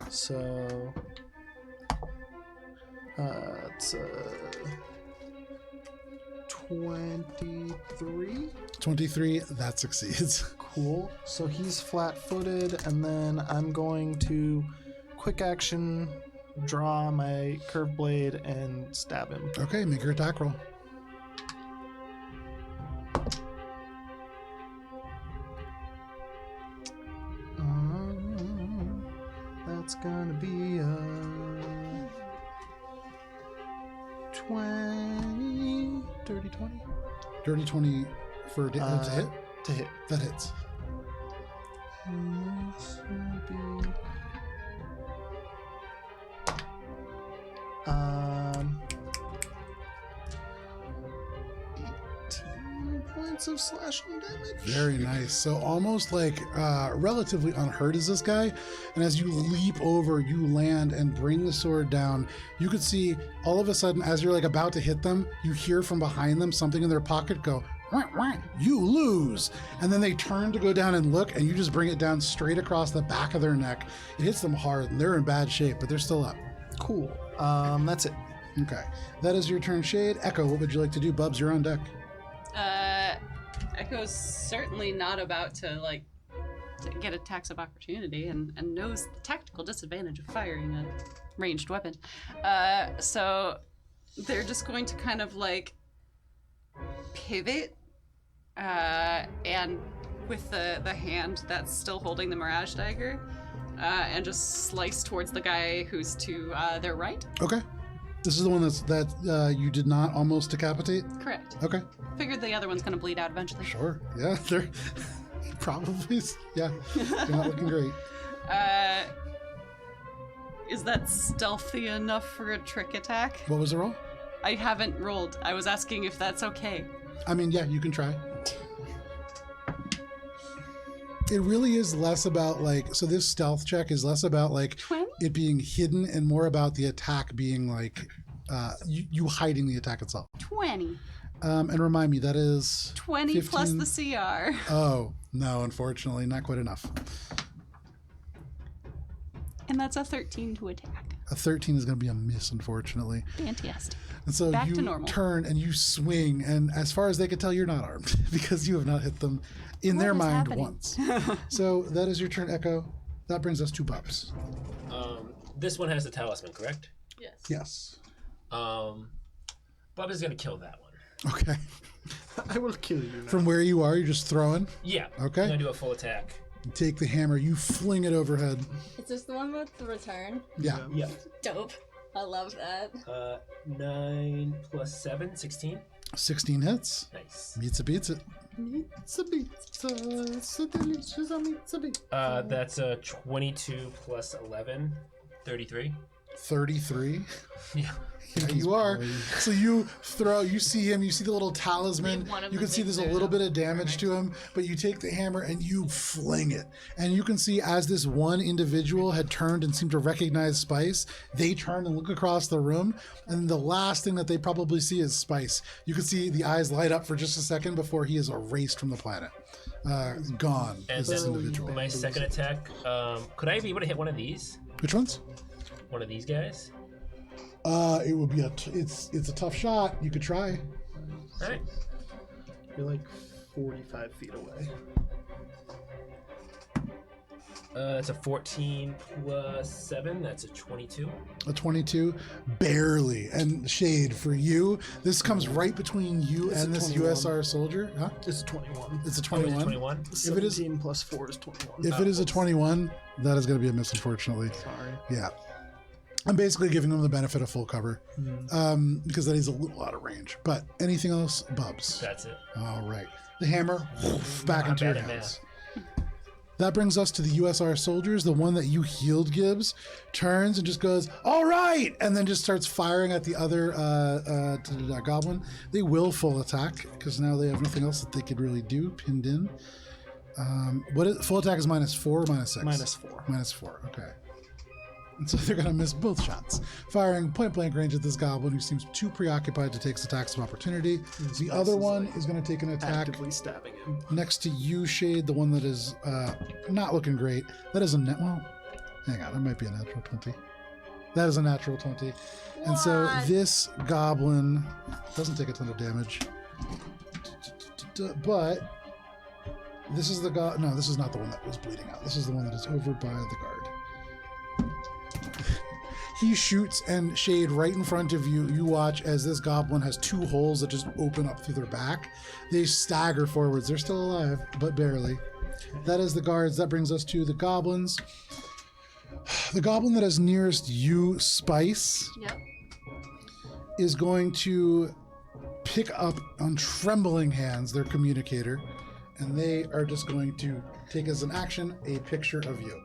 So it's 23. 23, that succeeds. Cool. So he's flat-footed, and then I'm going to quick action draw my curved blade and stab him. Okay, make your attack roll. That's gonna be a 20, dirty 20 Dirty 20 for to hit? to hit. That hits. This would be 18 points of slashing damage. Very nice. So almost like relatively unhurt is this guy. And as you leap over, you land and bring the sword down. You could see all of a sudden, as you're like about to hit them, you hear from behind them something in their pocket go, wah, wah, you lose. And then they turn to go down and look, and you just bring it down straight across the back of their neck. It hits them hard, and they're in bad shape, but they're still up. Cool. That's it. Okay. That is your turn, Shade. Echo, what would you like to do? Bubs, you're on deck. Echo's certainly not about to get attacks of opportunity and knows the tactical disadvantage of firing a ranged weapon. So they're just going to kind of like pivot and with the hand that's still holding the Mirage Dagger and just slice towards the guy who's to their right. Okay. This is the one that you did not almost decapitate? Correct. Okay. Figured the other one's going to bleed out eventually. Sure. Yeah, they're probably, yeah, they're not looking great. Is that stealthy enough for a trick attack? What was the roll? I haven't rolled. I was asking if that's okay. I mean, yeah, you can try. It really is less about like, so this stealth check is less about like 20? it being hidden and more about the attack being like, you hiding the attack itself. 20. And remind me, that is 20 plus the CR. Oh, no, unfortunately, not quite enough. And that's a 13 to attack. A 13 is going to be a miss, unfortunately. Fantastic. And so Back you to normal. turn and you swing, and as far as they can tell, you're not armed because you have not hit them in their is mind happening? once. So that is your turn, Echo. That brings us to Bubs. This one has the talisman, correct? Yes. Yes. Bob is gonna kill that one. Okay. I will kill you now. From where you are, you're just throwing. Yeah. Okay. I'm gonna do a full attack. You take the hammer, you fling it overhead. Is this the one with the return? Yeah. Yeah. Dope. I love that. 9 plus 7, 16. 16 hits. Nice. Pizza beats it. Pizza pizza. So delicious, pizza pizza. That's 22 plus 11, 33. 33. Yeah. Yeah, you are. So you see him, you see the little talisman, Leave one of you the can see things there's a there, little though. bit of damage to him, but you take the hammer and you fling it. And you can see as this one individual had turned and seemed to recognize Spice, they turn and look across the room, and the last thing that they probably see is Spice. You can see the eyes light up for just a second before he is erased from the planet. Gone And is this then individual. my second attack, could I be able to hit one of these? Which ones? One of these guys? It would be it's a tough shot. You could try. All right. You're like 45 feet away. It's a 14 plus 7. That's a 22. A 22, barely. And Shade, for you, this comes right between you It's and a this 21. USR soldier. Huh? It's a 21. It's a Oh, is 21. it 21? If it is- 17 plus 4 is 21. If it is a 21, that is going to be a miss, unfortunately. Sorry. Yeah. I'm basically giving him the benefit of full cover because that is a little out of range. But anything else, Bubs? That's it. All right. The hammer, back Not into your bad at hands. That brings us to the USR soldiers. The one that you healed, Gibbs, turns and just goes, all right, and then just starts firing at the other goblin. They will full attack because now they have nothing else that they could really do, pinned in. Full attack is -4 or -6? -4. -4, okay. And so they're going to miss both shots, firing point blank range at this goblin who seems too preoccupied to take attacks of opportunity. The other one is going to take an attack Actively stabbing him. next to you, Shade, the one that is not looking great. That is a net. Well, hang on, that might be a natural 20. That is a natural 20. And so What? this goblin doesn't take a ton of damage. But this is the no, this is not the one that was bleeding out. This is the one that is over by the guard. He shoots and Shade right in front of you. You watch as this goblin has 2 holes that just open up through their back. They stagger forwards. They're still alive, but barely. That is the guards. That brings us to the goblins. The goblin that is nearest you, Spice, Yep. is going to pick up on trembling hands their communicator, and they are just going to take as an action a picture of you.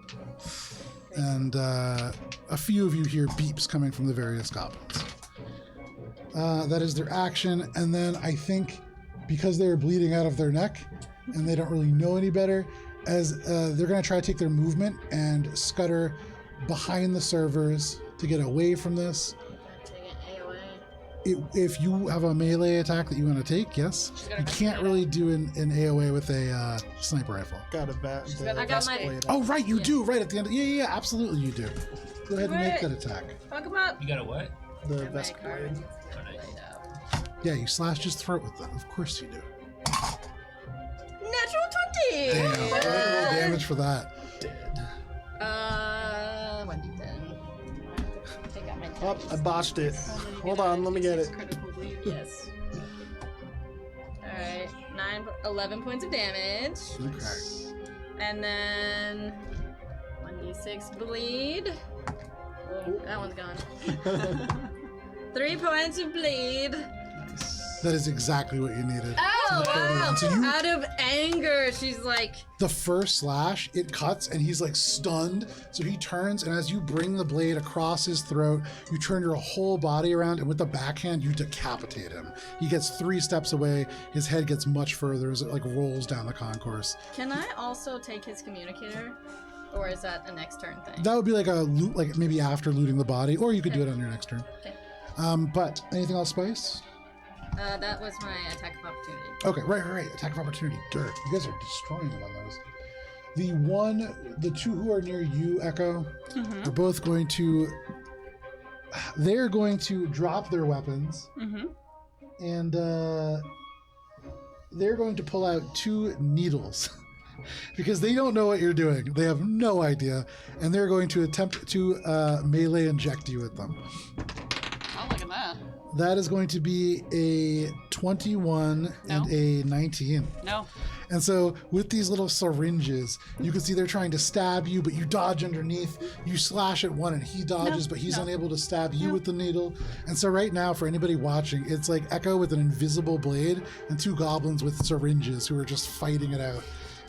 And a few of you hear beeps coming from the various goblins. That is their action. And then I think because they're bleeding out of their neck and they don't really know any better, as they're going to try to take their movement and scutter behind the servers to get away from this. Take an AOA. If you have a melee attack that you want to take, yes. You can't really do an AOA with a sniper rifle. Got a bat. got- I got my- blade Oh, out. right, you do, right at the end. Yeah, absolutely you do. Go ahead and make that attack. Fuck him up. You got a what? The My vest card blade. needs to get laid out. Yeah, you slashed his throat with them. Of course you do. Natural 20! Damn, go ahead and roll damage for that. Dead. 1d10. Take out my Oh, I botched it. Hold on, let me get it. Critical bleed, yes. Alright, 11 points of damage. Okay. And then 1d6 bleed. Oh, that one's gone. 3 points of bleed. That is exactly what you needed. Oh, wow! So you- Out of anger, she's like, The first slash, it cuts and he's like stunned. So he turns, and as you bring the blade across his throat, you turn your whole body around, and with the backhand, you decapitate him. He gets 3 steps away. His head gets much further as it like rolls down the concourse. can I also take his communicator? Or is that a next turn thing? That would be like a loot, like maybe after looting the body, or you could do it on your next turn. Okay. But anything else, Spice? That was my attack of opportunity. Okay, right. Attack of opportunity. Dirt. You guys are destroying them on those. The 2 who are near you, Echo, are both going to. They're going to drop their weapons, and they're going to pull out 2 needles. Because they don't know what you're doing. They have no idea. And they're going to attempt to melee inject you with them. Oh, look at that. That is going to be a 21 and No. a 19. No. And so with these little syringes, you can see they're trying to stab you, but you dodge underneath. You slash at one and he dodges, but he's unable to stab you with the needle. And so right now, for anybody watching, it's like Echo with an invisible blade and 2 goblins with syringes who are just fighting it out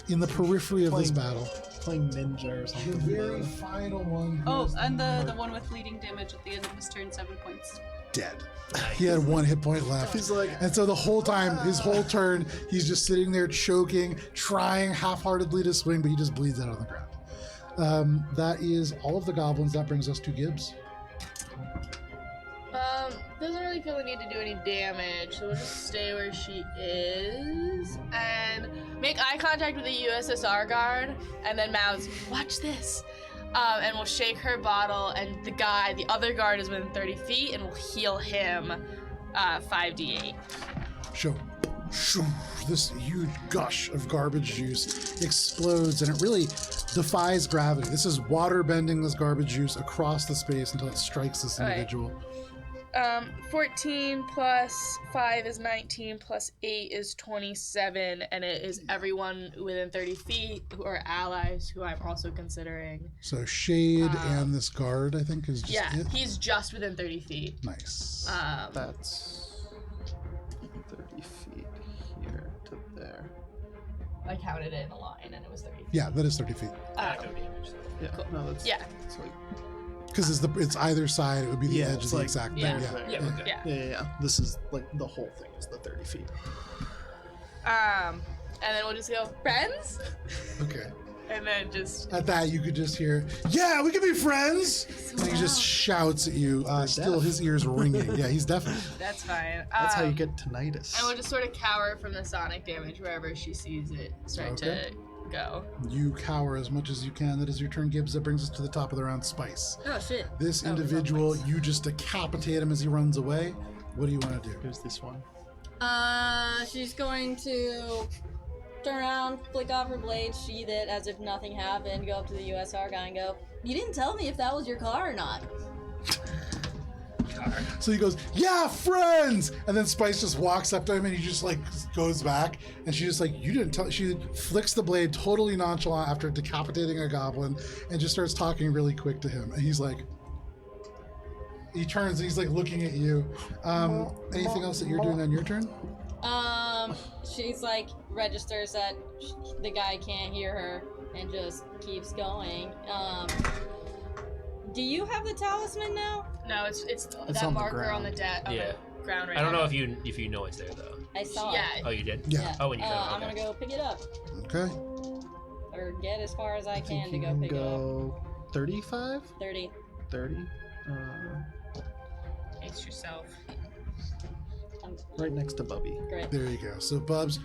in the periphery of this battle. playing ninja or The something. very final one. who Oh, is and the one with bleeding damage at the end of his turn, 7 points. dead. He had 1 hit point left. He's like, And so the whole time, his whole turn, he's just sitting there choking, trying half-heartedly to swing, but he just bleeds out on the ground. That is all of the goblins. That brings us to Gibbs. Doesn't really feel the need to do any damage, so we'll just stay where she is and make eye contact with the USSR guard, and then mouths, "Watch this," and we'll shake her bottle, and the other guard is within 30 feet, and we'll heal him 5d8. Show. This huge gush of garbage juice explodes, and it really defies gravity. This is water bending this garbage juice across the space until it strikes this All right. individual. 14 plus 5 is 19 plus 8 is 27, and it is everyone within 30 feet who are allies who I'm also considering. So Shade and this guard, I think, is just it. He's just within 30 feet. Nice. that's 30 feet here to there. I counted it in a line, and it was 30 feet. Yeah, that is 30 feet. Not no damage. So. Yeah, Cool. no, that's Yeah. it's like Because it's either side, it would be the Yeah, edge it's of the like- exact Yeah. thing. there. Yeah, we're good. Yeah. This is like the whole thing is the 30 feet. And then we'll just go, "Friends?" Okay. And then just At that, you could just hear, "Yeah, we can be friends!" And he just shouts at you. Still, deaf. his ears ringing. Yeah, he's definitely. that's fine. That's how you get tinnitus. And we'll just sort of cower from the sonic damage wherever she sees it start Okay. to go. You cower as much as you can. That is your turn, Gibbs. That brings us to the top of the round, Spice. Oh shit. This Oh, individual, Spice. you just decapitate him as he runs away. What do you want to do? Here's this one. She's going to turn around, flick off her blade, sheath it as if nothing happened, go up to the USR guy and go, "You didn't tell me if that was your car or not." So he goes, "Yeah, friends!" And then Spice just walks up to him and he just like goes back. And she just like, "You didn't tell." She flicks the blade totally nonchalant after decapitating a goblin and just starts talking really quick to him. And he's like, he turns and he's like looking at you. Anything else that you're doing on your turn? She's like, registers that the guy can't hear her and just keeps going. Do you have the talisman now? No, it's on that the marker on the ground. Yeah. ground right I don't now. know if you know it's there though. I saw Yeah. it. Oh, you did? Yeah. Oh, when you got it. I'm gonna go pick it up. Okay. Or get as far as I I can think to you go can pick it up. go 35, 30. 30. Pace yourself. Right next to Bubby. Great. There you go. So Bubs,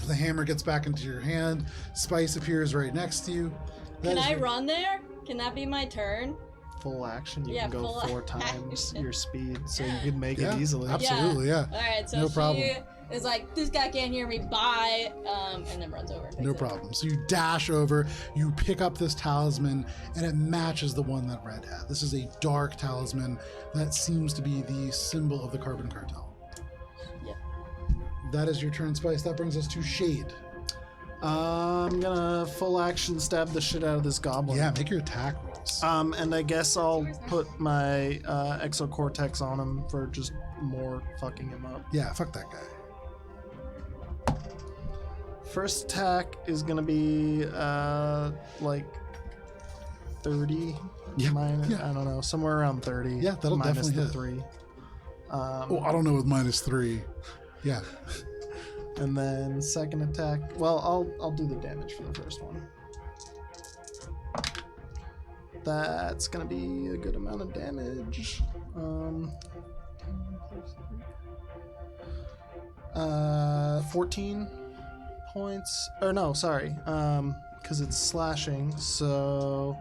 the hammer gets back into your hand. Spice appears right next to you. That Can is I your- run there? Can that be my turn? Full action. You Yeah, can go full 4 times action. your speed, so you can make Yeah, it easily. absolutely, yeah. Alright, so No she problem. is like, "This guy can't hear me, bye," and then runs over. and No picks it up. problem. So you dash over, you pick up this talisman, and it matches the one that Red had. This is a dark talisman that seems to be the symbol of the Carbon Cartel. Yep. That is your turn, Spice. That brings us to Shade. I'm gonna full action stab the shit out of this goblin. Yeah, make your attack rolls. And I guess I'll put my exocortex on him for just more fucking him up. Yeah, fuck that guy. First attack is gonna be like 30. Yeah, Minus, yeah. I don't know, somewhere around 30. Yeah, that'll minus definitely the hit. 3. Oh, I don't know with -3. Yeah. And then second attack. Well, I'll do the damage for the first one. That's gonna be a good amount of damage. 14 points. Or no, sorry. Because it's slashing. So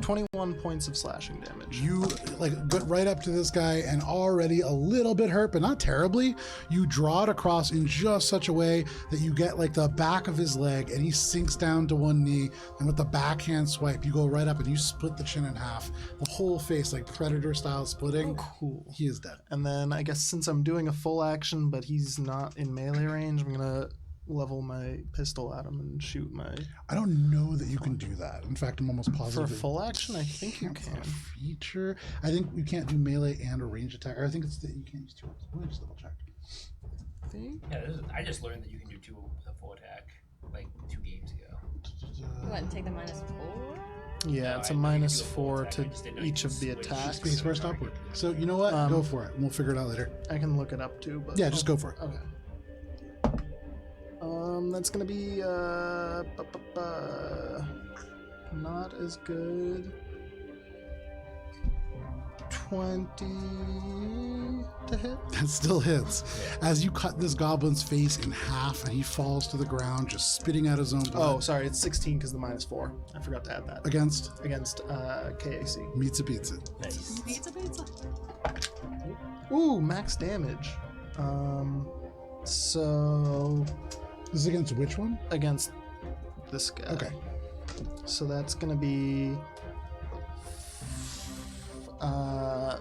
21 points of slashing damage. You like get right up to this guy and already a little bit hurt, but not terribly. You draw it across in just such a way that you get like the back of his leg and he sinks down to one knee, and with the backhand swipe you go right up and you split the chin in half, the whole face like predator style splitting. Cool. He is dead. And then I guess since I'm doing a full action, but he's not in melee range, I'm gonna level my pistol at him and shoot my. I don't know that you can do that. In fact, I'm almost For positive full action, I think you it's can. a feature. I think you can't do melee and a range attack. Or I think it's that you can't use two. Let me just double check. Yeah, I just learned that you can do 2 with a full attack like 2 games ago. What, and take the -4? Yeah, No, it's I a know you minus do a full 4 attack, to I just didn't know you each could of the switch. attacks. Space first upward. So you know what? Go for it. We'll figure it out later. I can look it up too, but Yeah, just go for it. Okay. That's gonna be not as good. 20 to hit. That still hits. As you cut this goblin's face in half and he falls to the ground, just spitting out his own blood. Oh, sorry, it's 16 because the -4. I forgot to add that. Against Against KAC. Meets a Pizza. Nice. Pizza. Ooh, max damage. So This is against which one? against this guy. Okay. So that's gonna be 12,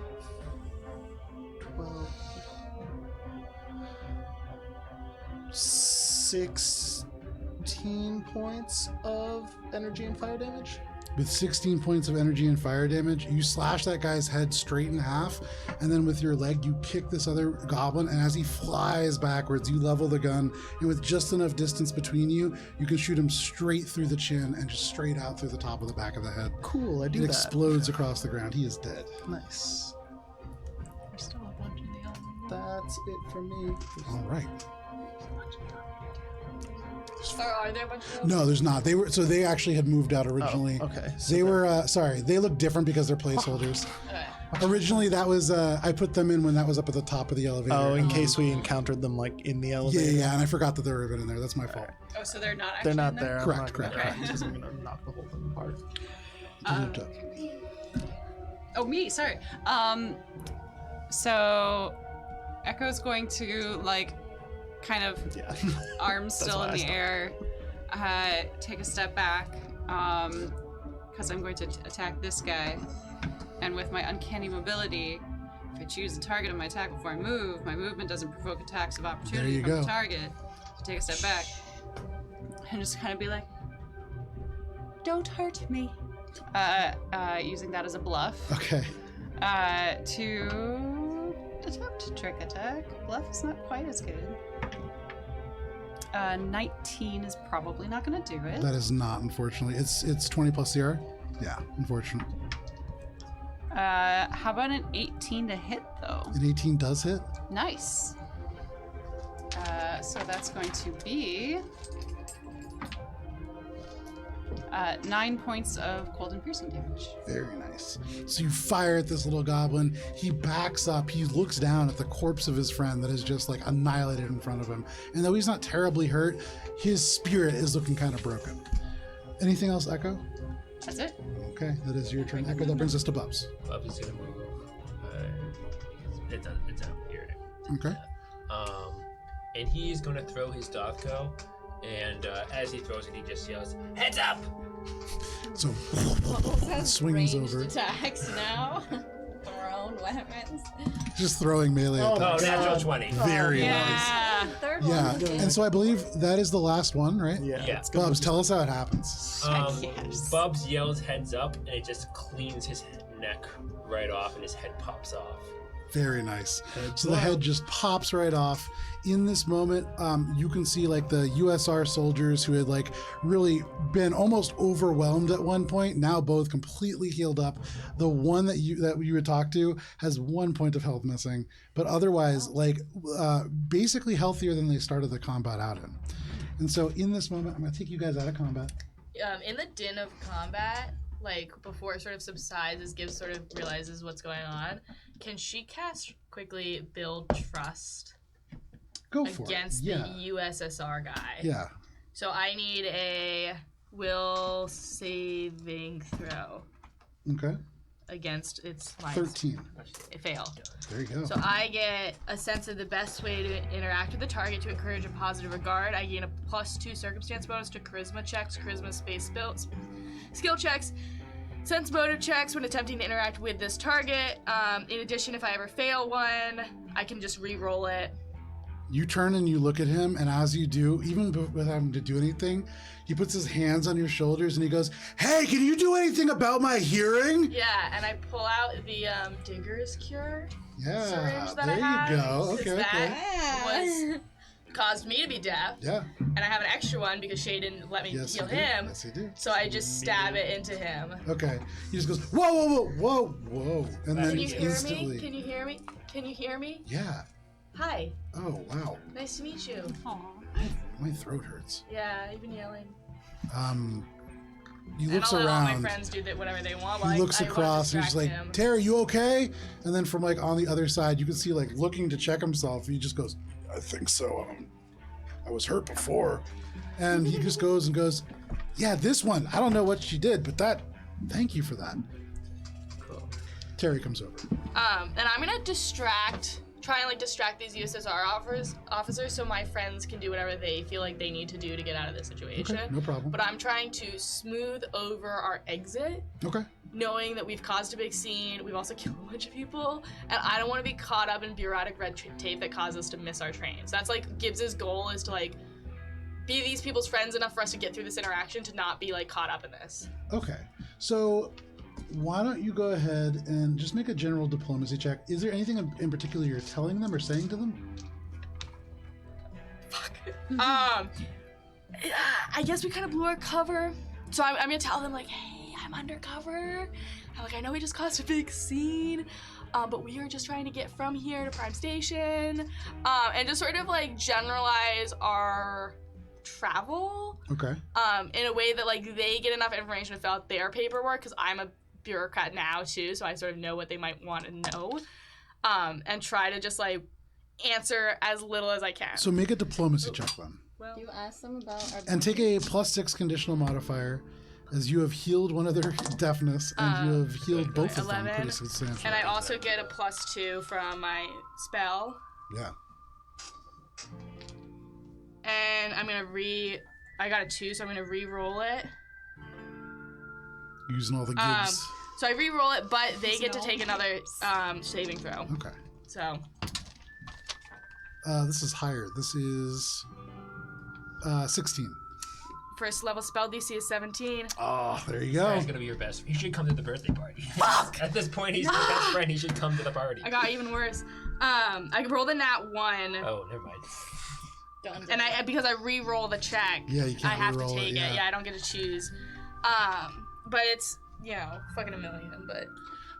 16 points of energy and fire damage. With 16 points of energy and fire damage, you slash that guy's head straight in half, and then with your leg, you kick this other goblin, and as he flies backwards, you level the gun, and with just enough distance between you, you can shoot him straight through the chin and just straight out through the top of the back of the head. Cool, I do It that. explodes across the ground. He is dead. Nice. There's still a bunch in the elevator. That's it for me. All right. Or are there a bunch of No, there's not. They actually had moved out originally. Oh, okay. So They were sorry. They look different because they're placeholders. Originally, that was I put them in when that was up at the top of the elevator. Oh, in case we encountered them like in the Yeah, elevator. yeah, and I forgot that they were in there. That's my fault. Oh, so they're not actually They're not in there? there. Correct, I'm not correct. gonna because I'm gonna knock the whole thing apart. They moved up. Oh, me, sorry. So Echo's going to like kind of Yeah. arms still why in I the stopped. air, take a step back, because I'm going to attack this guy. And with my uncanny mobility, if I choose the target of my attack before I move, my movement doesn't provoke attacks of opportunity you from go. the target. Take a step back and just kind of be like, "Don't hurt me." Using that as a bluff. Okay. To attempt trick attack. Bluff is not quite as good. 19 is probably not going to do it. That is not, unfortunately. It's 20 plus CR. Yeah, unfortunate. How about an 18 to hit though? An 18 does hit. Nice. So that's going to be 9 points of cold and piercing damage. Very nice. So you fire at this little goblin. He backs up. He looks down at the corpse of his friend that is just like annihilated in front of him. And though he's not terribly hurt, his spirit is looking kind of broken. Anything else, Echo? That's it. Okay, that is your turn, Echo. That brings us to Bubs. Bub is gonna move. It's up here. Okay. And he's gonna throw his Dothko, and as he throws it, he just yells, "Heads up!" So It swings over. attacks now. Thrown weapons. Just throwing melee Oh, attacks. Oh, natural 20. Very nice. Yeah. Third Yeah, one. and so I believe that is the last one, right? Yeah. Yeah. It's gonna Bubs, be- tell us how it happens. Yes. Bubs yells "heads up," and it just cleans his neck right off, and his head pops off. Very nice. Heads So the up. head just pops right off. In this moment, you can see like the USR soldiers who had like really been almost overwhelmed at one point, now both completely healed up. The one that you would talk to has 1 point of health missing, but otherwise like basically healthier than they started the combat out in. And so in this moment, I'm gonna take you guys out of combat. In the din of combat, like before it sort of subsides as Gibbs sort of realizes what's going on, can she cast quickly build trust Go for against it. Yeah. the USSR guy? Yeah. So I need a will saving throw Okay. against its lines. 13. Fail. There you go. So I get a sense of the best way to interact with the target to encourage a positive regard. I gain a +2 circumstance bonus to charisma checks, charisma space skill checks, sense motive checks when attempting to interact with this target. In addition, if I ever fail one, I can just re-roll it. You turn and you look at him, and as you do, even without having to do anything, he puts his hands on your shoulders and he goes, "Hey, can you do anything about my hearing?" Yeah, and I pull out the Digger's Cure Yeah, syringe that there I have. you go. 'cause Okay, that okay. was caused me to be deaf, Yeah. and I have an extra one because Shay didn't let me Yes, heal you do. him. Yes, you do. So I just stab it into him. Okay. He just goes, whoa, whoa, whoa, whoa, whoa. And then Can you hear instantly. me? Can you hear me? Can you hear me? Yeah. Hi. Oh, wow. Nice to meet you. Aw. My throat hurts. Yeah, you've been yelling. He And looks I'll let all my around. friends do whatever they want. While He looks I wanna across and he's distract like, him. Terry, you okay? And then from like on the other side, you can see like looking to check himself. He just goes, I think so. I was hurt before. And he just goes and goes, yeah, this one. I don't know what she did, but thank you for that. Cool. Terry comes over. And I'm gonna try and like distract these USSR officers so my friends can do whatever they feel like they need to do to get out of this situation. Okay, no problem. But I'm trying to smooth over our exit, Okay. knowing that we've caused a big scene, we've also killed a bunch of people, and I don't want to be caught up in bureaucratic red tape that causes us to miss our trains. That's like Gibbs's goal, is to like be these people's friends enough for us to get through this interaction to not be like caught up in this. Okay. So why don't you go ahead and just make a general diplomacy check? Is there anything in particular you're telling them or saying to them? I guess we kind of blew our cover, so I'm gonna tell them like, hey, I'm undercover. I'm like, I know we just caused a big scene, but we are just trying to get from here to Prime Station, and just sort of like generalize our travel, Okay. in a way that like they get enough information to fill out their paperwork, because I'm a bureaucrat now too, so I sort of know what they might want to know, and try to just like answer as little as I can. So make a diplomacy check then. You asked them about our And take a +6 conditional modifier, as you have healed one of their deafness and you have healed both of them 11, pretty substantially. and I also get a +2 from my spell. Yeah. And I'm gonna I got a 2, so I'm gonna re-roll it. Using all the gives. So I re-roll it, but they get to take another saving throw. Okay. So This is higher. This is 16. first level spell DC is 17. Oh, there you He's go. gonna be your best. He should come to the birthday party. At this point, he's your best friend. He should come to the party. I got even worse. I rolled a nat 1, Oh, never mind. and because I re-roll the check, Yeah, you can't I have to re-roll it, take yeah. it. Yeah, I don't get to choose. But it's fucking a million. But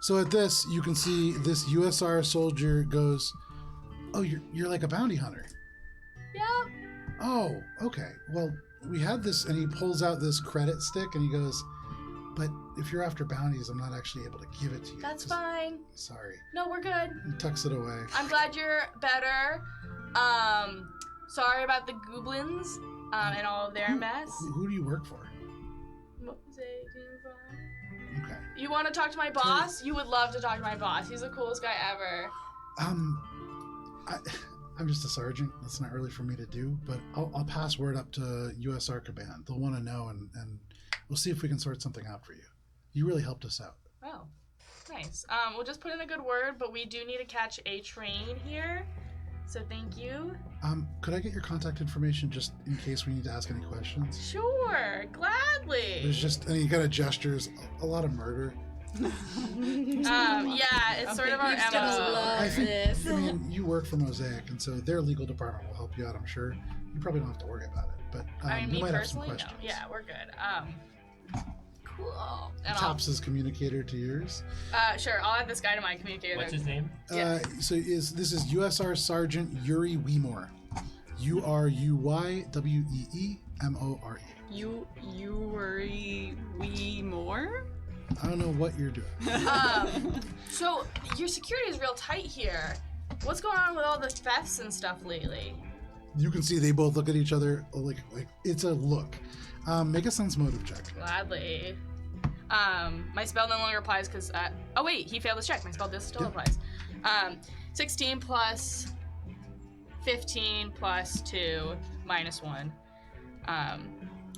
So at this, you can see this USR soldier goes, oh, you're like a bounty hunter. yeah, Oh, okay. Well, we had this, and he pulls out this credit stick, and he goes, but if you're after bounties, I'm not actually able to give it to you. that's 'cause- fine. Sorry. No, we're good. He tucks it away. I'm glad you're better. Sorry about the goblins and all of their mess. Who do you work for? Mosaic. Okay. You want to talk to my boss? You would love to talk to my boss. He's the coolest guy ever. I'm just a sergeant. That's not really for me to do, but I'll pass word up to USR Command. They'll want to know, and we'll see if we can sort something out for you. You really helped us out. Oh, nice. We'll just put in a good word, but we do need to catch a train here. So thank you. Could I get your contact information just in case we need to ask any questions? Sure, gladly. There's just, and he kind of gestures a lot of murder. Yeah, it's sort of our He's gonna MO. love I think, this. I mean, you work for Mosaic, and so their legal department will help you out, I'm sure. You probably don't have to worry about it, but I mean, we me might have some personally, no. questions. Yeah, we're good. Cool. And Tops is communicator to yours. sure, I'll add this guy to my communicator. What's his name? Yeah. This is USR Sergeant Yuri Weemore. URUYWEEMORE. We more? I don't know what you're doing. So your security is real tight here. What's going on with all the thefts and stuff lately? You can see they both look at each other like it's a look. Make a sense motive check. Gladly. My spell no longer applies because oh wait, he failed his check. My spell still Yeah. applies. 16 plus 15 plus 2 minus 1.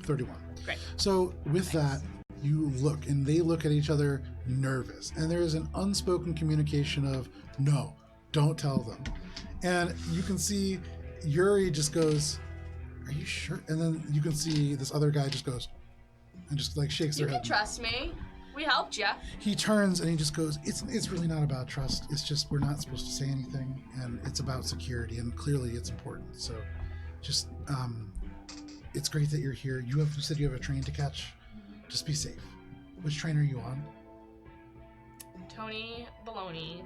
31. Great. So with that, you look, and they look at each other nervous, and there is an unspoken communication of no, don't tell them. And you can see Yuri just goes, "Are you sure?" And then you can see this other guy just goes and just like shakes You their can head. trust me. We helped you. He turns and he just goes, it's really not about trust. It's just we're not supposed to say anything, and it's about security, and clearly it's important. So Just, it's great that you're here. You said you have a train to catch. Just be safe. Which train are you on? Tony Baloney.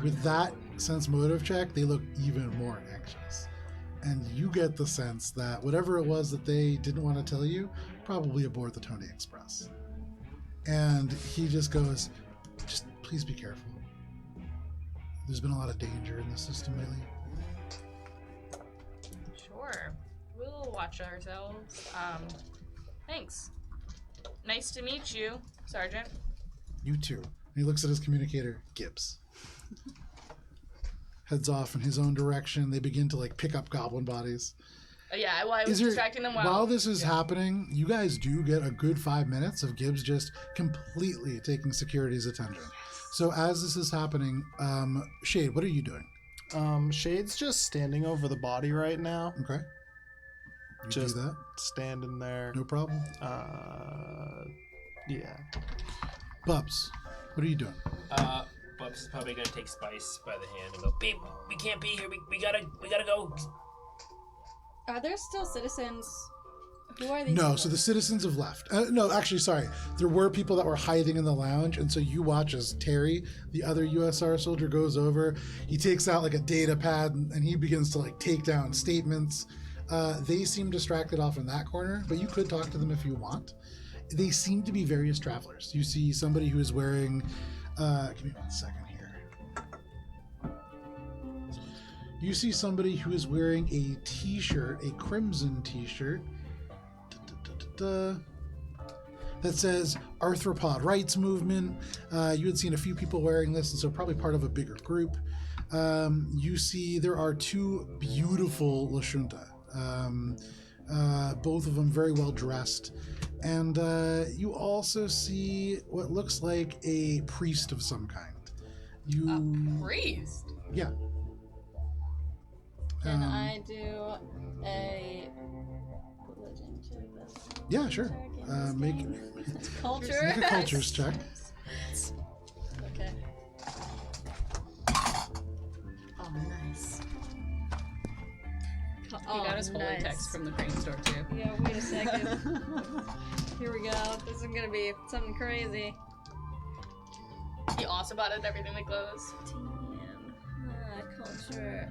With that sense motive check, they look even more anxious. And you get the sense that whatever it was that they didn't want to tell you, probably aboard the Tony Express. And he just goes, just please be careful. There's been a lot of danger in the system lately. Sure. We'll watch ourselves. Thanks. Nice to meet you, Sergeant. You too. And he looks at his communicator, Gibbs. Heads off in his own direction. They begin to pick up goblin bodies. Yeah, well, I was distracting them while this is happening. You guys do get a good 5 minutes of Gibbs just completely taking security's attention. So as this is happening, Shade, what are you doing? Shade's just standing over the body right now. Okay. You Just do that. standing there. No problem. Yeah. Bubs, what are you doing? Bubs is probably gonna take Spice by the hand and go, "Babe, we can't be here. We gotta go." Are there still citizens? Who are these? No, people? so the citizens have left. No, actually, sorry. There were people that were hiding in the lounge, and so you watch as Terry, the other USR soldier, goes over. He takes out a data pad, and he begins to take down statements. They seem distracted off in that corner, but you could talk to them if you want. They seem to be various travelers. You see somebody who is wearing... give me 1 second here. You see somebody who is wearing a t-shirt, a crimson t-shirt, that says Arthropod Rights Movement. You had seen a few people wearing this, and so probably part of a bigger group. You see there are 2 beautiful Lashunta. Both of them very well dressed. And you also see what looks like a priest of some kind. A priest? Yeah. Can I do a religion check? Yeah, sure. Make Culture. a cultures check. Okay. Oh, nice. He got his holy text from the grain store too. Yeah, wait a second. Here we go. This is gonna be something crazy. He also bought it everything that glows. Culture.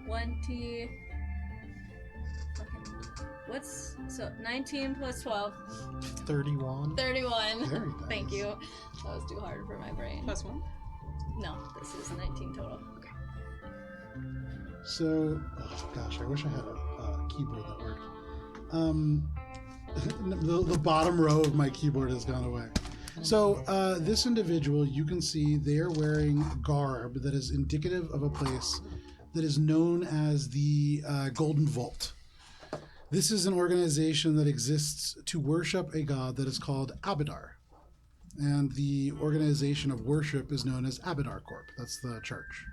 20. What's 19 plus 12? 31. 31. Very nice. Thank you. That was too hard for my brain. +1? No, this is 19 total. So, oh gosh, I wish I had a keyboard that worked. The bottom row of my keyboard has gone away. So this individual, you can see they're wearing garb that is indicative of a place that is known as the Golden Vault. This is an organization that exists to worship a god that is called Abadar. And the organization of worship is known as Abadar Corp. That's the church.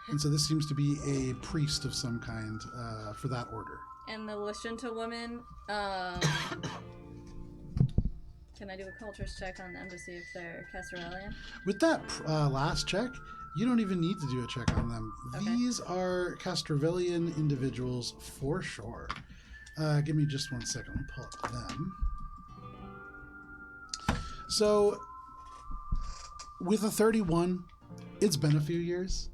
And so this seems to be a priest of some kind for that order. And the Lashunta woman, can I do a cultures check on them to see if they're Casterellian? With that last check, you don't even need to do a check on them. Okay. These are Castervillian individuals for sure. Give me just 1 second. Let me pull up them. So, with a 31, it's been a few years,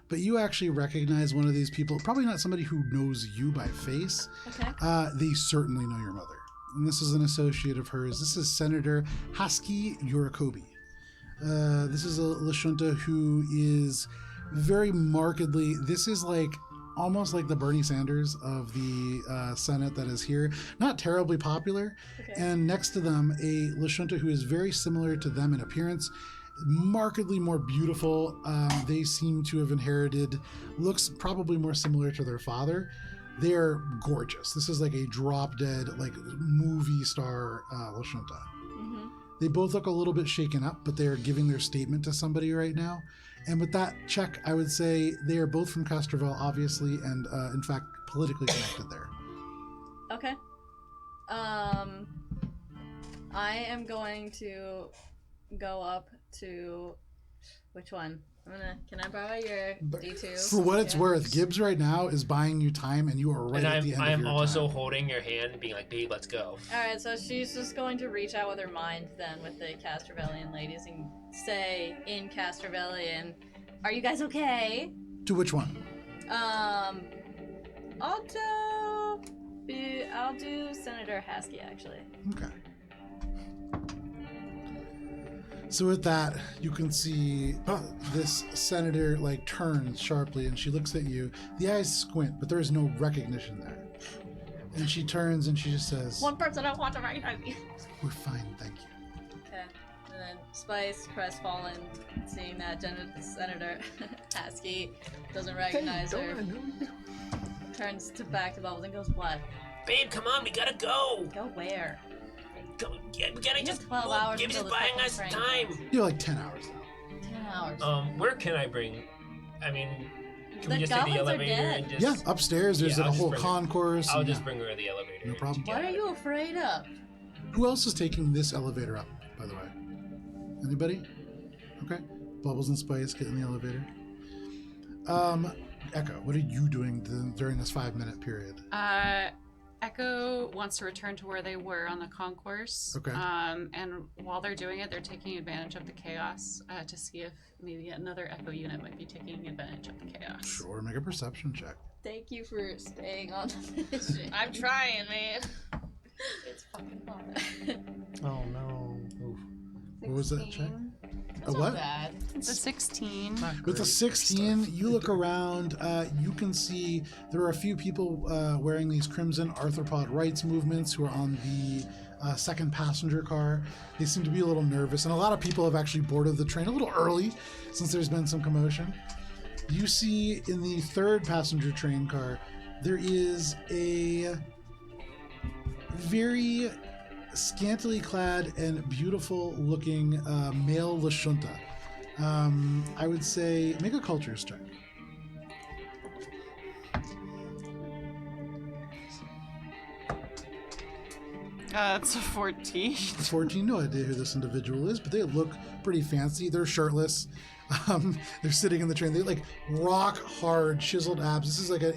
but you actually recognize one of these people. Probably not somebody who knows you by face. Okay. They certainly know your mother. And this is an associate of hers. This is Senator Haski Yurakobi. This is a Lashunta who is very markedly, this is almost like the Bernie Sanders of the Senate that is here. Not terribly popular. Okay. And next to them, a Lashunta who is very similar to them in appearance, markedly more beautiful. They seem to have inherited looks probably more similar to their father. They're gorgeous. This is like a drop-dead, movie star Lashunta. Mm-hmm. They both look a little bit shaken up, but they are giving their statement to somebody right now. And with that check, I would say they are both from Castrovel, obviously, and in fact, politically connected there. Okay. I am going to go up to which one? Can I borrow your D2? For what it's Yeah. worth, Gibbs right now is buying you time, and you are right And at the end I'm of your also time. holding your hand, being like, "Babe, let's go." Alright, so she's just going to reach out with her mind then with the Castrovellian ladies and say in Castrovellian, "Are you guys okay?" To which one? I'll do Senator Haskey actually. Okay. So with that, you can see this senator like turns sharply, and she looks at you. The eyes squint, but there is no recognition there. And she turns and she just says, One person I want to recognize me. "We're fine, thank you." Okay. And then Spice, crestfallen, seeing that Senator Haskey doesn't recognize her, turns back to Bubbles and goes, "What? Babe, come on, we gotta go. Go where? Go, yeah, we gotta You just. have 12 hours Gibbs is until the buying fucking us train time. comes. You have like 10 hours now. 10 hours. Where can I bring? I mean, can The we just take the goblins are elevator dead. and just? Yeah, upstairs there's Yeah, I'll a just whole bring her- concourse. I'll and just yeah. bring her the elevator. No problem. What are you afraid of? Who else is taking this elevator up, by the way? Anybody? Okay. Bubbles and Spice get in the elevator. Echo, what are you doing during this 5-minute period? Echo wants to return to where they were on the concourse. Okay. And while they're doing it, they're taking advantage of the chaos to see if maybe another Echo unit might be taking advantage of the chaos. Sure, make a perception check. Thank you for staying on the mission. I'm trying, man. It's fucking hard. Oh no. Oof. What was that check? That's A what? not bad. It's a 16. With a 16, you look around, you can see there are a few people wearing these crimson arthropod rights movements who are on the second passenger car. They seem to be a little nervous, and a lot of people have actually boarded the train a little early since there's been some commotion. You see in the third passenger train car, there is a very scantily clad and beautiful looking male Lashunta. I would say make a cultures check. It's a 14. 14, no idea who this individual is, but they look pretty fancy. They're shirtless. They're sitting in the train. They like rock hard chiseled abs. This is like a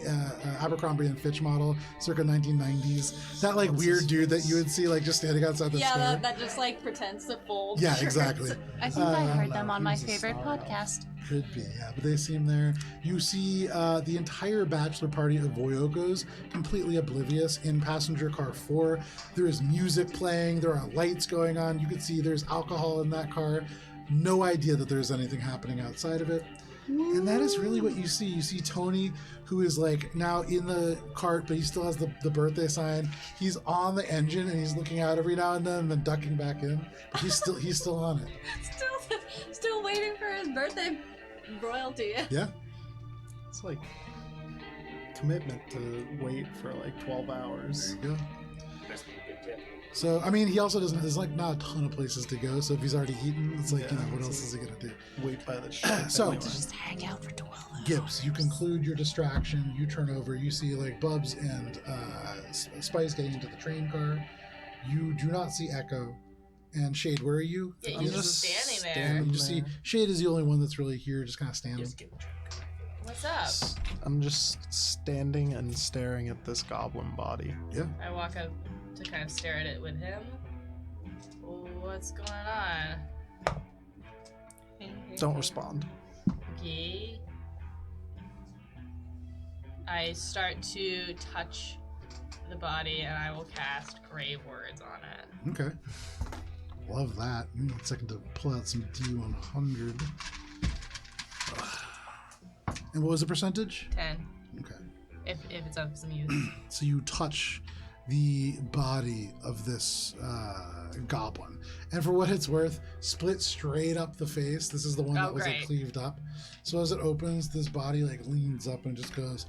Abercrombie and Fitch model, circa 1990s. That like weird dude that you would see like just standing outside the Yeah, store. that just like pretends to fold. Yeah, shirts. exactly. I think I heard no, them on he my was a favorite star. podcast. Could be, yeah, but they seem there. You see the entire bachelor party of Voyokos completely oblivious in passenger car 4. There is music playing, there are lights going on. You can see there's alcohol in that car. No idea that there's anything happening outside of it. And that is really what you see. You see Tony, who is like now in the cart, but he still has the birthday sign. He's on the engine and he's looking out every now and then ducking back in. But he's still on it. Still waiting for his birthday royalty. Yeah. It's like commitment to wait for like 12 hours. There you go. Must be a good tip. So, I mean, he also doesn't, there's like not a ton of places to go. So if he's already eaten, it's like, Yeah, you know, what it's else like- is he going to do? Wait by the ship. So- anyway. Just hang out for 12 hours. Gibbs, you conclude your distraction. You turn over. You see like Bubs and Spice getting into the train car. You do not see Echo. And Shade, where are you? Yeah, I'm you're just standing there. You see, Shade is the only one that's really here, just kind of standing. Just getting drunk. What's up? I'm just standing and staring at this goblin body. I walk up to kind of stare at it with him. What's going on? Don't respond. Okay. I start to touch the body and I will cast Grave Words on it. Okay. Love that. Give me a second to pull out some D100. And what was the percentage? 10. Okay. If it's of some use. So you touch the body of this goblin, and for what it's worth, split straight up the face. This is the one that was like great. cleaved up. So as it opens, this body like leans up and just goes,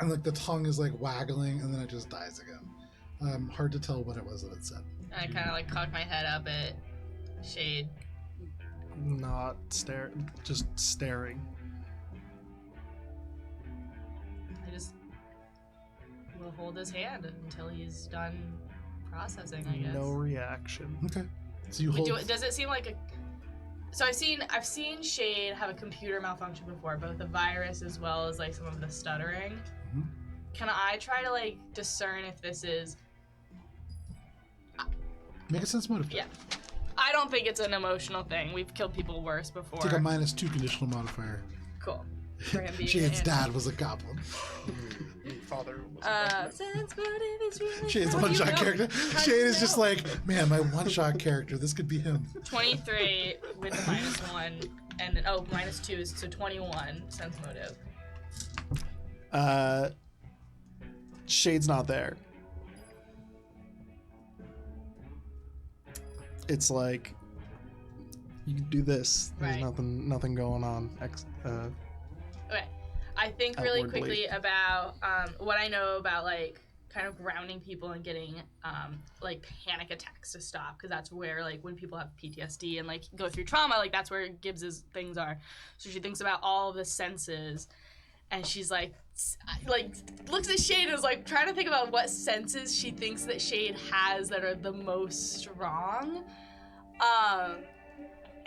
and like the tongue is like waggling, and then it just dies again. Hard to tell what it was that it said. I kind of like cock my head up at Shade. Not just staring. I just will hold his hand until he's done processing, I guess. No reaction. Okay. So you Wait, hold. does it seem like So I've seen Shade have a computer malfunction before, both the virus as well as like some of the stuttering. Mhm. Can I try to like discern if this is? Make a sense motive check. Yeah. I don't think it's an emotional thing. We've killed people worse before. It's like a -2 conditional modifier. Cool. For him being Shade's in. dad was a goblin. Father was Sense motive is really Shade's a how do you one-shot know? character. How do Shade you is just know? like, man, my one-shot character. This could be him. 23 with the -1, and then -2 is so 21 sense motive. Shade's not there. It's like you can do this. There's Right. nothing going on. Okay, I think really Outwardly. quickly about what I know about like kind of grounding people and getting like panic attacks to stop, because that's where like when people have PTSD and like go through trauma, like that's where Gibbs's things are. So she thinks about all of the senses, and she's like looks at Shade and is like trying to think about what senses she thinks that Shade has that are the most strong.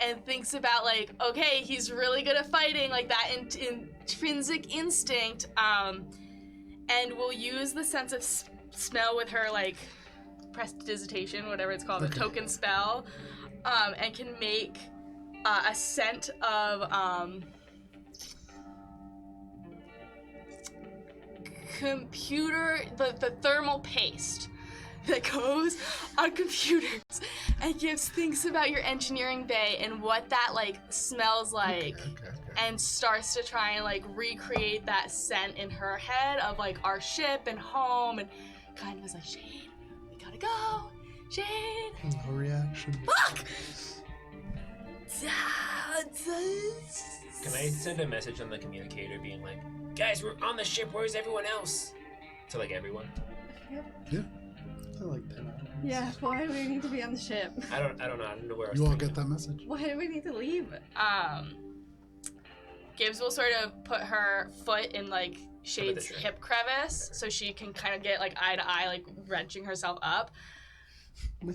And thinks about like, okay, he's really good at fighting, like that intrinsic instinct, and will use the sense of smell with her like prestidigitation, whatever it's called, the token spell, and can make a scent of the thermal paste that goes on computers and gives things about your engineering bay and what that like smells like, Okay. and starts to try and like recreate that scent in her head of like our ship and home, and kind of is like, Shade, we gotta go, Shade, No reaction. fuck. Can I send a message on the communicator being like, guys, we're on the ship, where's everyone else? To like everyone. I like 10 hours. Yeah, why do we need to be on the ship? I don't know. I don't know where I was You all thinking. get that message? Why do we need to leave? Gibbs will sort of put her foot in like Shade's train. hip crevice so she can kind of get like eye to eye, like wrenching herself up.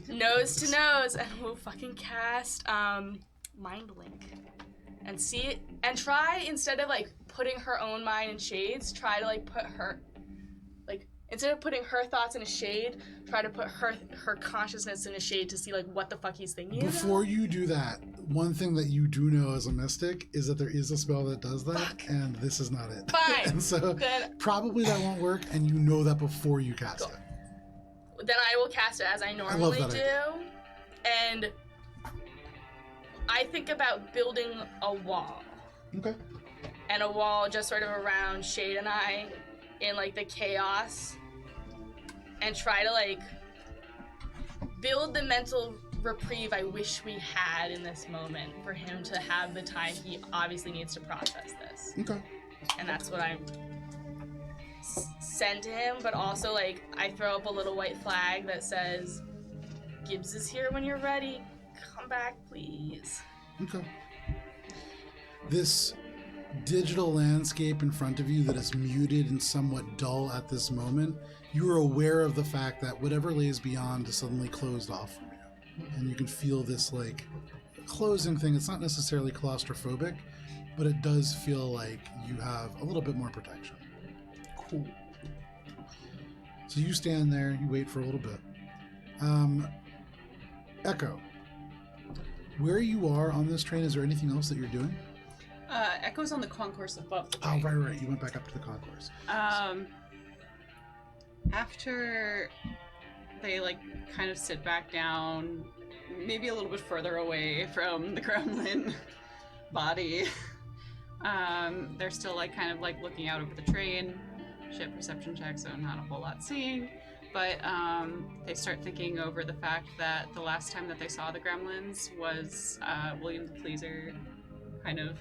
Nose to nose, and we'll fucking cast Mind Link. And see it, and try, instead of like putting her own mind in Shade's, try to like put her, like instead of putting her thoughts in a Shade, try to put her consciousness in a Shade to see like what the fuck he's thinking Before you do that, one thing that you do know as a mystic is that there is a spell that does that, and this is not it. Fine. And so Then- probably that won't work, and you know that before you cast Cool. it. Then I will cast it as I normally that do, idea. and I think about building a wall. Okay. And a wall just sort of around Shade and I in like the chaos, and try to like build the mental reprieve I wish we had in this moment for him to have the time he obviously needs to process this. Okay. And that's what I send to him, but also like I throw up a little white flag that says, Gibbs is here when you're ready. Come back, please. Okay. This digital landscape in front of you that is muted and somewhat dull at this moment, you are aware of the fact that whatever lays beyond is suddenly closed off from you. And you can feel this like closing thing. It's not necessarily claustrophobic, but it does feel like you have a little bit more protection. Cool. So you stand there, you wait for a little bit. Echo, where you are on this train, is there anything else that you're doing? Echo's on the concourse above the Oh, train. right. You went back up to the concourse. After they like kind of sit back down, maybe a little bit further away from the gremlin body, they're still like kind of like looking out over the train. Ship perception check, so not a whole lot seeing. But they start thinking over the fact that the last time that they saw the gremlins was William the Pleaser kind of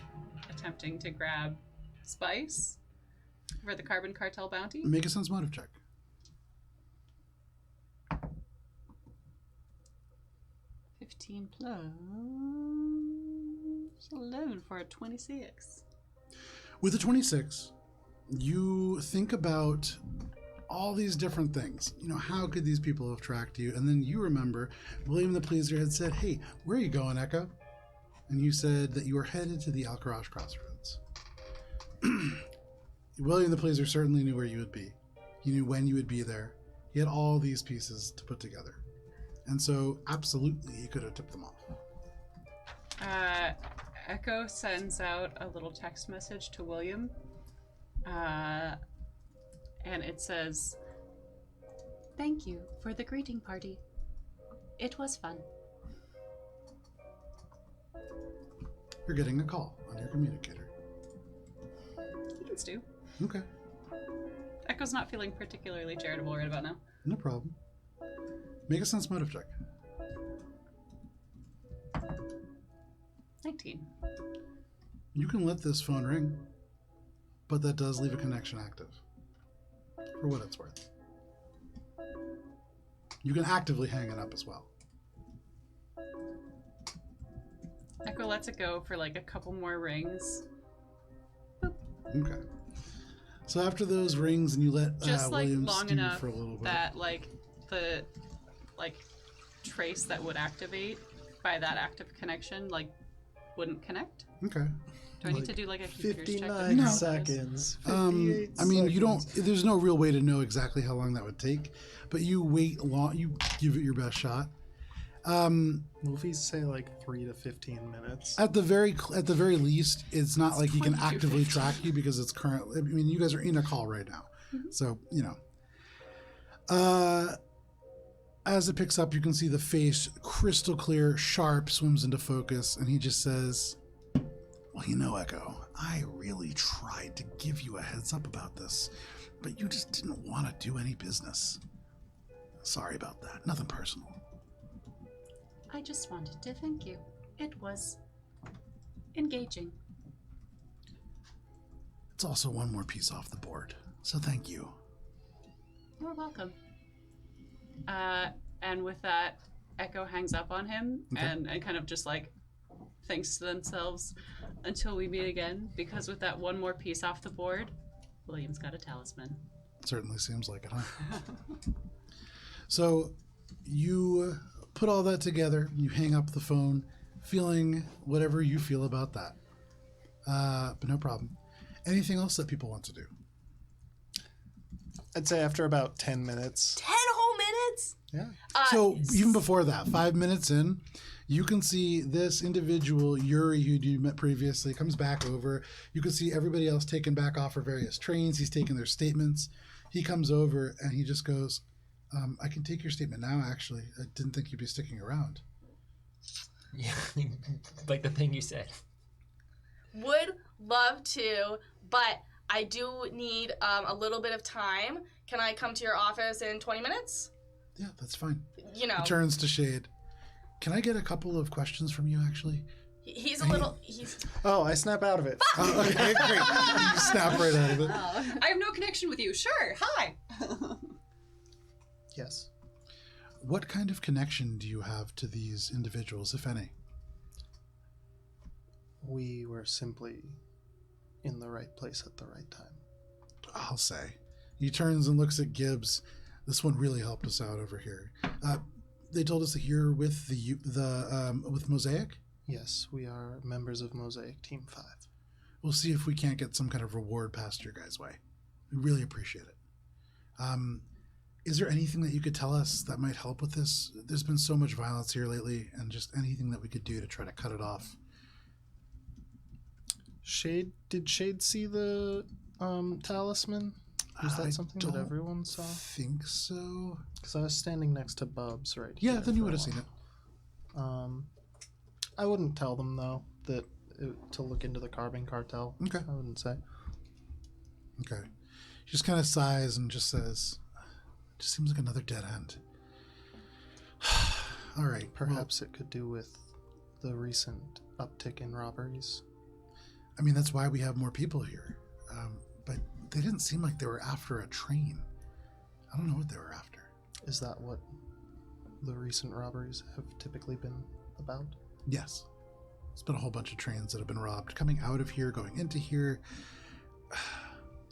attempting to grab Spice for the Carbon Cartel bounty. Make a sense motive check. 15 plus 11 for a 26. With a 26, you think about all these different things. You know, how could these people have tracked you? And then you remember William the Pleaser had said, "Hey, where are you going, Echo?" and you said that you were headed to the Alcaraz Crossroads. William the Pleaser certainly knew where you would be. He knew when you would be there. He had all these pieces to put together. And so, absolutely, he could have tipped them off. Echo sends out a little text message to William. And it says, "Thank you for the greeting party. It was fun." You're getting a call on your communicator. He can stew. Okay, Echo's not feeling particularly charitable right about now. no problem. Make a sense motive check. 19. You can let this phone ring, but that does leave a connection active. For what it's worth. You can actively hang it up as well. Echo lets it go for like a couple more rings. Okay. So after those rings, and you let Just like William long stew enough for a little bit. that like the like trace that would activate by that active connection like wouldn't connect. Okay. Do I need to do like a computer's check? to 59 figure out what it is? seconds. I 58 mean, you don't. seconds. There's no real way to know exactly how long that would take, but you wait long. You give it your best shot. Movies say like 3 to 15 minutes. At the very least, it's not like he can 22, actively 15. track you because it's currently. I mean, you guys are in a call right now, so you know. As it picks up, you can see the face crystal clear, sharp, swims into focus, and he just says, "Well, you know, Echo, I really tried to give you a heads up about this, but you just didn't want to do any business. Sorry about that. Nothing personal." I just wanted to thank you. It was engaging. It's also one more piece off the board, so thank you. You're welcome. And with that, Echo hangs up on him Okay. and kind of just like thinks to themselves until we meet again, because with that one more piece off the board, William's got a talisman. Certainly seems like it, huh? So you put all that together, you hang up the phone, feeling whatever you feel about that. But no problem. Anything else that people want to do? I'd say after about 10 minutes. 10 whole minutes? Yeah. So even before that, 5 minutes in, you can see this individual, Yuri, who you met previously, comes back over. You can see everybody else taken back off for various trains. He's taking their statements. He comes over and he just goes, "I can take your statement now, actually. I didn't think you'd be sticking around." Yeah, like the thing you said. Would love to, but I do need a little bit of time. Can I come to your office in 20 minutes? Yeah, that's fine. You know, He turns to Shade. "Can I get a couple of questions from you, actually?" he's a little, he's, Oh, I snap out of it. Oh, okay, great. You snap right out of it. I have no connection with you. Sure. Hi. Yes. What kind of connection do you have to these individuals, if any? We were simply in the right place at the right time. I'll say. He turns and looks at Gibbs. "This one really helped us out over here. They told us that you're with with Mosaic. Yes, we are members of Mosaic Team 5. We'll see if we can't get some kind of reward passed your guys' way. We really appreciate it. Is there anything that you could tell us that might help with this? There's been so much violence here lately, and just anything that we could do to try to cut it off." Did Shade see the talisman? Was that I something don't that everyone saw? think so. Because I was standing next to Bubs right Yeah, here then you for would a have seen it. while. I wouldn't tell them, though, that to look into the carbon cartel. Okay. I wouldn't say. Okay. She just kind of sighs and just says, "Just seems like another dead end." All right. Perhaps it could do with the recent uptick in robberies. I mean, that's why we have more people here. But they didn't seem like they were after a train. I don't know what they were after. Is that what the recent robberies have typically been about? Yes. It's been a whole bunch of trains that have been robbed, coming out of here, going into here.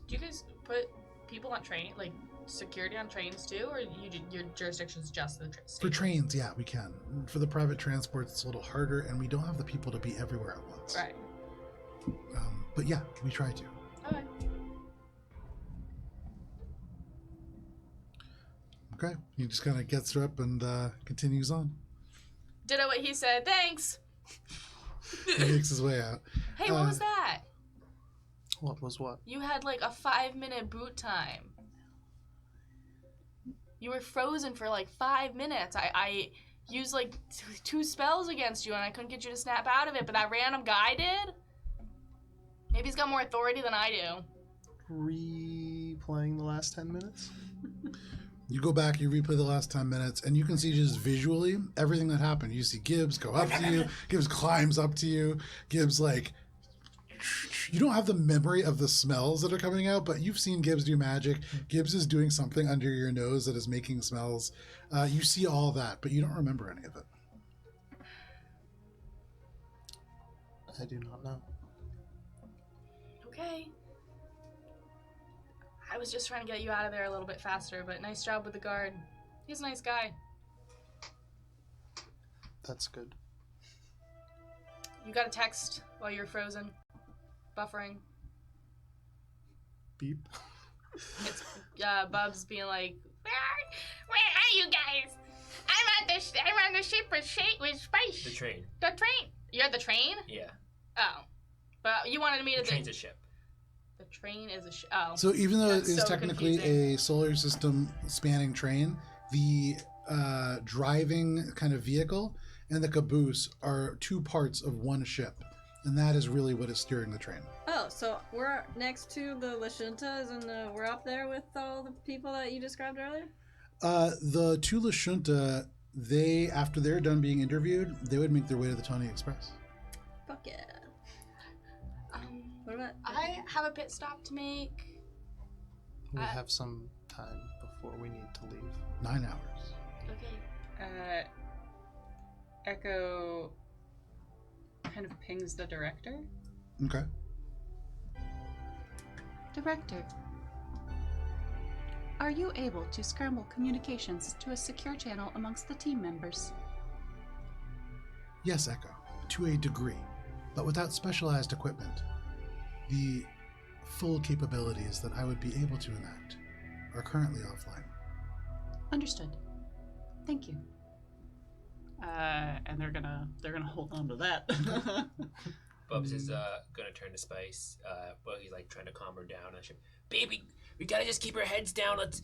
do you guys put people on train, like security on trains too, or your jurisdiction's just the train? For trains, yeah, we can. For the private transports, it's a little harder, and we don't have the people to be everywhere at once. Right. But yeah, we try to. Okay. Okay, he just kind of gets her up and continues on. Ditto what he said. Thanks. He makes his way out. Hey, what was that? What was what? You had like a 5-minute boot time. You were frozen for like 5 minutes. I used like 2 spells against you and I couldn't get you to snap out of it, but that random guy did? Maybe he's got more authority than I do. Replaying the last 10 minutes? You go back, you replay the last 10 minutes, and you can see just visually everything that happened. You see Gibbs go up to you, Gibbs climbs up to you, Gibbs like... You don't have the memory of the smells that are coming out, but you've seen Gibbs do magic. Gibbs is doing something under your nose that is making smells. You see all that, but you don't remember any of it. I do not know. Okay. I was just trying to get you out of there a little bit faster, but nice job with the guard. He's a nice guy. That's good. You got a text while you were frozen. Buffering. Beep. It's Bubs being like, where are you guys? I'm on the ship with Spice. The train. The train. You're at the train? Yeah. Oh. But you wanted me to... The train's a ship. The train is a ship. Oh. So even though That's it is so technically confusing. a solar system spanning train, the driving kind of vehicle and the caboose are 2 parts of one ship. And that is really what is steering the train. Oh, so we're next to the Lashuntas and we're up there with all the people that you described earlier? The 2 Lashunta, they, after they're done being interviewed, they would make their way to the Tony Express. Fuck yeah. What about... I have a pit stop to make. We have some time before we need to leave. 9 hours. Okay. Echo kind of pings the director. Okay. Director, are you able to scramble communications to a secure channel amongst the team members? Yes, Echo, to a degree, but without specialized equipment. The full capabilities that I would be able to enact are currently offline. Understood. Thank you. And they're gonna hold on to that. Bubs is gonna turn to Spice, but he's like trying to calm her down. And baby, we gotta just keep our heads down. Let's,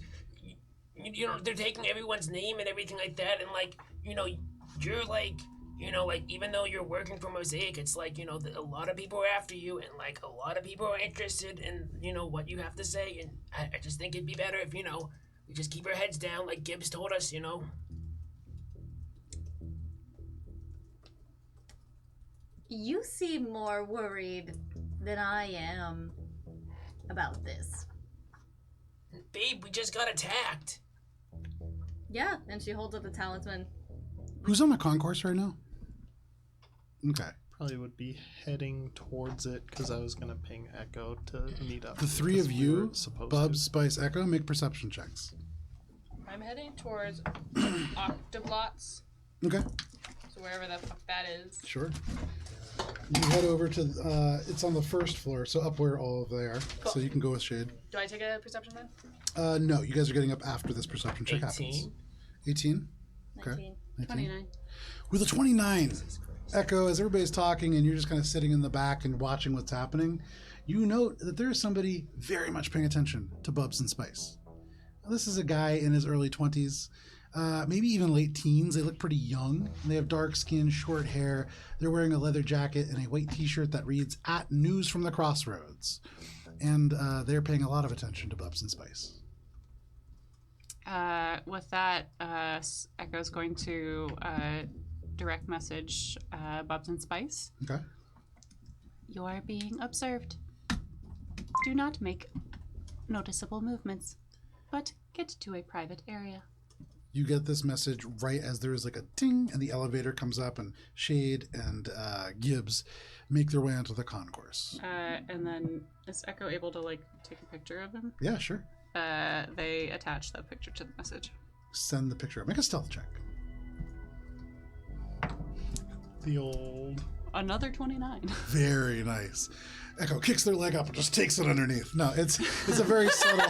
you know, they're taking everyone's name and everything like that, and like, you know, you're like, you know, like even though you're working for Mosaic, it's like, you know, a lot of people are after you, and like a lot of people are interested in, you know, what you have to say, and I just think it'd be better if, you know, we just keep our heads down, like Gibbs told us, you know. You seem more worried than I am about this. Babe, we just got attacked. Yeah, and she holds up the talisman. Who's on the concourse right now? Okay. Probably would be heading towards it because I was going to ping Echo to meet up. The 3 because of we you, were supposed Bubs, to. Spice, Echo, make perception checks. I'm heading towards Octoblots. Okay. So wherever the fuck that is. Sure. You head over to, it's on the 1st floor, so up where all of they are. Cool. So you can go with Shade. Do I take a perception then? No, you guys are getting up after this perception check 18. happens. 18? Okay. 19. 29. With a 29, Echo, as everybody's talking and you're just kind of sitting in the back and watching what's happening, you note that there's somebody very much paying attention to Bubs and Spice. Now, this is a guy in his early 20s, maybe even late teens. They look pretty young. They have dark skin, short hair. They're wearing a leather jacket and a white t-shirt that reads, "At News from the Crossroads." And they're paying a lot of attention to Bubs and Spice. With that, Echo's going to direct message Bubs and Spice. Okay. You are being observed. Do not make noticeable movements, but get to a private area. You get this message right as there is like a ting and the elevator comes up and Shade and Gibbs make their way onto the concourse. And then is Echo able to like take a picture of him? Yeah, sure. they attach the picture to the message. Send the picture. Make a stealth check. The old. Another 29. Very nice. Echo kicks their leg up and just takes it underneath. No, it's a very subtle.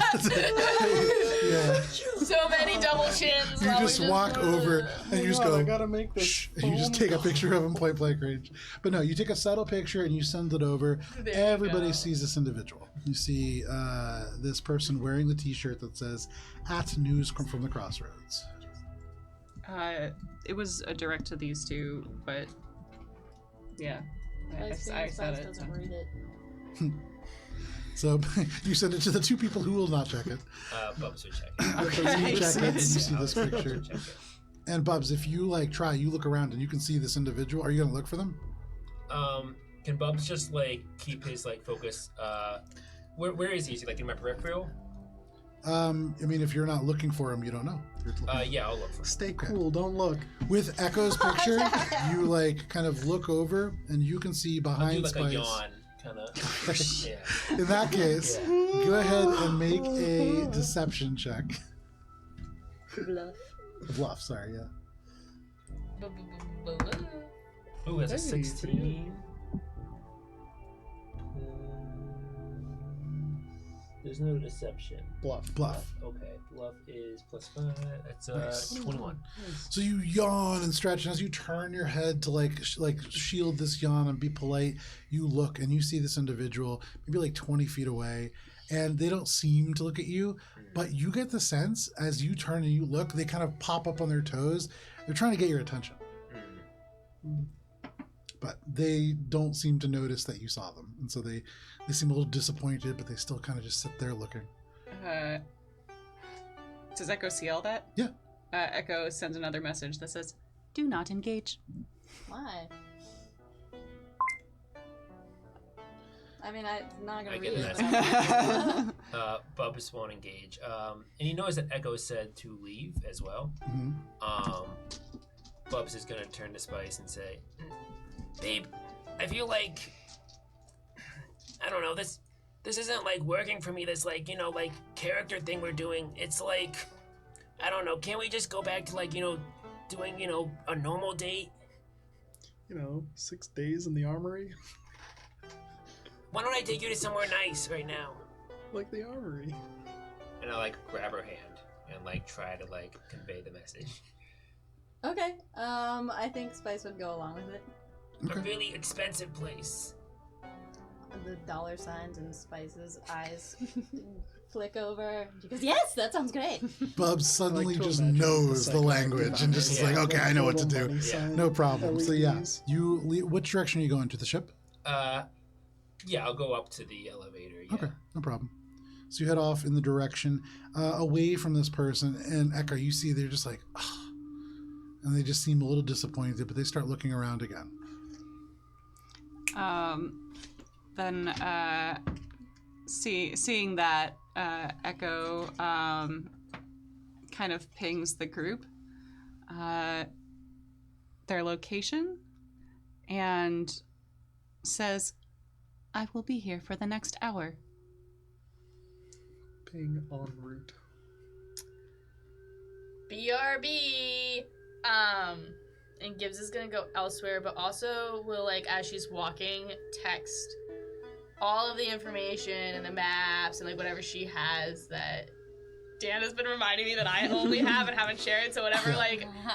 Yeah. So many double chins. You just walk over and you just I go. gotta make this. Shh, and you just take a picture of him point blank range. But no, you take a subtle picture and you send it over. There you Everybody go. sees this individual. You see this person wearing the T-shirt that says "At News from the Crossroads." It was a direct to these two, but yeah, I said Spice it. doesn't read it. So you send it to the two people who will not check it. Bubs would check it. Okay, you check it and you see I'll this check picture. it. And Bubs, if you try, you look around and you can see this individual. Are you gonna look for them? Can Bubs just keep his focus? Where is he? Is he in my peripheral? I mean, if you're not looking for him, you don't know. Yeah, I'll look for him. Stay cool. Don't look. With Echo's picture, you kind of look over and you can see I'll behind do Spice. a yawn, kind of. Yeah. In that case, go ahead and make a deception check. Bluff. Bluff, sorry, yeah. Ooh, that's a Hey, 16. There's no deception. Bluff. Bluff. Okay, bluff is +5. That's Nice. 21. So you yawn and stretch, and as you turn your head to shield this yawn and be polite, you look and you see this individual maybe 20 feet away, and they don't seem to look at you, but you get the sense as you turn and you look, they kind of pop up on their toes. They're trying to get your attention, but they don't seem to notice that you saw them, and so they seem a little disappointed, but they still kind of just sit there looking. Does Echo see all that? Yeah. Echo sends another message that says, "Do not engage." Why? I mean, I'm not gonna I read get it. it. Bubs won't engage. And he knows that Echo said to leave as well. Mhm. Bubs is gonna turn to Spice and say, "Babe, I feel like I don't know, this isn't working for me, this character thing we're doing. It's I don't know, can't we just go back to doing, a normal date? 6 days in the armory. Why don't I take you to somewhere nice right now?" Like the armory. And I grab her hand and try to convey the message. Okay. I think Spice would go along with it. A really expensive place. The dollar signs and Spice's eyes flick over. She goes, "Yes, that sounds great." Bubs suddenly to just imagine knows the the second language and just is Yeah. okay, I know what to Little do. money sign, No problem. So yeah, LEDs. which direction are you going to the ship? Yeah, I'll go up to the elevator. Yeah. Okay, no problem. So you head off in the direction away from this person, and Echo, you see they're just "Ugh," and they just seem a little disappointed, but they start looking around again. Then seeing that, Echo kind of pings the group their location and says, "I will be here for the next hour." Ping en route. BRB. And Gibbs is gonna go elsewhere, but also will as she's walking, text all of the information and the maps and whatever she has that Dan has been reminding me that I only have and haven't shared. So whatever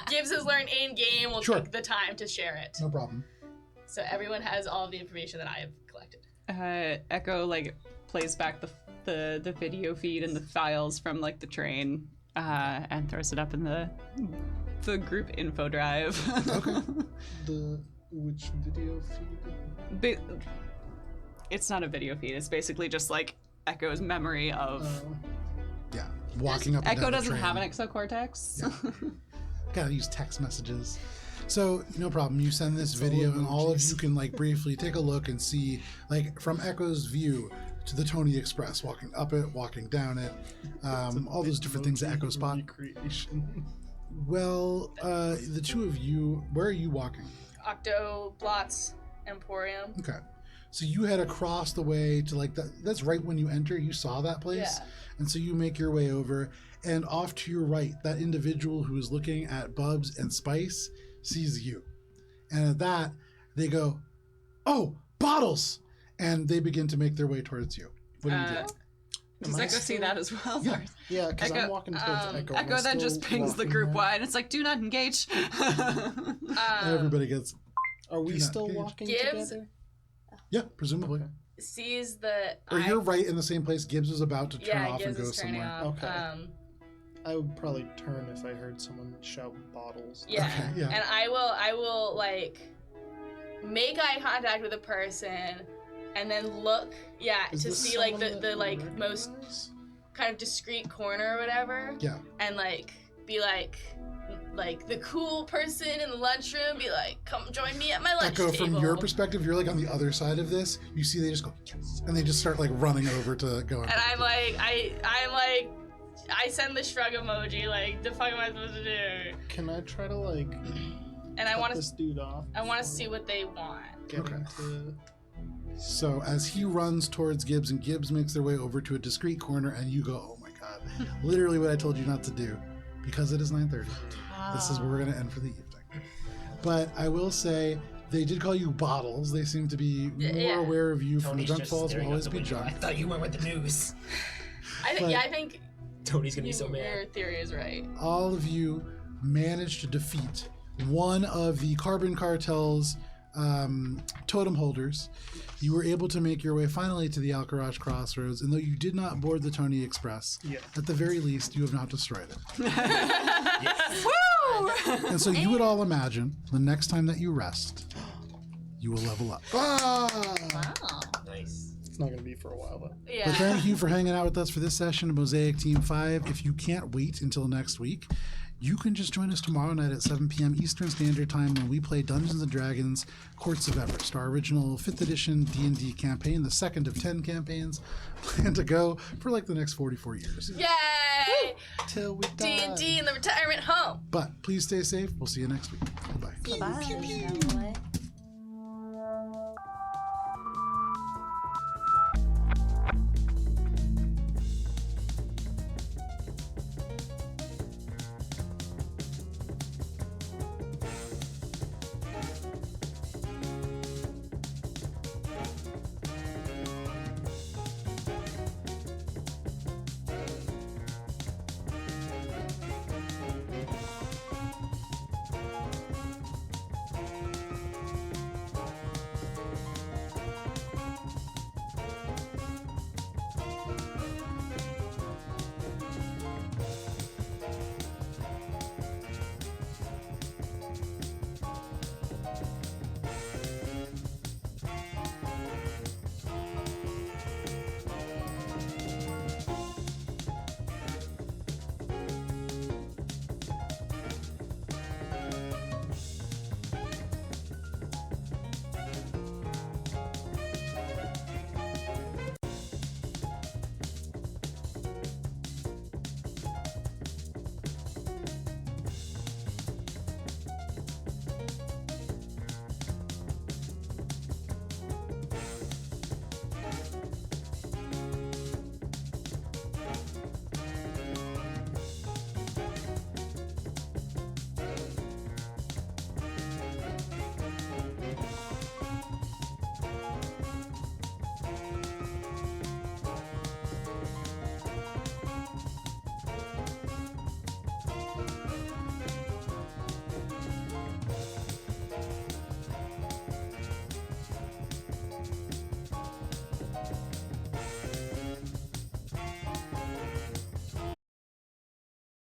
Gibbs has learned in game, will Sure. take the time to share it. No problem. So everyone has all of the information that I have collected. Echo plays back the video feed and the files from the train and throws it up in the group info drive. Okay. Which video feed? It's not a video feed. It's basically just Echo's memory of. Yeah, walking up. And Echo down the doesn't train. have an exocortex. Gotta use text messages. So no problem. You send this video, and all of you can briefly take a look and see from Echo's view to the Tony Express, walking up it, walking down it, all those different things that Echo spot. Recreation. Well, the two of you, where are you walking? Octo Blots Emporium. Okay. So you head across the way to like that's right when you enter. You saw that place, Yeah. and so you make your way over, and off to your right, that individual who is looking at Bubs and Spice sees you, and at that they go, "Oh, bottles!" and they begin to make their way towards you. What do you do? Does Echo see that as well? Yeah. Yeah, because I'm Echo- walking towards Echo. Echo then just pings the group wide. wide. It's like, do not engage. Everybody gets. Are we Do not still engage. walking Gibbs? together? Yeah, presumably. Sees the. Or you're right in the same place. Gibbs was about to turn off and Gibbs go is turning somewhere. off. Okay. I would probably turn if I heard someone shout bottles. Yeah. Okay, yeah. And I will like make eye contact with a person and then look, Is to this see like someone the that like we most recognize? kind of discreet corner or whatever. Yeah. And like be like the cool person in the lunchroom, be like, come join me at my lunch Echo, table. from your perspective, you're like on the other side of this. You see, they just go, yes, and they just start like running over to go. And I'm like, I send the shrug emoji, like, the fuck am I supposed to do? Can I try to like And I cut want this to, dude off? I want to see what they want. Get Okay. him to... So as he runs towards Gibbs, and Gibbs makes their way over to a discreet corner, and you go, oh my god, literally what I told you not to do, because it is 9:30. This is where we're going to end for the evening. But I will say, they did call you bottles. They seem to be more Yeah. aware of you from the Tony's junk just falls will staring out always the be window. junk. I thought you went with the news. But- I think Tony's gonna be so your mad. theory is right. All of you managed to defeat one of the Carbon Cartel's totem holders. You were able to make your way finally to the Alcarage Crossroads, and though you did not board the Tony Express, at the very least, you have not destroyed it. Woo! And so you would all imagine the next time that you rest, you will level up. Wow. Nice. It's not gonna be for a while though. Yeah. But thank you for hanging out with us for this session of Mosaic Team 5. If you can't wait until next week, you can just join us tomorrow night at 7 p.m. Eastern Standard Time when we play Dungeons & Dragons Courts of Everest, our original 5th edition D&D campaign, the second of 10 campaigns planned to go for like the next 44 years. Yay! Till we die. D&D in the retirement home. But please stay safe. We'll see you next week. Bye-bye. Bye.